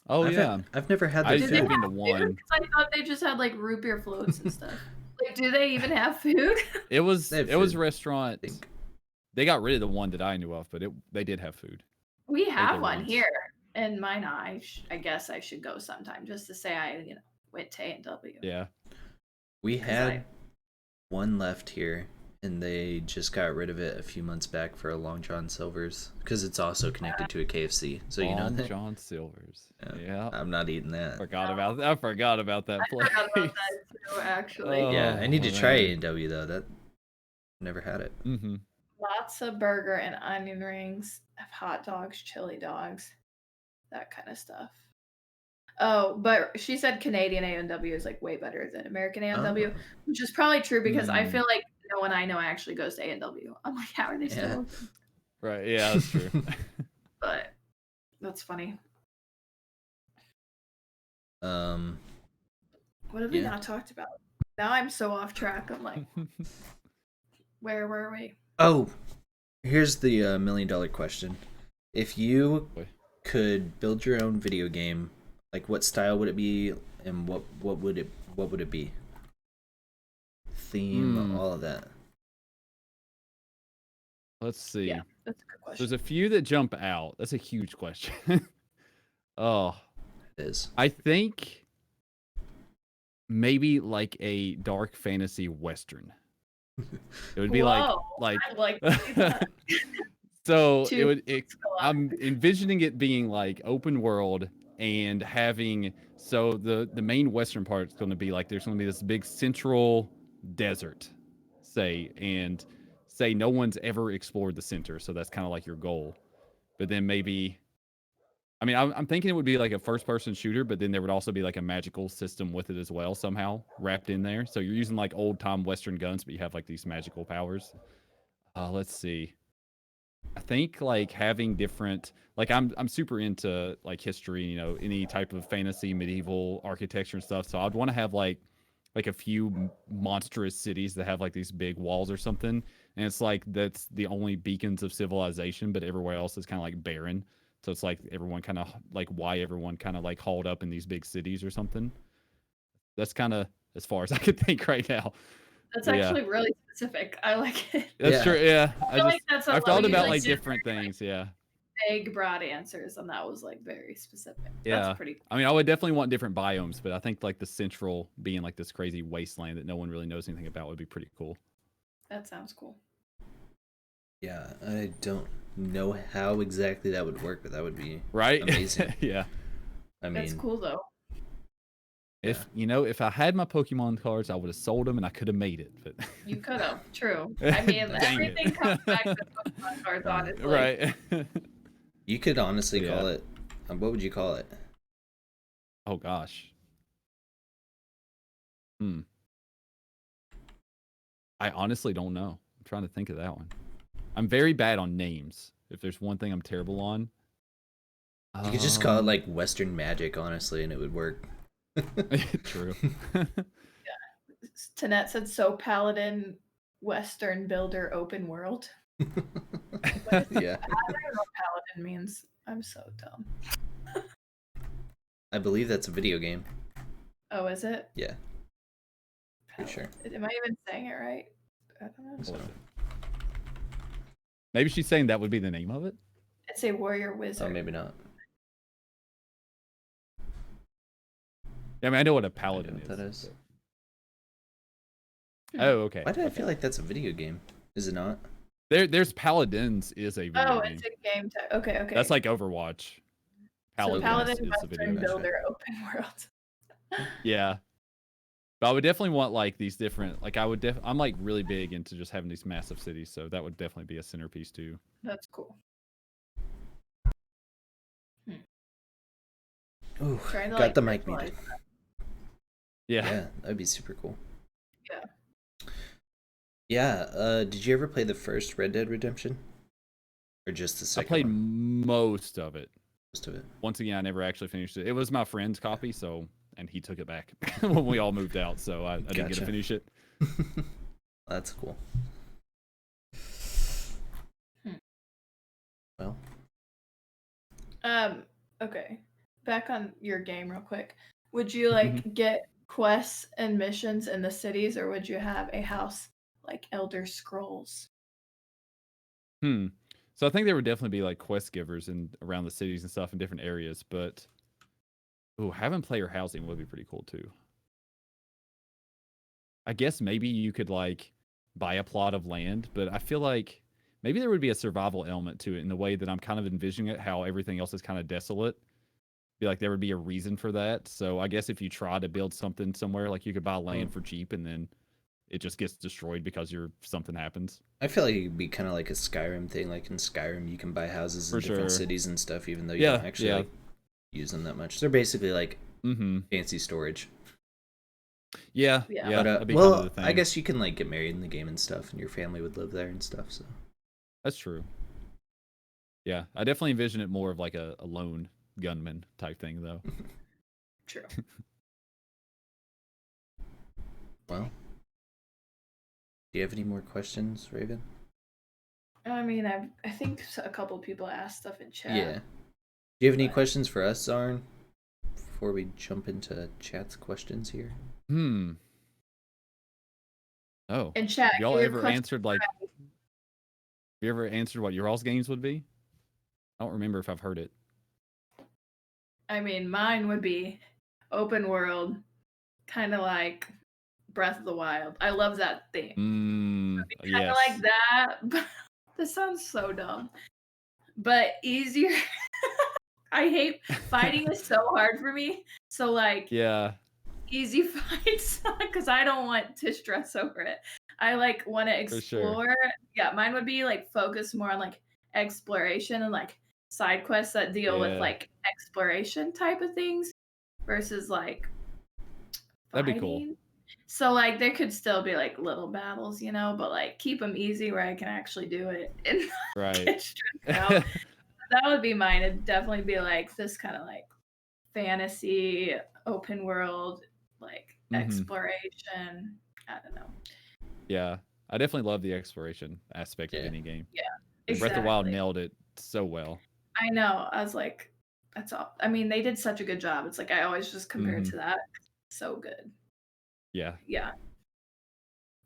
Oh, I've never had that. I've been to one. I thought they just had like root beer floats and stuff. Like, do they even have food? It was a restaurant. They got rid of the one that I knew of, but they did have food. We have one here in mine. I guess I should go sometime just to say I went to A&W. Yeah, we had one left here, and they just got rid of it a few months back for a Long John Silver's, because it's also connected to a KFC. So Long John Silver's. Yeah, I'm not eating that. I forgot about that place. I forgot about that too, actually. Yeah, I need to try A&W though. That never had it. Lots of burger and onion rings, hot dogs, chili dogs, that kind of stuff. Oh, but she said Canadian A&W is like way better than American A&W, which is probably true, because I feel like no one I know actually goes to A&W. I'm like, how are they still open? Right, yeah, that's true. But that's funny. What have we not talked about? Now I'm so off track. I'm like, where were we? Oh, here's the $1 million question. If you could build your own video game, like what style would it be, and what would it be? Theme, all of that. Let's see. Yeah, that's a good question. There's a few that jump out. That's a huge question. Oh, it is. I think maybe like a dark fantasy western. It would be like so I'm envisioning it being like open world, and having the main western part is going to be like there's going to be this big central desert, and no one's ever explored the center, so that's kind of like your goal. But then maybe, I mean, I'm thinking it would be like a first-person shooter, but then there would also be like a magical system with it as well, somehow wrapped in there. So you're using like old-time Western guns, but you have like these magical powers. Let's see. I think like having different, like I'm super into like history, any type of fantasy, medieval architecture and stuff. So I'd want to have like a few monstrous cities that have like these big walls or something, and it's like that's the only beacons of civilization, but everywhere else is kind of like barren. So it's like everyone kind of like everyone kind of like hauled up in these big cities or something. That's kind of as far as I could think right now. That's actually really specific. I like it. That's true. Yeah, I like that. I've thought about like different things. Yeah. vague, broad answers, and that was like very specific. Yeah. That's pretty cool. I mean, I would definitely want different biomes, but I think like the central being like this crazy wasteland that no one really knows anything about would be pretty cool. That sounds cool. Yeah, I don't know how exactly that would work, but that would be right. amazing. Yeah. I mean, That's cool though. If if I had my Pokemon cards, I would have sold them and I could have made it. But You could have. True. I mean, Dang everything it. comes back to Pokemon cards, honestly. Right. you could honestly call it. What would you call it? Oh gosh. I honestly don't know. I'm trying to think of that one. I'm very bad on names. If there's one thing I'm terrible on. You could just call it like Western Magic, honestly, and it would work. True. Tanette said, so Paladin, Western Builder, Open World. Yeah. I don't know what Paladin means. I'm so dumb. I believe that's a video game. Oh, is it? Yeah. Pretty sure. Am I even saying it right? I don't know. So, maybe she's saying that would be the name of it? It's a warrior wizard. oh, maybe not. I mean, I know what a I know paladin what that is. Oh, okay. Why did I feel like that's a video game? Is it not? There's Paladins is a video game. It's a game type. Okay. That's like Overwatch. So Paladin, is a video Western game. Builder, Open World. Yeah. But I would definitely want like these different, like I'm like really big into just having these massive cities, so that would definitely be a centerpiece too. That's cool. Ooh, Trying to, got like, the mic visualize muted. that. Yeah. That'd be super cool. Yeah. Yeah, did you ever play the first Red Dead Redemption? Or just the I second played one? most of it. Most of it. Once again, I never actually finished it. It was my friend's copy, and he took it back when we all moved out, so I didn't get to Gotcha. finish it. That's cool. Well. Okay. Back on your game real quick. Would you like get quests and missions in the cities, or would you have a house like Elder Scrolls? So I think there would definitely be like quest givers around the cities and stuff in different areas, but having player housing would be pretty cool too. I guess maybe you could like buy a plot of land, but I feel like maybe there would be a survival element to it in the way that I'm kind of envisioning it, how everything else is kind of desolate. Be like there would be a reason for that. So I guess if you try to build something somewhere, like you could buy land for cheap and then it just gets destroyed because something happens. I feel like it'd be kind of like a Skyrim thing. Like in Skyrim, you can buy houses in different cities and stuff, even though you don't actually like, use them that much. They're basically like fancy storage. Yeah. But, well, I guess you can like get married in the game and stuff, and your family would live there and stuff. So that's true. Yeah, I definitely envision it more of like a lone gunman type thing, though. True. Well, do you have any more questions, Raven? I mean, I think a couple people asked stuff in chat. Yeah. Do you have any questions for us, Zarn, before we jump into chat's questions here? Oh. In chat, have y'all ever answered like? Have you ever answered what your all's games would be? I don't remember if I've heard it. I mean, mine would be open world, kind of like Breath of the Wild. I love that theme. Kind of like that. This sounds so dumb, but easier. I hate fighting is so hard for me. So like, easy fights because I don't want to stress over it. I like want to explore. Sure. Yeah, mine would be like focused more on like exploration and like side quests that deal with like exploration type of things versus like fighting. That'd be cool. So like there could still be like little battles, you know, but like keep them easy where I can actually do it and get stressed out. That would be mine. It'd definitely be like this kind of like fantasy open world like exploration. I don't know. Yeah, I definitely love the exploration aspect of any game. Yeah, exactly. Breath of the Wild nailed it so well. I know. I was like, that's all. I mean, they did such a good job. It's like I always just compare it to that. So good. Yeah. Yeah.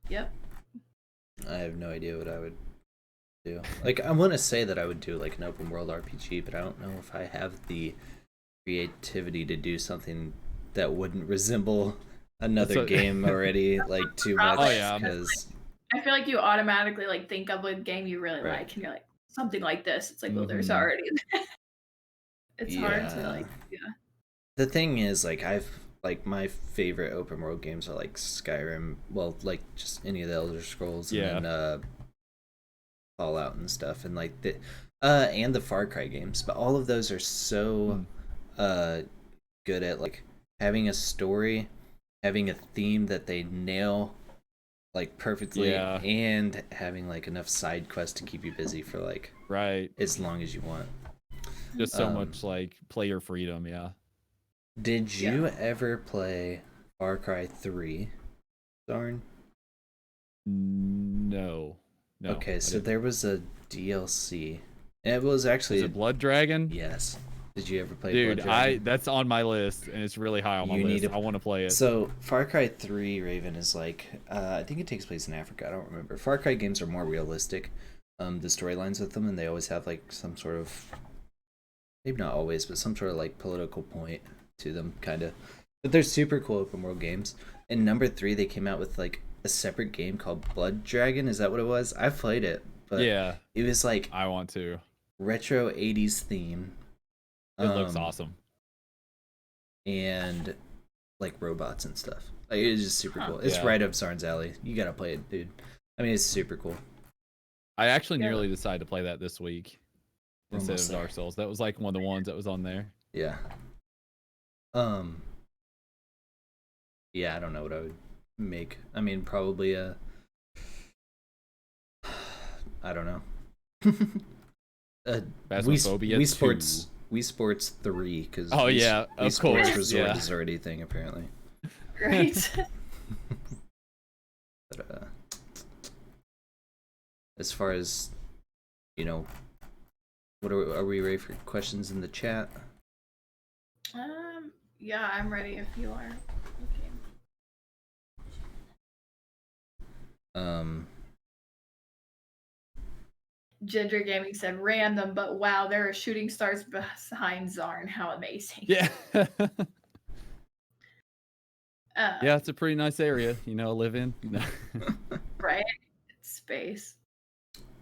Yep. I have no idea what I would do. Like, I want to say that I would do like an open world RPG, but I don't know if I have the creativity to do something that wouldn't resemble another game already like too much. Oh, yeah. Because I feel like you automatically like think of a game you really Right. like, and you're like something like this. It's like, well, there's Mhm. already. It's hard to like, the thing is, like, my favorite open world games are like Skyrim, well, like just any of the Elder Scrolls, Yeah. and then Fallout and stuff, and like the and the Far Cry games. But all of those are so good at like having a story, having a theme that they nail like perfectly, Yeah. and having like enough side quests to keep you busy for like Right. as long as you want. Just so much like player freedom, yeah. Did you ever play Far Cry 3, Darn? No. Okay, I so didn't. there was a DLC. It was actually Is it Blood Dragon? Yes. Did you ever play Dude, Blood Dragon? that's on my list, and it's really high on my list. I want to play it. So Far Cry 3 Raven is like I think it takes place in Africa. I don't remember. Far Cry games are more realistic. The storylines with them, and they always have like some sort of, maybe not always, but some sort of like political point to them, kind of. But they're super cool open world games. And number 3, they came out with like a separate game called Blood Dragon. Is that what it was? I played it, but yeah, it was like I want to. retro 80s theme. It looks awesome. And like robots and stuff. Like, it's just super cool. It's Yeah. right up Zarnerz alley. You gotta play it, dude. I mean, it's super cool. I actually nearly decided to play that this week instead Almost of Dark Souls. That was like one of the ones that was on there. Yeah. Yeah, I don't know what I would make. I mean, probably a, I don't know. Phasmophobia Wii Sports 3, because yeah, of Sports course, Resort yeah. is already a thing apparently. Right. But as far as, you know, what are we ready for questions in the chat? Yeah, I'm ready if you are. Okay. Ginger Gaming said random, but wow, there are shooting stars behind Zarn. How amazing. Yeah. Yeah, it's a pretty nice area, you know, live in. Right? It's space.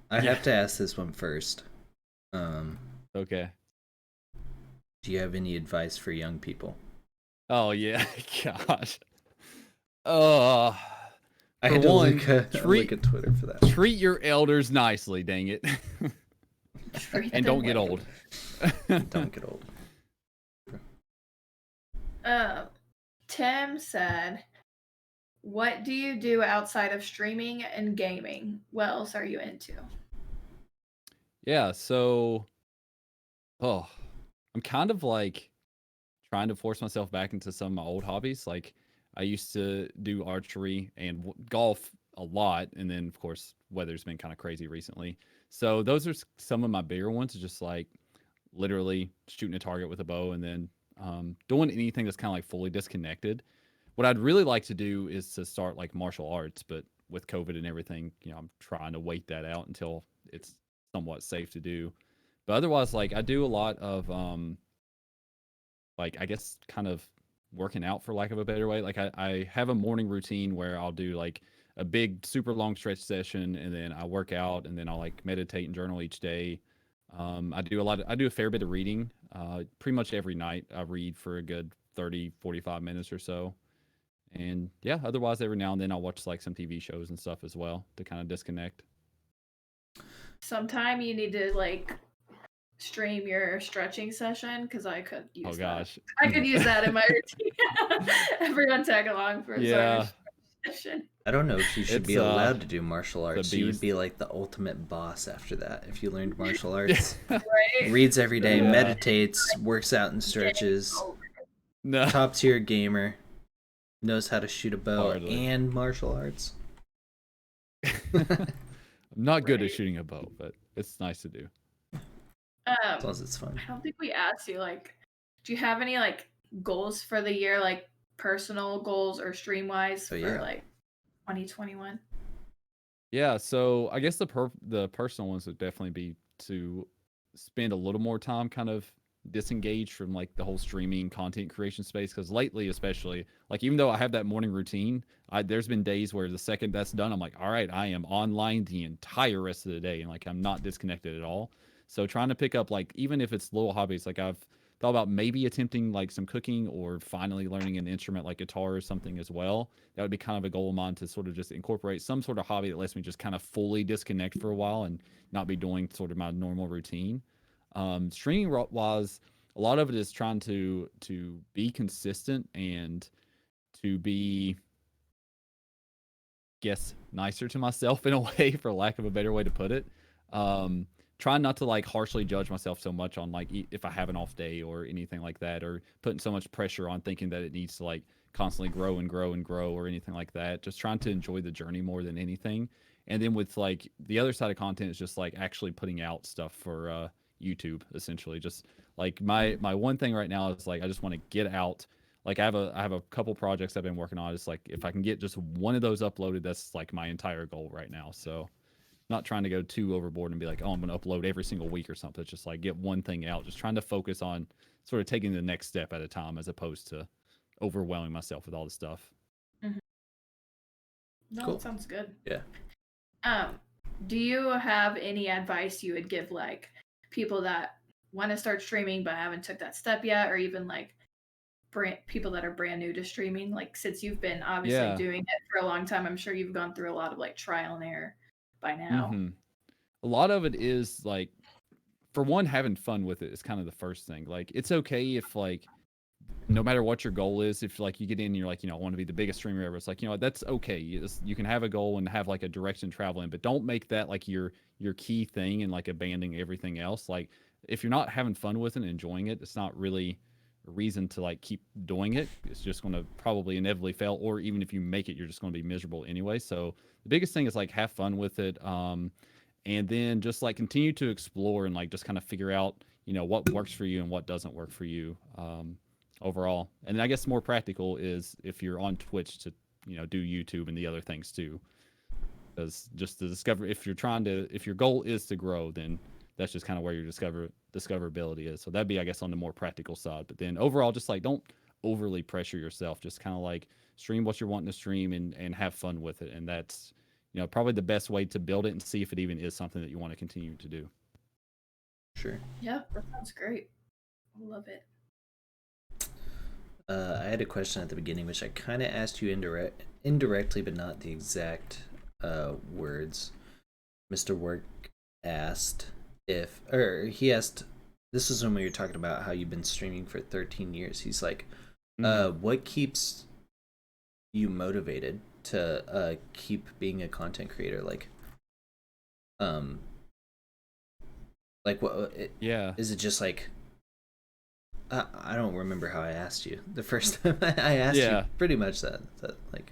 I have to ask this one first. Okay. Do you have any advice for young people? Oh yeah, gosh. I had to look at Twitter for that. Treat your elders nicely, dang it. And don't get old. Don't get old. Tim said, what do you do outside of streaming and gaming? What else are you into? Yeah, so I'm kind of like trying to force myself back into some of my old hobbies. Like I used to do archery and golf a lot, and then of course weather's been kind of crazy recently. So those are some of my bigger ones, just like literally shooting a target with a bow, and then doing anything that's kind of like fully disconnected. What I'd really like to do is to start like martial arts, but with COVID and everything, you know, I'm trying to wait that out until it's somewhat safe to do. But otherwise, like I do a lot of like I guess kind of working out, for lack of a better way. Like I have a morning routine where I'll do like a big super long stretch session, and then I work out, and then I'll like meditate and journal each day. I do a fair bit of reading. Pretty much every night I read for a good 30-45 minutes or so. And yeah, otherwise every now and then I'll watch like some TV shows and stuff as well to kind of disconnect. Sometime you need to like stream your stretching session, because I could use that. I could use that in my routine. Everyone tag along for a session. I don't know if you should be allowed to do martial arts. You would be like the ultimate boss after that if you learned martial arts. Right? Reads every day, meditates, works out and stretches. Top tier gamer. Knows how to shoot a bow and martial arts. I'm not good at shooting a bow, but it's nice to do. As long as it's fun. I don't think we asked you, like, do you have any like goals for the year, like personal goals or stream wise for like 2021? Yeah, so I guess the personal ones would definitely be to spend a little more time kind of disengaged from like the whole streaming content creation space, because lately especially, like even though I have that morning routine, there's been days where the second that's done I'm like, all right, I am online the entire rest of the day, and like I'm not disconnected at all. So trying to pick up, like, even if it's little hobbies, like I've thought about maybe attempting like some cooking or finally learning an instrument like guitar or something as well. That would be kind of a goal of mine, to sort of just incorporate some sort of hobby that lets me just kind of fully disconnect for a while and not be doing sort of my normal routine. Streaming wise, a lot of it is trying to be consistent and to be, guess, nicer to myself in a way, for lack of a better way to put it. Um, Trying not to like harshly judge myself so much on like if I have an off day or anything like that, or putting so much pressure on thinking that it needs to like constantly grow and grow and grow or anything like that. Just trying to enjoy the journey more than anything. And then with like the other side of content is just like actually putting out stuff for YouTube, essentially. Just like my one thing right now is like I just want to get out, like I have a couple projects I've been working on. It's like if I can get just one of those uploaded, that's like my entire goal right now. So not trying to go too overboard and be like, oh, I'm going to upload every single week or something. It's just like get one thing out. Just trying to focus on sort of taking the next step at a time, as opposed to overwhelming myself with all the stuff. Mhm. No, Cool. that sounds good. Yeah. Do you have any advice you would give like people that want to start streaming but haven't took that step yet, or even like people that are brand new to streaming? Like, since you've been obviously Yeah. doing it for a long time, I'm sure you've gone through a lot of like trial and error by now. Mm-hmm. A lot of it is like, for one, having fun with it is kind of the first thing. Like, it's okay if like no matter what your goal is, if like you get in and you're like, I want to be the biggest streamer ever, it's like, that's okay. You can have a goal and have like a direction traveling, but don't make that like your key thing and like abandoning everything else. Like, if you're not having fun with it and enjoying it, it's not really a reason to like keep doing it. It's just going to probably inevitably fail, or even if you make it, you're just going to be miserable anyway. So the biggest thing is like have fun with it. And then just like continue to explore and like just kind of figure out, what works for you and what doesn't work for you. Overall. And I guess more practical is if you're on Twitch to, do YouTube and the other things too. Because just to discover, if your goal is to grow, then that's just kind of where your discoverability is. So that'd be, I guess, on the more practical side. But then overall, just like don't overly pressure yourself. Just kind of like stream what you're wanting to stream and have fun with it. And that's, probably the best way to build it and see if it even is something that you want to continue to do. Sure. Yeah, that sounds great. I love it. I had a question at the beginning, which I kind of asked you indirectly, but not the exact words. Mr. Work asked he asked, this was when we were talking about how you've been streaming for 13 years. He's like, what keeps you motivated to keep being a content creator? Like, what? Yeah. Is it just like, I don't remember how I asked you the first time I asked you. Pretty much that like.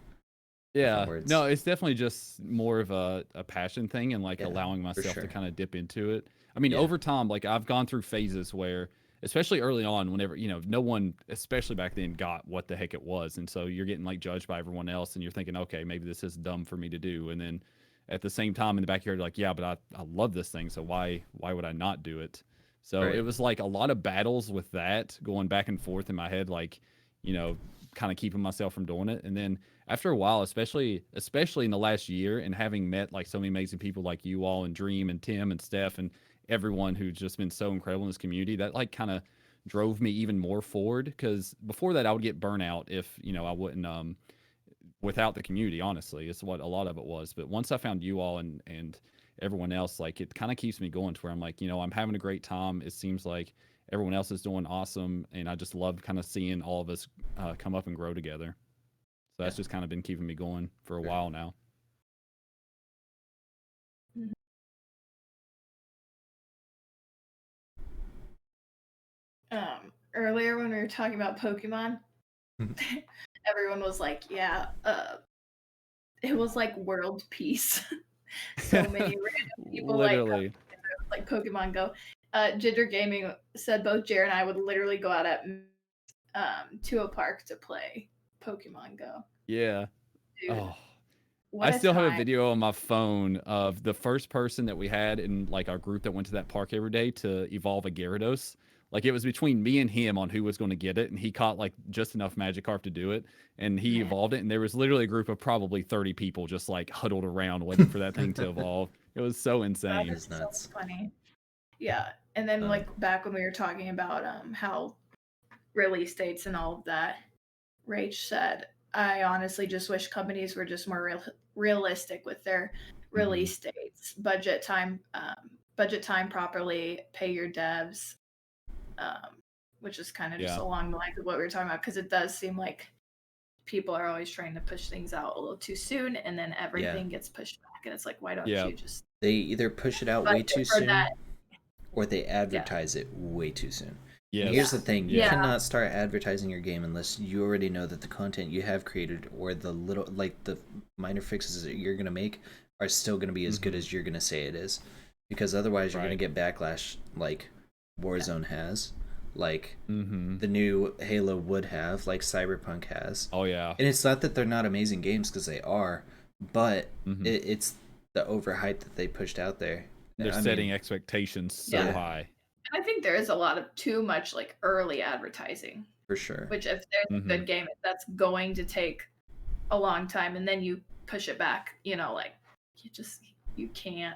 Yeah. No, it's definitely just more of a passion thing, and like allowing myself to kind of dip into it. I mean, over time, like I've gone through phases where, especially early on, whenever, no one, especially back then, got what the heck it was. And so you're getting like judged by everyone else and you're thinking, okay, maybe this is dumb for me to do. And then at the same time in the back of your head, like, yeah, but I love this thing. So why would I not do it? So it was like a lot of battles with that going back and forth in my head, like, kind of keeping myself from doing it. And then after a while, especially in the last year, and having met like so many amazing people like you all and Dream and Tim and Steph and everyone who's just been so incredible in this community, that like kind of drove me even more forward. Because before that, I would get burnout if I wouldn't without the community. Honestly, it's what a lot of it was. But once I found you all and everyone else, like it kind of keeps me going to where I'm like, I'm having a great time. It seems like everyone else is doing awesome, and I just love kind of seeing all of us come up and grow together. So that's just kind of been keeping me going for a while now. Earlier when we were talking about Pokemon, everyone was like, yeah, it was like world peace. So many random people literally like Pokemon Go. Ginger Gaming said both Jared and I would literally go out at to a park to play Pokemon Go. Yeah. Dude. Oh, I still have a video on my phone of the first person that we had in like our group that went to that park every day to evolve a Gyarados. Like it was between me and him on who was going to get it, and he caught like just enough Magikarp to do it, and he evolved it. And there was literally a group of probably 30 people just like huddled around waiting for that thing to evolve. It was so insane. That is nuts. So funny. Yeah, and then like back when we were talking about how release dates and all of that, Rach said, I honestly just wish companies were just more realistic with their release dates, budget time properly, pay your devs, which is kind of just along the lines of what we were talking about, because it does seem like people are always trying to push things out a little too soon, and then everything gets pushed back, and it's like, why don't you just... They either push it out way too soon, or they advertise it way too soon. Yes. Here's the thing, you cannot start advertising your game unless you already know that the content you have created or the little, like the minor fixes that you're going to make are still going to be as good as you're going to say it is. Because otherwise you're going to get backlash like Warzone has, like the new Halo would have, like Cyberpunk has. Oh yeah. And it's not that they're not amazing games, because they are, but it's the overhype that they pushed out there. They're setting expectations so high. I think there is a lot of too much like early advertising. For sure. Which if there's a good game, that's going to take a long time, and then you push it back, you know, like you can't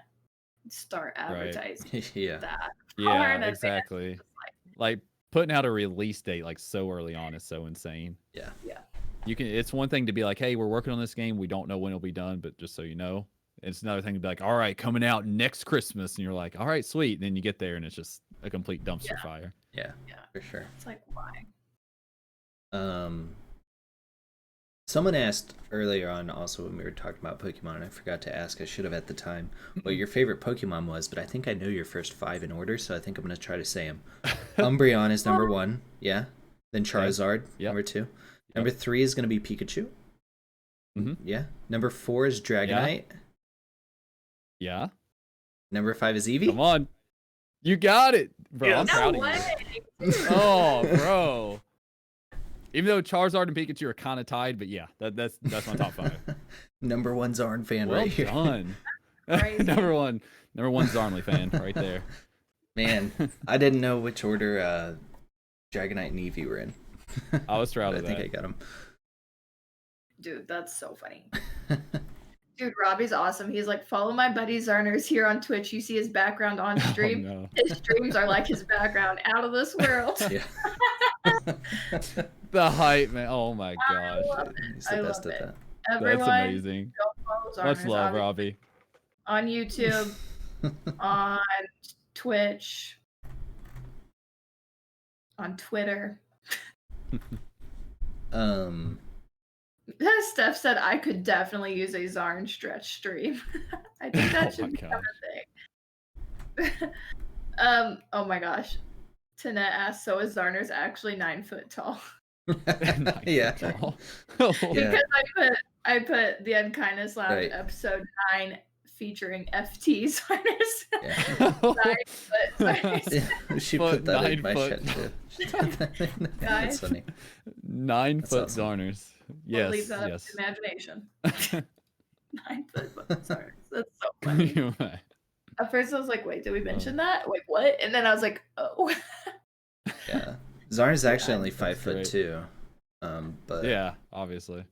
start advertising that. Yeah, exactly. Like putting out a release date like so early on is so insane. Yeah. Yeah. It's one thing to be like, hey, we're working on this game, we don't know when it'll be done, but just so you know. It's another thing to be like, all right, coming out next Christmas, and you're like, all right, sweet. And then you get there and it's just a complete dumpster fire. Yeah, for sure. It's like, why? Someone asked earlier on also when we were talking about Pokemon, and I forgot to ask, I should have at the time, what your favorite Pokemon was, but I think I know your first 5 in order, so I think I'm going to try to say them. Umbreon is number 1, yeah. Then Charizard, number 2. Number 3 is going to be Pikachu. Yeah. Number 4 is Dragonite. Yeah. Number 5 is Eevee. Come on. You got it, bro. I'm proud of you. Oh, bro. Even though Charizard and Pikachu are kind of tied, but yeah, that's my top 5. Number 1 Zarn fan right here. Well done. number one Zarnley fan right there. Man, I didn't know which order Dragonite and Eevee were in. I was proud of that. I think I got them. Dude, that's so funny. Dude, Robbie's awesome. He's like, follow my buddy Zarnerz here on Twitch. You see his background on stream. Oh, no. His streams are like his background, out of this world. The hype, man. Oh my gosh. He's the best at that. Everyone, that's amazing. Much love, Robbie. On YouTube, on Twitch, on Twitter. Steph said I could definitely use a Zarn stretch stream. I think that should be a thing. Oh my gosh. Tanette asked, so is Zarnerz actually 9 foot tall? Yeah. Tall. Because I put the Unkindness Lounge episode 9 featuring FT Zarnerz. 9 foot Zarnerz. She put that in my chat too. That's funny. 9 foot Zarnerz. Yes. We'll leave that up to imagination. 9 foot Zarnerz. That's so funny. At first I was like, wait, did we mention that? Like what? And then I was like, oh. Yeah. Zarn is actually only 5 foot 2. But yeah, obviously.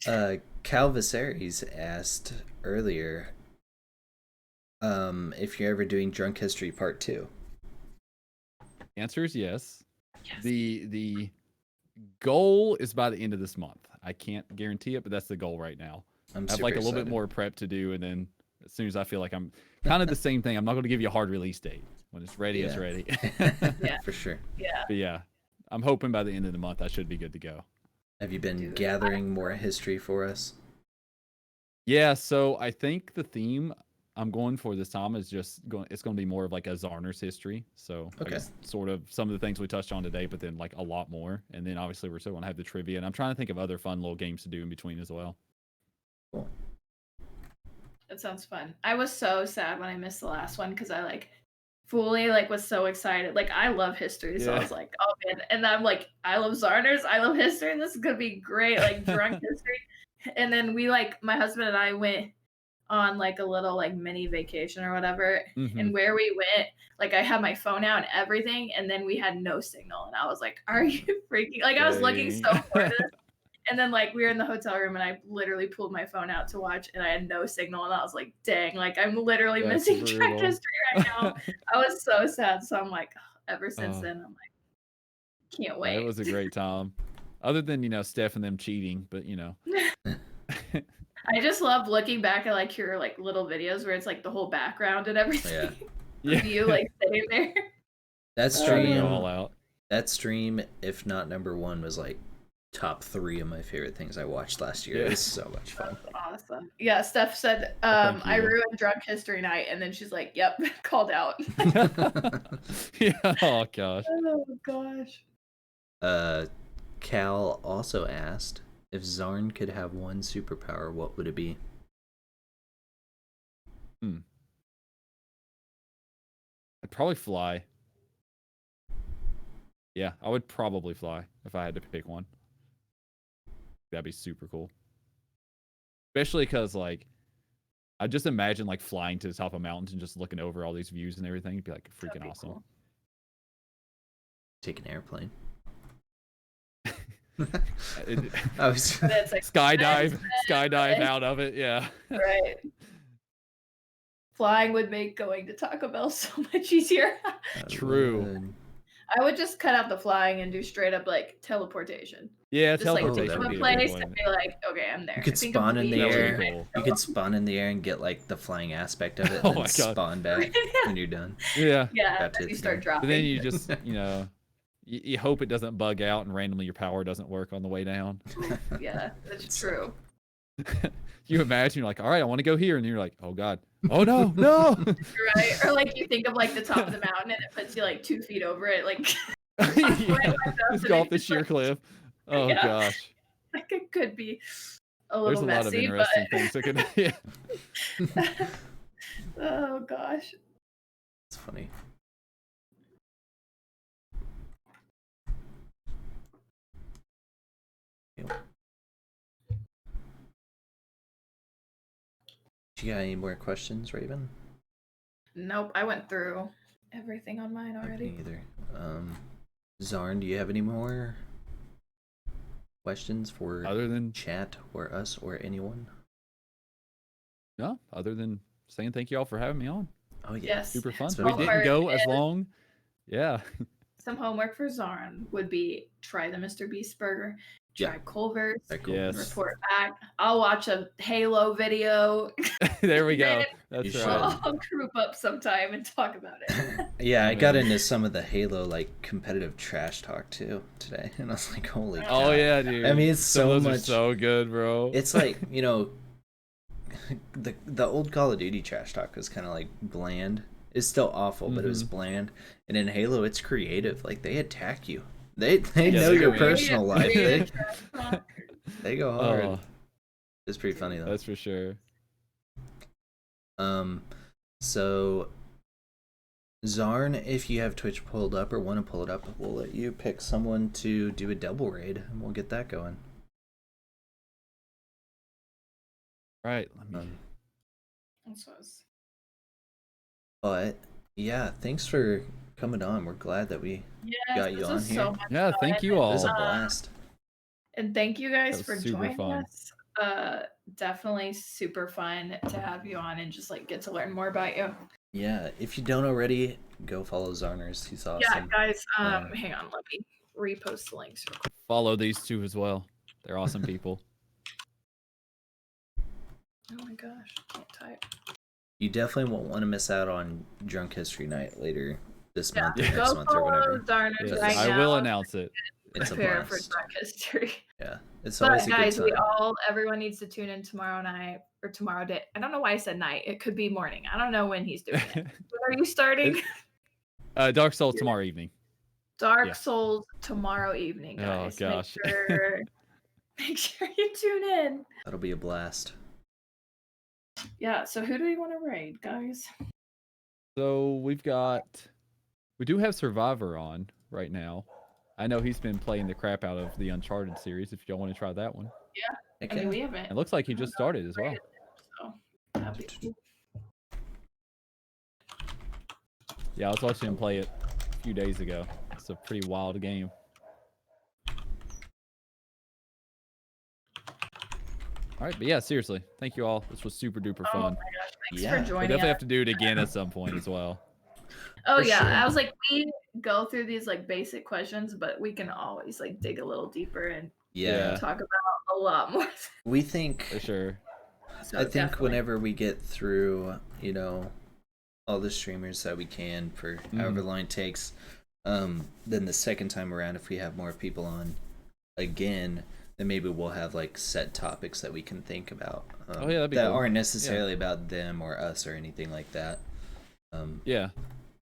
Cal Viserys asked earlier if you're ever doing Drunk History Part 2. Answer is yes. The goal is by the end of this month. I can't guarantee it, but that's the goal right now. I have like a little bit more prep to do, and then as soon as I feel like I'm kind of the same thing, I'm not going to give you a hard release date. When it's ready, it's ready. Yeah, for sure. Yeah. But yeah, I'm hoping by the end of the month I should be good to go. Have you been gathering more history for us? Yeah, so I think the theme I'm going for this time is it's going to be more of like a Zarnerz history. So I guess sort of some of the things we touched on today, but then like a lot more. And then obviously we're still going to have the trivia, and I'm trying to think of other fun little games to do in between as well. Cool. That sounds fun. I was so sad when I missed the last one because I like fully like was so excited. Like I love history, so I was like, oh man. And I'm like, I love Zarnerz, I love history. This is gonna be great. Like drunk history. And then we like my husband and I went on like a little like mini vacation or whatever. And where we went, like I had my phone out and everything, and then we had no signal. And I was like, are you freaking like I was looking so forward to this. And then like we were in the hotel room and I literally pulled my phone out to watch and I had no signal and I was like, dang, like I'm literally missing track history right now. I was so sad. So I'm like, ever since then, I'm like, can't wait. It was a great time. Other than, you know, Steph and them cheating, but you know. I just love looking back at like your like little videos where it's like the whole background and everything. Yeah. You like sitting there. That stream, all out. That stream, if not number one, was like top 3 of my favorite things I watched last year. It was so much fun. That's awesome. Yeah, Steph said, I ruined Drunk History Night, and then she's like, yep, called out. Yeah, oh gosh. Oh gosh. Cal also asked, if Zarn could have one superpower, what would it be? I'd probably fly. Yeah, I would probably fly if I had to pick one. That'd be super cool. Especially because, like, I just imagine, like, flying to the top of mountains and just looking over all these views and everything. It'd be, like, freaking awesome. Cool. Take an airplane. I was like, skydive out of it, yeah. Right. Flying would make going to Taco Bell so much easier. True. I would just cut out the flying and do straight up like teleportation. Yeah, just teleportation like, would be place a and be like, okay, I'm there. You could spawn in the air. Cool. You could spawn in the air and get like the flying aspect of it, and then spawn back when you're done. Yeah. Yeah. You start dropping. But then you just, you know, you hope it doesn't bug out and randomly your power doesn't work on the way down. Yeah, that's true. You imagine you're like, all right, I want to go here, and you're like, oh god, oh no, no. Right, or like you think of like the top of the mountain and it puts you like 2 feet over it, like just go off the sheer cliff. Oh gosh, like it could be a little There's a messy, lot of interesting things that could. Yeah. Oh gosh, it's funny. You got any more questions, Raven? Nope, I went through everything on mine already. Me either. Zarn, do you have any more questions for other than chat or us or anyone? No, other than saying thank you all for having me on. Oh yeah, yes. Super fun. So we didn't go as long. Yeah. Some homework for Zarn would be try the Mr. Beast burger. Try Culver's. Yes. Report back. I'll watch a Halo video. There we go. That's You right. I'll group up sometime and talk about it. Yeah, I got into some of the Halo like competitive trash talk too today, and I was like, "Holy cow!" Oh yeah, dude. I mean, it's so those much. are so good, bro. It's like, you know, the old Call of Duty trash talk was kind of like bland. It's still awful, but it was bland. And in Halo, it's creative. Like they attack you. They know your personal life. They go hard. Oh, It's pretty funny though. that's for sure. So Zarn, if you have Twitch pulled up or want to pull it up, we'll let you pick someone to do a double raid, and we'll get that going. Right. Let me. But yeah, thanks for coming on. We're glad that we got you on here. Yeah, thank you all. It was a blast. And thank you guys for joining fun. us. Definitely super fun to have you on and just like get to learn more about you. Yeah, if you don't already, go follow Zarnerz. He's awesome. Yeah, guys. Hang on, let me repost the links real quick. Follow these two as well. They're awesome people. Oh my gosh, can't type. You definitely won't want to miss out on Drunk History Night later this month or Go next month or whatever. Zarnerz Yes, right I now. will announce it. It's a Prepare for blast. Drunk History. Yeah, it's always But a guys, good time. everyone needs to tune in tomorrow night or tomorrow day. I don't know why I said night. It could be morning. I don't know when he's doing it. When are you starting? Dark Souls tomorrow evening. Dark Souls tomorrow evening, guys. Oh gosh. Make sure you tune in. That'll be a blast. Yeah, so who do we want to raid, guys? So we do have Survivor on right now. I know he's been playing the crap out of the Uncharted series. If y'all want to try that one. Heck I mean, yeah. we haven't. It looks like he just started as well. So that'd be cool. Yeah, I was watching him play it a few days ago. It's a pretty wild game. All right, but yeah, seriously, thank you all. This was super duper Oh my fun. gosh, thanks Yeah. for We joining definitely us. have to do it again at some point as well. Oh For yeah, sure. I was like, we go through these like basic questions, but we can always like dig a little deeper and Yeah. talk about a lot more. We think For sure. So I think definitely. whenever we get through, you know, all the streamers that we can for however long it takes, then the second time around, if we have more people on again, then maybe we'll have like set topics that we can think about. Oh, yeah, that'd be that cool. aren't necessarily about them or us or anything like that. Yeah,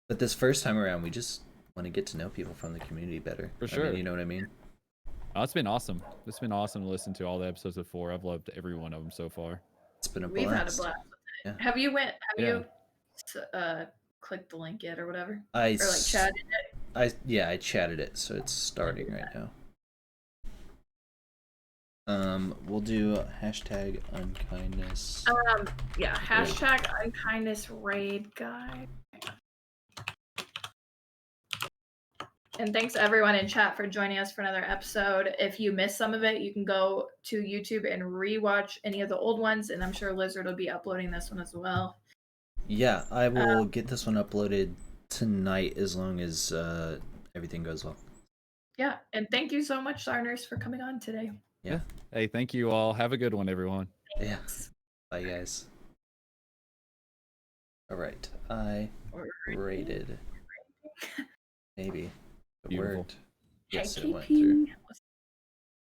But this first time around, we just want to get to know people from the community better. For I sure. mean, you know what I mean? oh, it's been awesome. It's been awesome to listen to all the episodes before. I've loved every one of them so far. It's been a We've had a blast. blast with it. Yeah. Have you Yeah. clicked the link yet or whatever? I Or like chatted it? I chatted it, so it's starting right now. We'll do hashtag unkindness. Yeah, hashtag unkindness raid guide. And thanks everyone in chat for joining us for another episode. If you missed some of it, you can go to YouTube and rewatch any of the old ones, and I'm sure Lizard will be uploading this one as well. Yeah, I will get this one uploaded tonight as long as everything goes well. Yeah, and thank you so much, Zarnerz, for coming on today. Yeah. Hey, thank you all. Have a good one, everyone. Yeah. Bye, guys. All right. I rated. Maybe. It Beautiful. worked. Yes, it Hey, went through. KP.